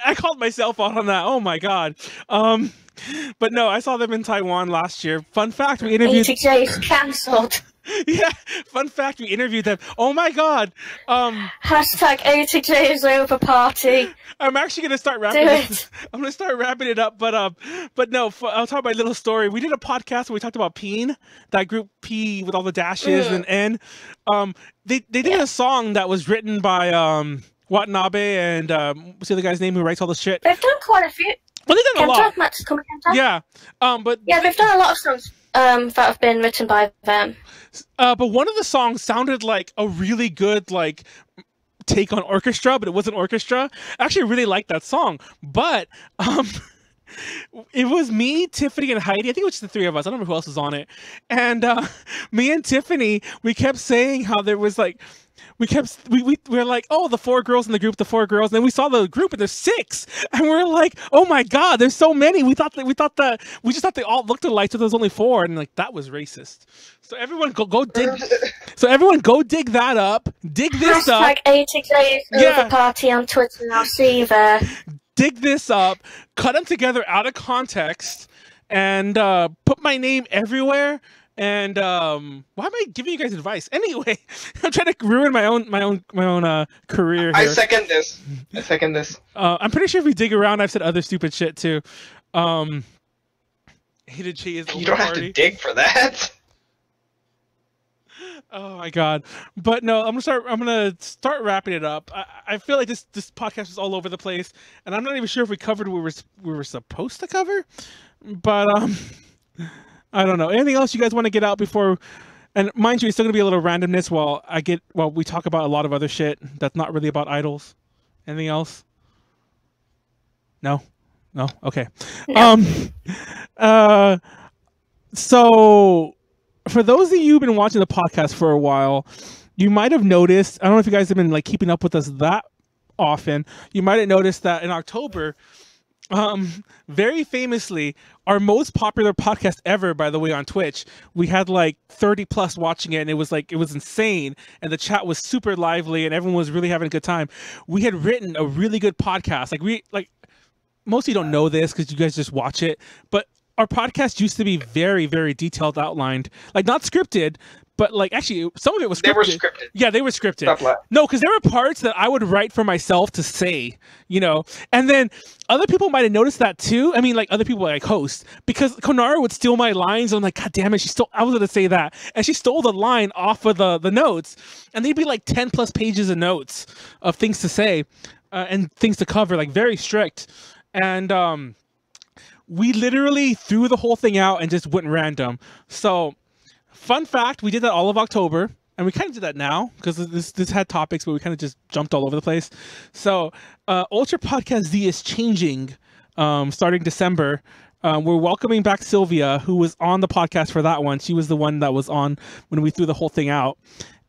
I called myself out on that. Oh my god. But no, I saw them in Taiwan last year. Fun fact: we interviewed. ATJ is cancelled. Yeah. Fun fact: we interviewed them. Oh my god. Hashtag ATJ is over party. I'm actually gonna start wrapping it. I'm gonna start wrapping it up, but no. I'll talk about a little story. We did a podcast where we talked about Peen, that group P with all the dashes and N. They did a song that was written by Watanabe and what's the other guy's name who writes all the shit? They've done quite a few. Well, they've done a lot. Yeah. But yeah, they've done a lot of songs that have been written by them. But one of the songs sounded like a really good like take on orchestra, but it wasn't orchestra. I actually really liked that song, but it was me, Tiffany, and Heidi. I think it was just the three of us. I don't know who else was on it. And me and Tiffany, we kept saying how there was like we were like, oh, the four girls in the group, the four girls. And then we saw the group and there's six. And we're like, oh my God, there's so many. We just thought they all looked alike, so there's only four. And like, that was racist. So everyone go dig. So everyone go dig that up. Dig this up. Hashtag ATJ over party on Twitter. I'll see you there. Dig this up. Cut them together out of context. And put my name everywhere. And why am I giving you guys advice? Anyway, I'm trying to ruin my own career here. I second this. I'm pretty sure if we dig around, I've said other stupid shit too. Hated cheese. You don't have to dig for that. Oh my God! But no, I'm gonna start wrapping it up. I feel like this podcast is all over the place, and I'm not even sure if we covered what we were supposed to cover. But I don't know. Anything else you guys want to get out before? And mind you, it's still gonna be a little randomness while we talk about a lot of other shit that's not really about idols. Anything else? No. Okay. No. So for those of you who've been watching the podcast for a while, you might have noticed. I don't know if you guys have been like keeping up with us that often. You might have noticed that in October. Very famously, our most popular podcast ever, by the way, on Twitch, we had like 30 plus watching it, and it was insane, and the chat was super lively, and everyone was really having a good time. We had written a really good podcast. Most of you don't know this because you guys just watch it, but our podcast used to be very, very detailed, outlined, like not scripted. But like, actually, some of it was scripted. They were scripted. Yeah, they were scripted. No, because there were parts that I would write for myself to say, and then other people might have noticed that too. I mean, like other people like hosts, because Konara would steal my lines. I'm like, God damn it, I was going to say that. And she stole the line off of the notes. And they'd be like 10 plus pages of notes of things to say and things to cover, like very strict. And we literally threw the whole thing out and just went random. So, fun fact, we did that all of October, and we kind of did that now because this had topics, but we kind of just jumped all over the place. So Ultra Podcast Z is changing starting December. We're welcoming back Sylvia, who was on the podcast for that one. She was the one that was on when we threw the whole thing out.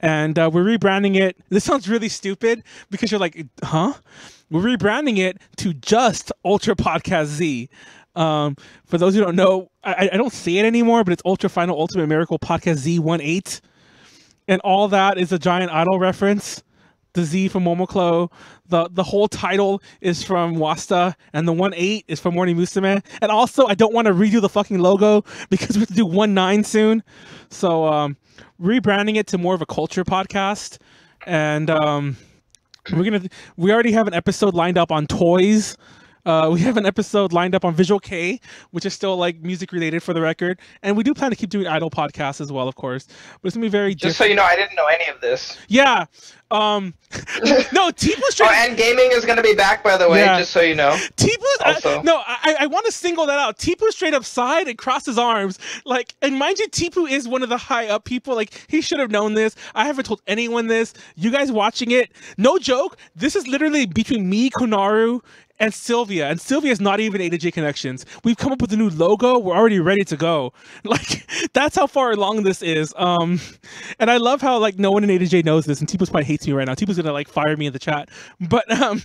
and we're rebranding it. This sounds really stupid because you're like, huh? We're rebranding it to just Ultra Podcast Z. For those who don't know, I don't say it anymore, but it's Ultra Final Ultimate Miracle Podcast Z18. And all that is a giant idol reference. The Z from Momoclo. The whole title is from Wasta, and the 18 is from Morning Musume. And also, I don't want to redo the fucking logo because we have to do 19 soon. So, rebranding it to more of a culture podcast. And we already have an episode lined up on toys. We have an episode lined up on Visual K, which is still like music related for the record. And we do plan to keep doing idol podcasts as well, of course. But it's going to be very Just so you know, I didn't know any of this. Yeah. No, Teepu straight. Oh, and gaming is going to be back, by the way, just so you know. Teepu, also. I want to single that out. Teepu straight up sighed and crossed his arms. Like, and mind you, Teepu is one of the high up people. Like, he should have known this. I haven't told anyone this. You guys watching it, no joke. This is literally between me, Konaru, and Sylvia. And Sylvia's not even A to J Connections. We've come up with a new logo. We're already ready to go. Like, that's how far along this is. And I love how, like, no one in A to J knows this, and Teepu probably hates me right now. Teepu's gonna, like, fire me in the chat. But no,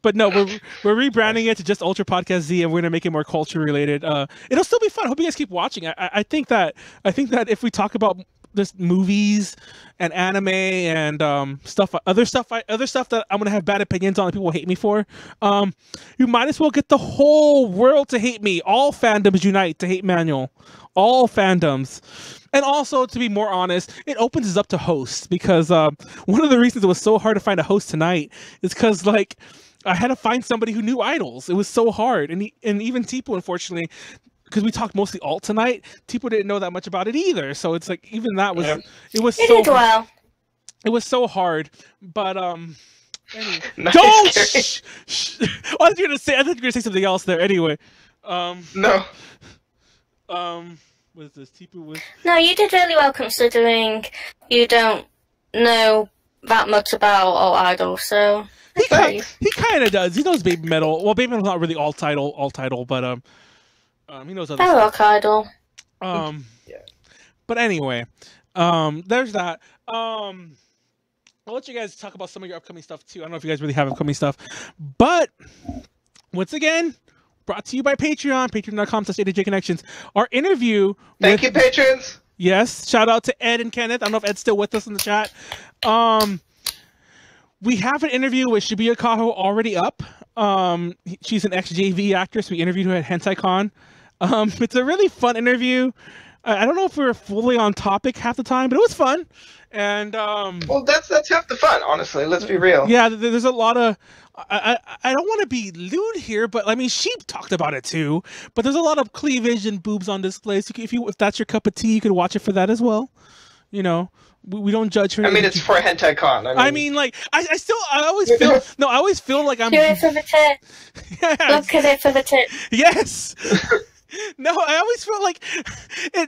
we're rebranding it to just Ultra Podcast Z, and we're gonna make it more culture related. It'll still be fun. I hope you guys keep watching. I think that if we talk about this movies and anime and other stuff that I'm gonna have bad opinions on and people will hate me for, you might as well get the whole world to hate me. All fandoms unite to hate Manuel. All fandoms. And also, to be more honest, it opens us up to hosts, because one of the reasons it was so hard to find a host tonight is because, like, I had to find somebody who knew idols. It was so hard. And even Teepu, unfortunately, because we talked mostly alt tonight, Teepu didn't know that much about it either. So it's like, even that was, it was so, well. It was so hard. But, anyway. Nice, don't! I thought you were going to say something else there. Anyway. No. What is this? Teepu was... No, you did really well considering you don't know that much about alt idols, so... He kind of does. He knows BABYMETAL. Well, BABYMETAL's not really alt title, but he knows other stuff. Rock idol. Yeah. But anyway, there's that. I'll let you guys talk about some of your upcoming stuff too. I don't know if you guys really have upcoming stuff, but once again, brought to you by Patreon, patreon.com/AJConnections. Our interview. Thank you, patrons. Yes, shout out to Ed and Kenneth. I don't know if Ed's still with us in the chat. We have an interview with Shibuya Kaho already up. She's an ex-JV actress. We interviewed her at HentaiCon. It's a really fun interview. I don't know if we were fully on topic half the time, but it was fun. And well, that's half the fun, honestly. Let's be real. Yeah, there's a lot of. I don't want to be lewd here, but I mean, she talked about it too. But there's a lot of cleavage and boobs on display. So if that's your cup of tea, you could watch it for that as well. You know. We don't judge her. I mean, it's for HentaiCon. I mean, like, I always feel, no, I always feel like I'm... Do it for the tit. Look at it for the tit. Yes! No, I always feel like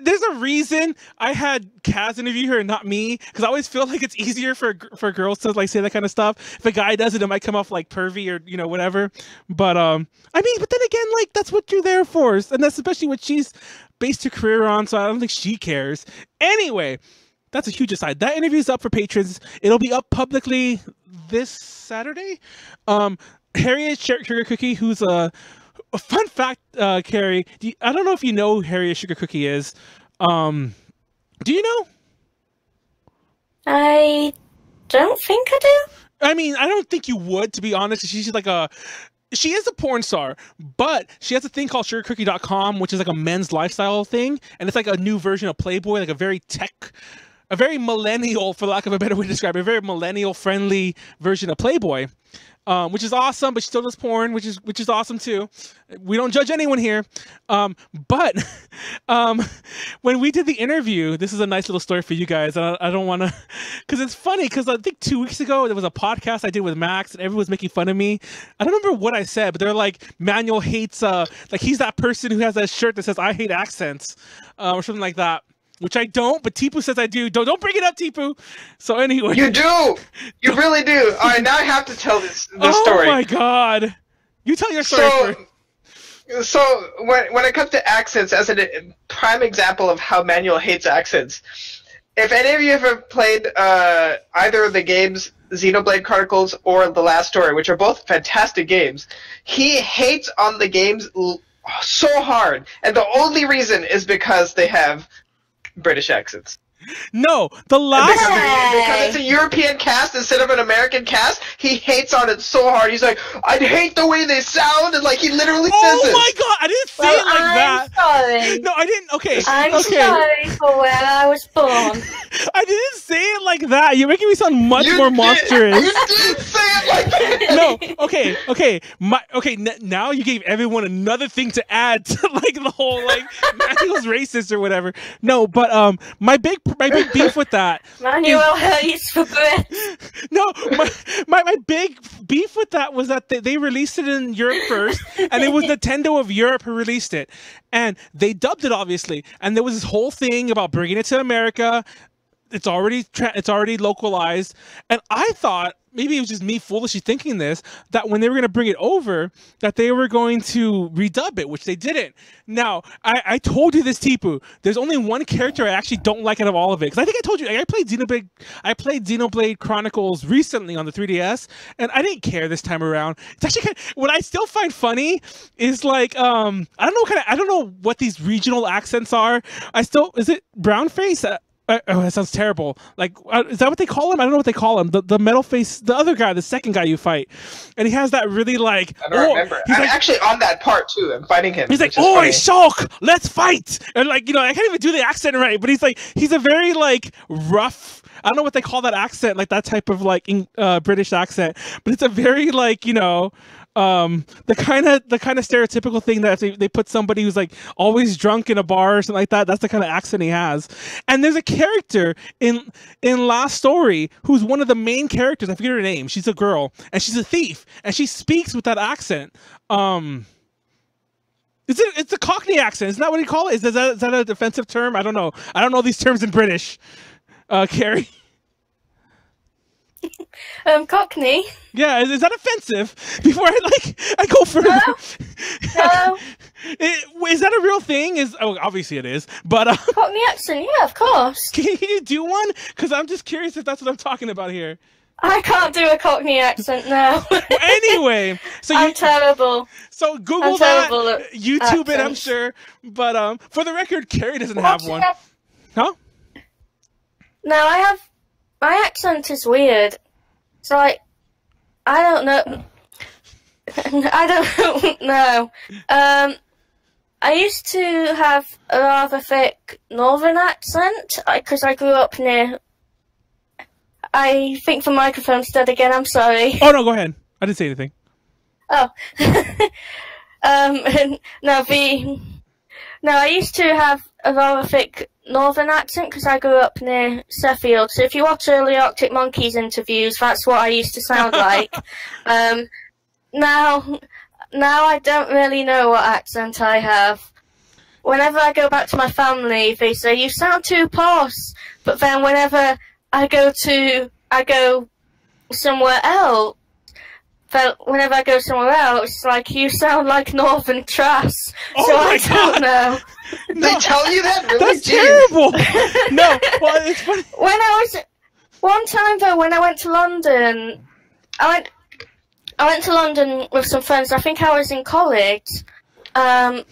there's a reason I had Kaz interview her and not me, because I always feel like it's easier for girls to, like, say that kind of stuff. If a guy does it, it might come off, like, pervy or, you know, whatever. But, I mean, but then again, like, that's what you're there for. And that's especially what she's based her career on, so I don't think she cares. Anyway... That's a huge aside. That interview is up for patrons. It'll be up publicly this Saturday. Harriet Sugar Cookie, who's a fun fact, Kerrie. I don't know if you know who Harriet Sugar Cookie is. Do you know? I don't think I do. I mean, I don't think you would, to be honest. She's like she is a porn star, but she has a thing called sugarcookie.com, which is like a men's lifestyle thing. And it's like a new version of Playboy, like a very millennial, for lack of a better way to describe it, a very millennial-friendly version of Playboy, which is awesome. But she still does porn, which is awesome too. We don't judge anyone here. But when we did the interview, this is a nice little story for you guys. I don't want to, because it's funny. Because I think 2 weeks ago there was a podcast I did with Max, and everyone was making fun of me. I don't remember what I said, but they're like, Manuel hates like he's that person who has that shirt that says "I hate accents" or something like that. Which I don't, but Teepu says I do. Don't bring it up, Teepu. So anyway. You do! You really do! Alright, now I have to tell this story. Oh my god. You tell your story first. So when it comes to accents, as a prime example of how Manuel hates accents, if any of you have ever played either of the games Xenoblade Chronicles or The Last Story, which are both fantastic games, he hates on the games so hard, and the only reason is because they have British accents. No, the last... Because it's a European cast instead of an American cast, he hates on it so hard. He's like, I hate the way they sound, and like he literally says this. Oh my god, I didn't say it like that. Sorry. No, I didn't. Okay. I'm sorry for where I was born. I didn't say it like that. You're making me sound much more monstrous. You did say it like that. No, okay. Now you gave everyone another thing to add to like the whole like Manuel's racist or whatever. No, but my big beef with that. Manuel hurts for breath. No, my big beef with that was that they released it in Europe first, and it was Nintendo of Europe who released it, and they dubbed it obviously, and there was this whole thing about bringing it to America. It's already localized, and I thought maybe it was just me foolishly thinking this, that when they were going to bring it over, that they were going to redub it, which they didn't. Now, I told you this, Teepu. There's only one character I actually don't like out of all of it, because I think I told you I played Xenoblade Chronicles recently on the 3DS, and I didn't care this time around. It's actually what I still find funny is like I don't know what these regional accents are. Is it brownface? Oh, that sounds terrible. Like, is that what they call him? I don't know what they call him. The metal face, the other guy, the second guy you fight, and he has that really like. I don't remember. I'm actually on that part too. I'm fighting him. He's like, "Oi, Shulk, let's fight!" And like, I can't even do the accent right, but he's a very like rough. I don't know what they call that accent, like that type of like British accent, but it's a very like the kind of stereotypical thing that if they put somebody who's like always drunk in a bar or something like that, that's the kind of accent he has. And there's a character in Last Story who's one of the main characters. I forget her name. She's a girl and she's a thief and she speaks with that accent. It's a Cockney accent. Isn't that what you call it? Is that a defensive term? I don't know. I don't know these terms in British. Kerrie. Cockney. Yeah, is that offensive? Before I go further. No. Is that a real thing? Obviously it is. But Cockney accent, yeah, of course. Can you do one? Because I'm just curious if that's what I'm talking about here. I can't do a Cockney accent now. Well, anyway, so I'm terrible. So Google that, YouTube accents. it, I'm sure. But for the record, Kerrie doesn't have one. Huh? No, my accent is weird. It's like, I don't know. I don't know. I used to have a rather thick northern accent because I grew up near. I think the microphone's dead again. I'm sorry. Oh no, go ahead. I didn't say anything. Oh. No, I used to have a rather thick northern accent because I grew up near Sheffield. So if you watch early Arctic Monkeys interviews, that's what I used to sound like. Now I don't really know what accent I have. Whenever I go back to my family, they say, you sound too posh. But then whenever I go somewhere else, it's like, you sound like Northern Trash. Oh so my I God. don't know. They tell you that? Really? That's terrible. No, well, it's funny. One time though, when I went to London, I went to London with some friends. I think I was in college, and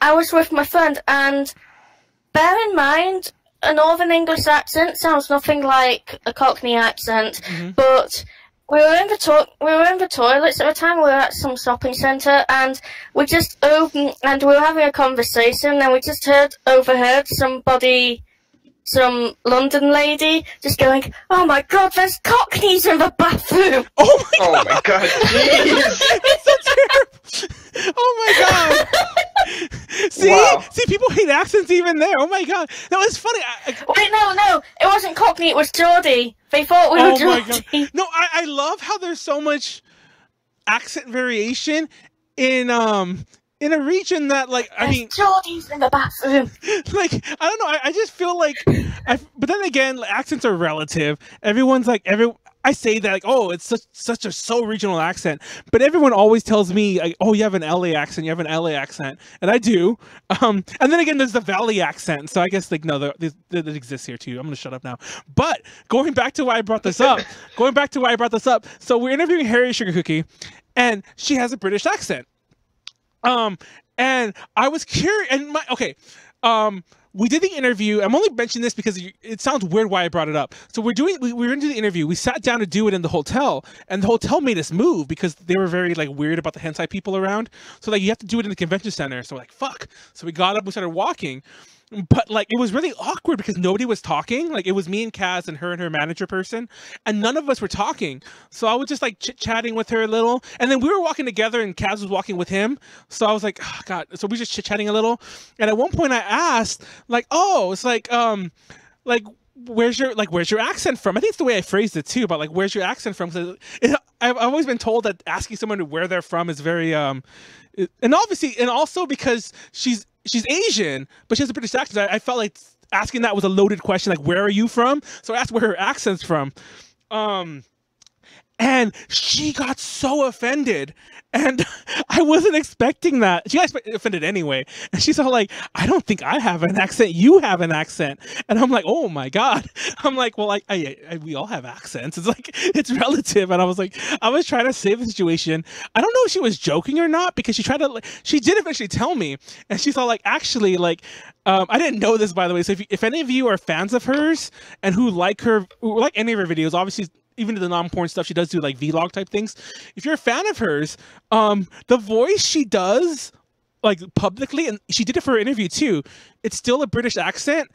I was with my friend. And bear in mind, a Northern English accent sounds nothing like a Cockney accent, but. We were in the toilets at the time. We were at some shopping centre, and we just opened, and we were having a conversation, and we just overheard some London lady just going, "Oh my God, there's Cockneys in the bathroom." Oh my God! Jeez. That's so terrible. Oh my God! See, people hate accents even there. Oh my God! No, it's funny. Wait, no, it wasn't Cockney. It was Geordie. They thought we were Geordie. My God. No, I love how there's so much accent variation in a region that Geordies in the bathroom. Like, I don't know. I just feel like, but then again, accents are relative. Everyone's like I say that like, oh, it's such a so regional accent, but everyone always tells me like, oh, you have an LA accent, and I do. And then again, there's the Valley accent, so I guess like no, that exists here too. I'm gonna shut up now. But going back to why I brought this up, so we're interviewing Harry Sugar Cookie, and she has a British accent. And I was curious, and we did the interview. I'm only mentioning this because it sounds weird why I brought it up. So we were going to do the interview. We sat down to do it in the hotel, and the hotel made us move because they were very like weird about the hentai people around. So like you have to do it in the convention center. So we're like, fuck. So we got up, we started walking. But like it was really awkward because nobody was talking. Like it was me and Kaz and her manager person, and none of us were talking. So I was just like chit-chatting with her a little, and then we were walking together and Kaz was walking with him. So I was like, oh, God. So we just chit-chatting a little, and at one point I asked like, oh, it's like where's your accent from? I think it's the way I phrased it too, but like where's your accent from? Because I've always been told that asking someone where they're from is very and obviously, and also because she's Asian, but she has a British accent. I felt like asking that was a loaded question, like, where are you from? So I asked where her accent's from. And she got so offended. And I wasn't expecting that. She got offended anyway. And she's all like, I don't think I have an accent. You have an accent. And I'm like, oh my God. I'm like, well, we all have accents. It's like, it's relative. And I was like, I was trying to save the situation. I don't know if she was joking or not, because she did eventually tell me. And she's all like, actually, like, I didn't know this, by the way. So if any of you are fans of hers and who like her, or like any of her videos, obviously, even the non-porn stuff, she does do like vlog type things. If you're a fan of hers, the voice she does like publicly, and she did it for her interview too, it's still a British accent,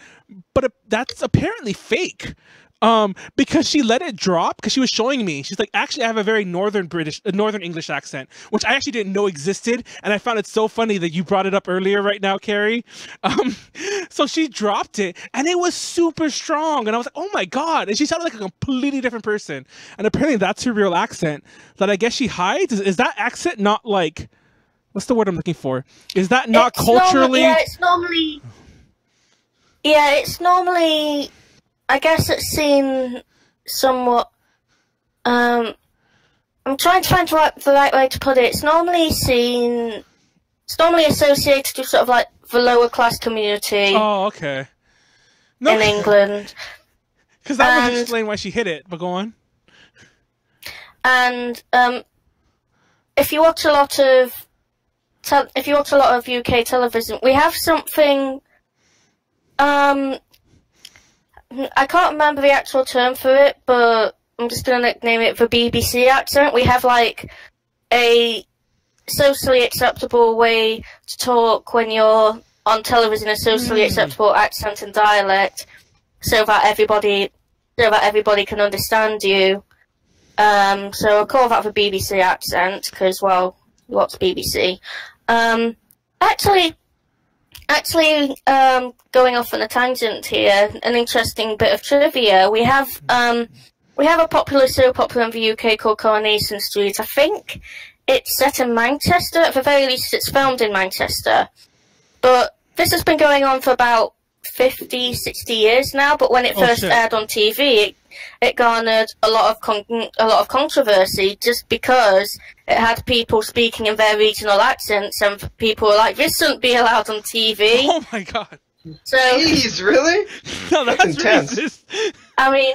but that's apparently fake. Because she let it drop, because she was showing me, she's like, actually I have a very northern English accent, which I actually didn't know existed, and I found it so funny that you brought it up earlier right now, Kerrie. So she dropped it, and it was super strong, and I was like, oh my God, and she sounded like a completely different person, and apparently that's her real accent that I guess she hides. Is that accent not like, what's the word I'm looking for? Is that not culturally? It's normally, I guess it's seen somewhat, I'm trying to find the right way to put it. It's normally associated with sort of like the lower class community. Oh, okay. In England. Because that would explain why she hit it, but go on. And, if you watch a lot of UK television, we have something, I can't remember the actual term for it, but I'm just going to nickname it the BBC accent. We have, like, a socially acceptable way to talk when you're on television, a socially acceptable accent and dialect, so that everybody can understand you. So I'll call that the BBC accent, because, well, what's BBC? Actually, going off on a tangent here, an interesting bit of trivia. We have a popular soap opera in the UK called Coronation Street. I think it's set in Manchester. At the very least, it's filmed in Manchester. But this has been going on for about 50, 60 years now. But when it first aired on TV, it garnered a lot of controversy just because it had people speaking in their regional accents, and people were like, "This shouldn't be allowed on TV." Oh my God! So, jeez, really? No, that's intense. Racist. I mean,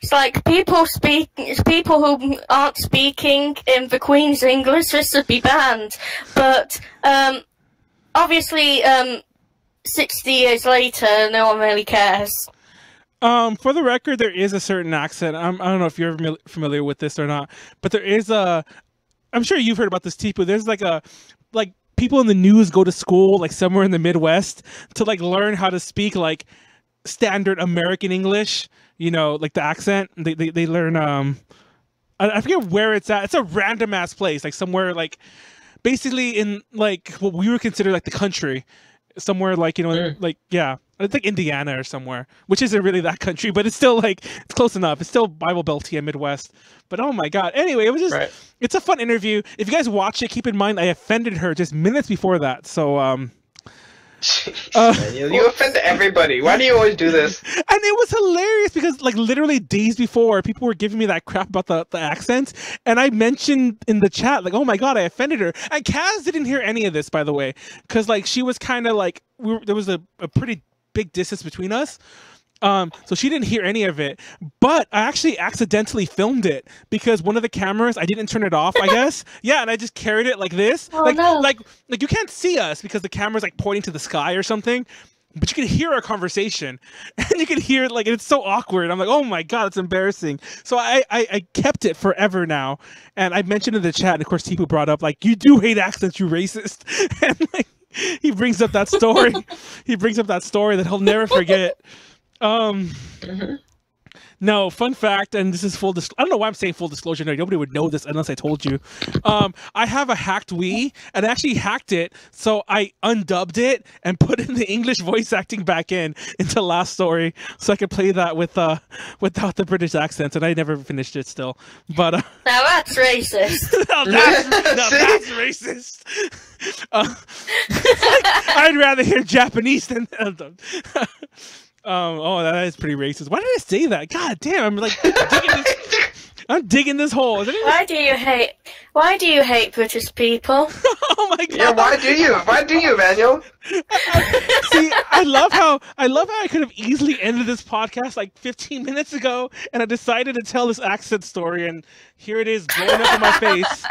it's like it's people who aren't speaking in the Queen's English. This should be banned, but obviously, 60 years later, no one really cares. For the record, there is a certain accent. I don't know if you're familiar with this or not, but there is I'm sure you've heard about this, Teepu. There's like people in the news go to school like somewhere in the Midwest to like learn how to speak like standard American English. You know, like the accent. They learn. I forget where it's at. It's a random ass place, like somewhere like basically in like what we would consider like the country. Somewhere like, you know, like, yeah, it's like Indiana or somewhere, which isn't really that country, but it's still like, it's close enough. It's still Bible Belt here, Midwest. But oh my God. Anyway, it was just, It's a fun interview. If you guys watch it, keep in mind I offended her just minutes before that. So, You offend everybody. Why do you always do this? And it was hilarious because, like, literally days before, people were giving me that crap about the accent, and I mentioned in the chat, like, oh my god, I offended her. And Kaz didn't hear any of this, by the way, because, like, she was kind of like, there was a pretty big distance between us. So she didn't hear any of it, but I actually accidentally filmed it because one of the cameras, I didn't turn it off, I guess. Yeah, and I just carried it like this. Oh, no. Like you can't see us because the camera's like pointing to the sky or something, but you can hear our conversation and you can hear it, like, it's so awkward. I'm like, oh my god, it's embarrassing. So I kept it forever now, and I mentioned in the chat, and of course Teepu brought up, like, you do hate accents, you racist. And like, he brings up that story. He brings up that story that he'll never forget. No, fun fact, and this is full disclosure. I don't know why I'm saying full disclosure. No, nobody would know this unless I told you. I have a hacked Wii, and I actually hacked it, so I undubbed it and put in the English voice acting back into Last Story, so I could play that without the British accents, and I never finished it still. But now that's racist. That's racist. I'd rather hear Japanese than. Oh, that is pretty racist. Why did I say that? God damn, I'm like digging this hole. Is Why do you hate British people? Oh my god. Yeah, why do you, Manuel? See, I love how I could have easily ended this podcast like 15 minutes ago, and I decided to tell this accent story, and here it is blowing up in my face.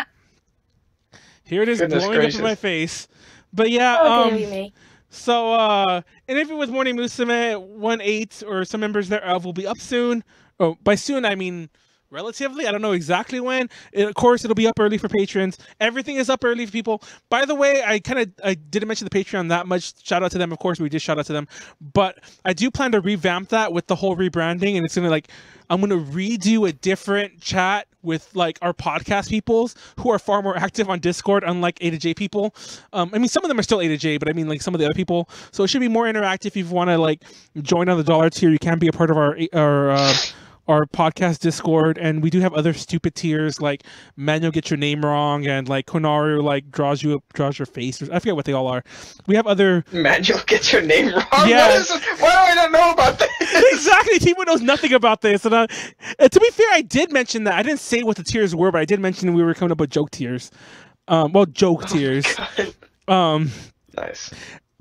Here it is blowing up in my face. But yeah, me. So, Interview with Morning Musume 1-8, or some members thereof, will be up soon. Oh, by soon, I mean relatively. I don't know exactly when. Of course, it'll be up early for patrons. Everything is up early for people. By the way, I didn't mention the Patreon that much. Shout out to them. Of course, we did shout out to them. But I do plan to revamp that with the whole rebranding, and it's going to, like, I'm going to redo a different chat with, like, our podcast peoples who are far more active on Discord, unlike A to J people. I mean, some of them are still A to J, but I mean, like, some of the other people. So it should be more interactive. If you want to, like, join on the $1 tier, you can be a part of our podcast Discord, and we do have other stupid tiers like Manuel Get Your Name Wrong, and like Konaru, like draws your face, or I forget what they all are. We have other Manuel Gets Your Name Wrong. Yeah. Why do I not know about this? Exactly, Teepu knows nothing about this. And to be fair, I did mention that. I didn't say what the tiers were, but I did mention we were coming up with joke tiers. Joke tiers. Nice.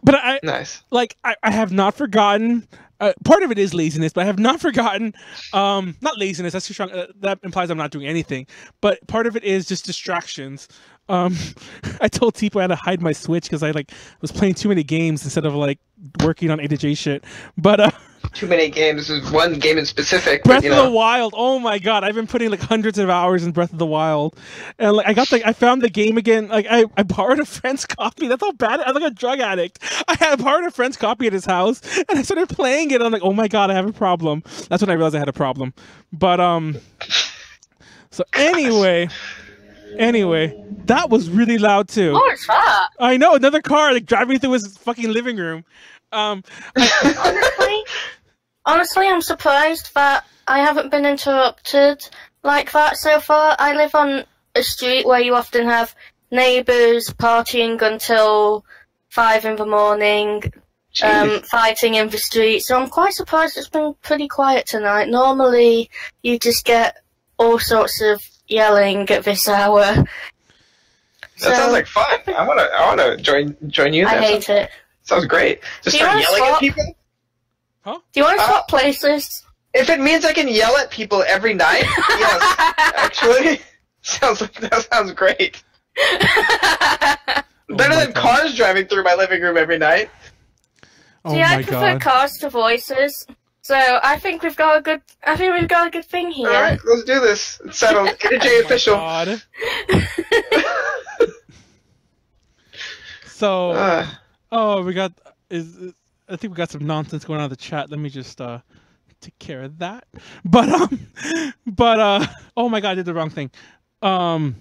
But I have not forgotten. Part of it is laziness, but I have not forgotten. Not laziness. That's too strong. That implies I'm not doing anything. But part of it is just distractions. I told Teepu I had to hide my Switch because I was playing too many games instead of like working on A to J shit. But too many games. There's one game in specific. Breath of the Wild. Oh my god, I've been putting like hundreds of hours in Breath of the Wild, and like I found the game again. Like I borrowed a friend's copy. That's how bad. I'm like a drug addict. I had borrowed a friend's copy at his house, and I started playing it. And I'm like, oh my god, I have a problem. That's when I realized I had a problem. But so anyway, that was really loud too. What was that? I know, another car like driving through his fucking living room. Honestly, I'm surprised that I haven't been interrupted like that so far. I live on a street where you often have neighbours partying until 5 in the morning, fighting in the street, so I'm quite surprised it's been pretty quiet tonight. Normally, you just get all sorts of yelling at this hour. That sounds like fun. I wanna join you. I hate it. Sounds great. Just start yelling at people? Huh? Do you want to swap places? If it means I can yell at people every night, yes. Actually, that sounds great. Better than cars driving through my living room every night. Oh See, I prefer cars to voices. So I think we've got a good thing here. All right, let's do this. It's settled. AJ official. God. So, I think we got some nonsense going on in the chat. Let me just take care of that. But oh my god, I did the wrong thing. What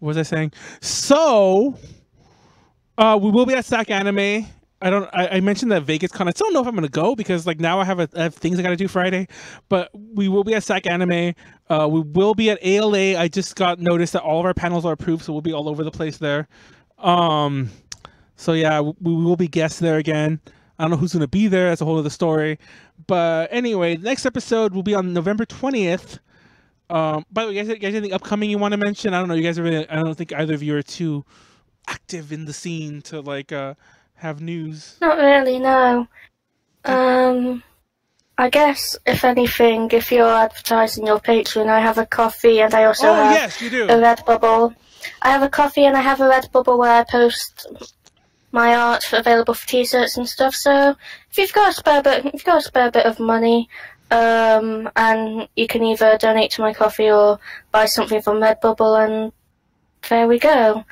was I saying? So, we will be at SAC Anime. I mentioned that Vegas Con. I still don't know if I'm gonna go because like now I have things I gotta do Friday. But we will be at SAC Anime. We will be at ALA. I just got notice that all of our panels are approved, so we'll be all over the place there. So yeah, we will be guests there again. I don't know who's going to be there. That's a whole other story. But anyway, the next episode will be on November 20th. By the way, you guys anything upcoming you want to mention? I don't know. You guys are really, I don't think either of you are too active in the scene to like have news. Not really, no. I guess, if anything, if you're advertising your Patreon, I have a coffee and I also have yes, you do. a Redbubble. I have a coffee and I have a Redbubble where I post my art available for t-shirts and stuff. So if you've got a spare bit of money, and you can either donate to my coffee or buy something from Redbubble, and there we go.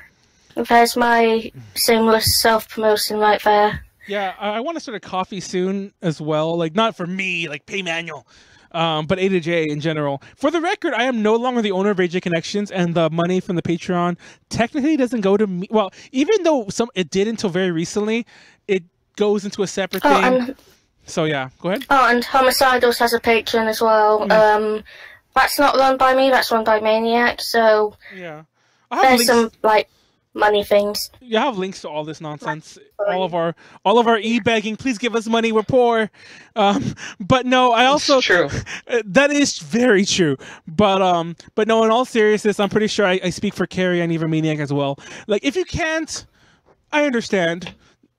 There's my shameless self-promotion right there. Yeah, I want to start a coffee soon as well. Like, not for me, like pay Manuel, but A to J in general. For the record, I am no longer the owner of AJ Connections, and the money from the Patreon technically doesn't go to me. Well, even though it did until very recently, it goes into a separate thing. So yeah, go ahead. Oh, and Homicidals has a Patreon as well. That's not run by me, that's run by Maniac, so yeah. there's some, like, money things. You have links to all this nonsense. All of our e-begging, please give us money, we're poor. But no, I also it's true. That is very true. But no, in all seriousness, I'm pretty sure I speak for Kerrie and even Maniac as well. Like, if you can't, I understand.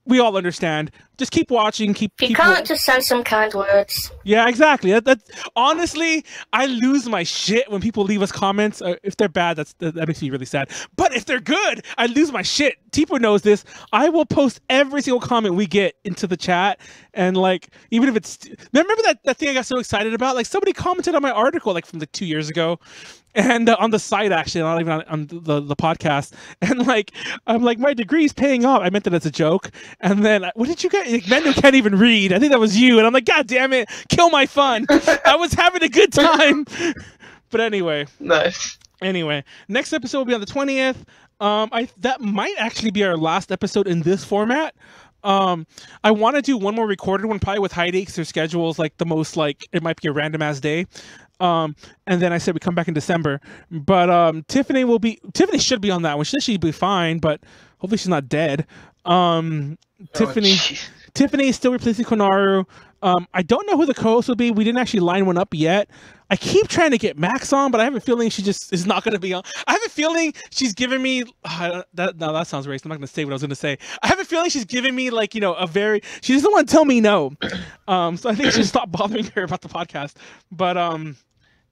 We all understand. Just keep watching. If you can't, just send some kind words. Yeah, exactly. That honestly, I lose my shit when people leave us comments. If they're bad, that makes me really sad. But if they're good, I lose my shit. Teepu knows this. I will post every single comment we get into the chat, and like, even if it's remember that thing I got so excited about. Like, somebody commented on my article like from like 2 years ago. And on the site, actually, not even on the podcast. And like, I'm like, my degree's paying off. I meant that as a joke. And then, what did you get? Like, Manuel can't even read. I think that was you. And I'm like, God damn it, kill my fun. I was having a good time. But anyway. Nice. Anyway, next episode will be on the 20th. That might actually be our last episode in this format. I want to do one more recorded one, probably with Heidi, because their schedule is like the most, like, it might be a random ass day. And then I said we come back in December. But Tiffany should be on that one. She said she'd be fine, but hopefully she's not dead. Tiffany is still replacing Konaru. I don't know who the co-host will be. We didn't actually line one up yet. I keep trying to get Max on, but I have a feeling she just is not going to be on. I have a feeling she's giving me that sounds racist. I'm not going to say what I was going to say. I have a feeling she's giving me, like, you know, she doesn't want to tell me no. So I think I should stop bothering her about the podcast. But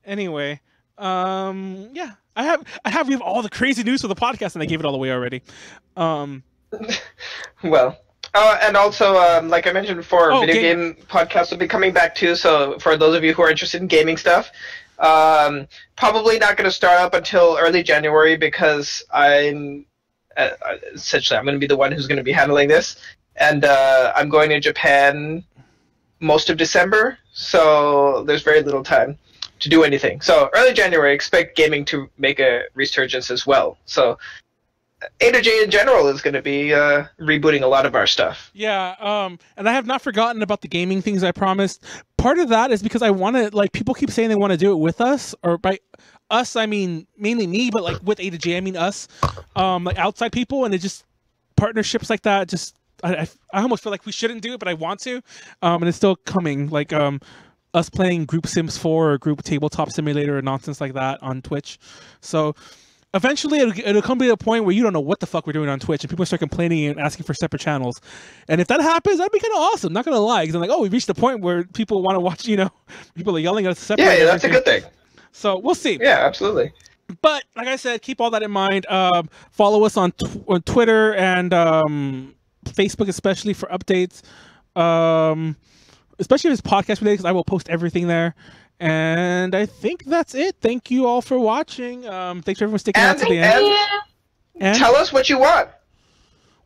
anyway, yeah, we have all the crazy news for the podcast, and I gave it all away already. Well. And also, like I mentioned before, video game podcasts will be coming back too. So for those of you who are interested in gaming stuff, probably not going to start up until early January, because I'm essentially I'm going to be the one who's going to be handling this, and I'm going to Japan most of December, so there's very little time to do anything. So early January, expect gaming to make a resurgence as well. So A to J in general is going to be rebooting a lot of our stuff. Yeah, and I have not forgotten about the gaming things I promised. Part of that is because I want to, like, people keep saying they want to do it with us, or by us, I mean mainly me, but like with A to J, I mean us, like outside people, and it just, partnerships like that, just, I almost feel like we shouldn't do it, but I want to, and it's still coming, like us playing Group Sims 4 or Group Tabletop Simulator or nonsense like that on Twitch. So eventually, it'll come to a point where you don't know what the fuck we're doing on Twitch, and people start complaining and asking for separate channels. And if that happens, that'd be kind of awesome. Not gonna lie, because I'm like, oh, we've reached the point where people want to watch. You know, people are yelling at us separately. Yeah, that's a good thing. So we'll see. Yeah, absolutely. But like I said, keep all that in mind. Follow us on Twitter and Facebook, especially for updates. Especially if it's podcast related, because I will post everything there. And I think that's it. Thank you all for watching. Thanks for everyone sticking out to the end. And tell us what you want.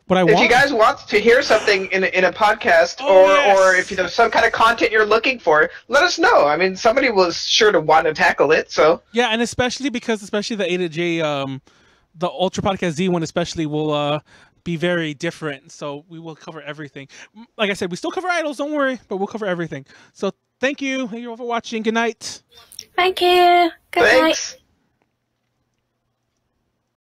What I want? If you guys want to hear something in a podcast, or if you know some kind of content you're looking for, let us know. I mean, somebody was sure to want to tackle it. So yeah, and especially the A to J, the Ultra Podcast Z one especially will be very different. So we will cover everything. Like I said, we still cover idols. Don't worry, but we'll cover everything. So thank you. Thank you all for watching. Good night. Thank you. Good night.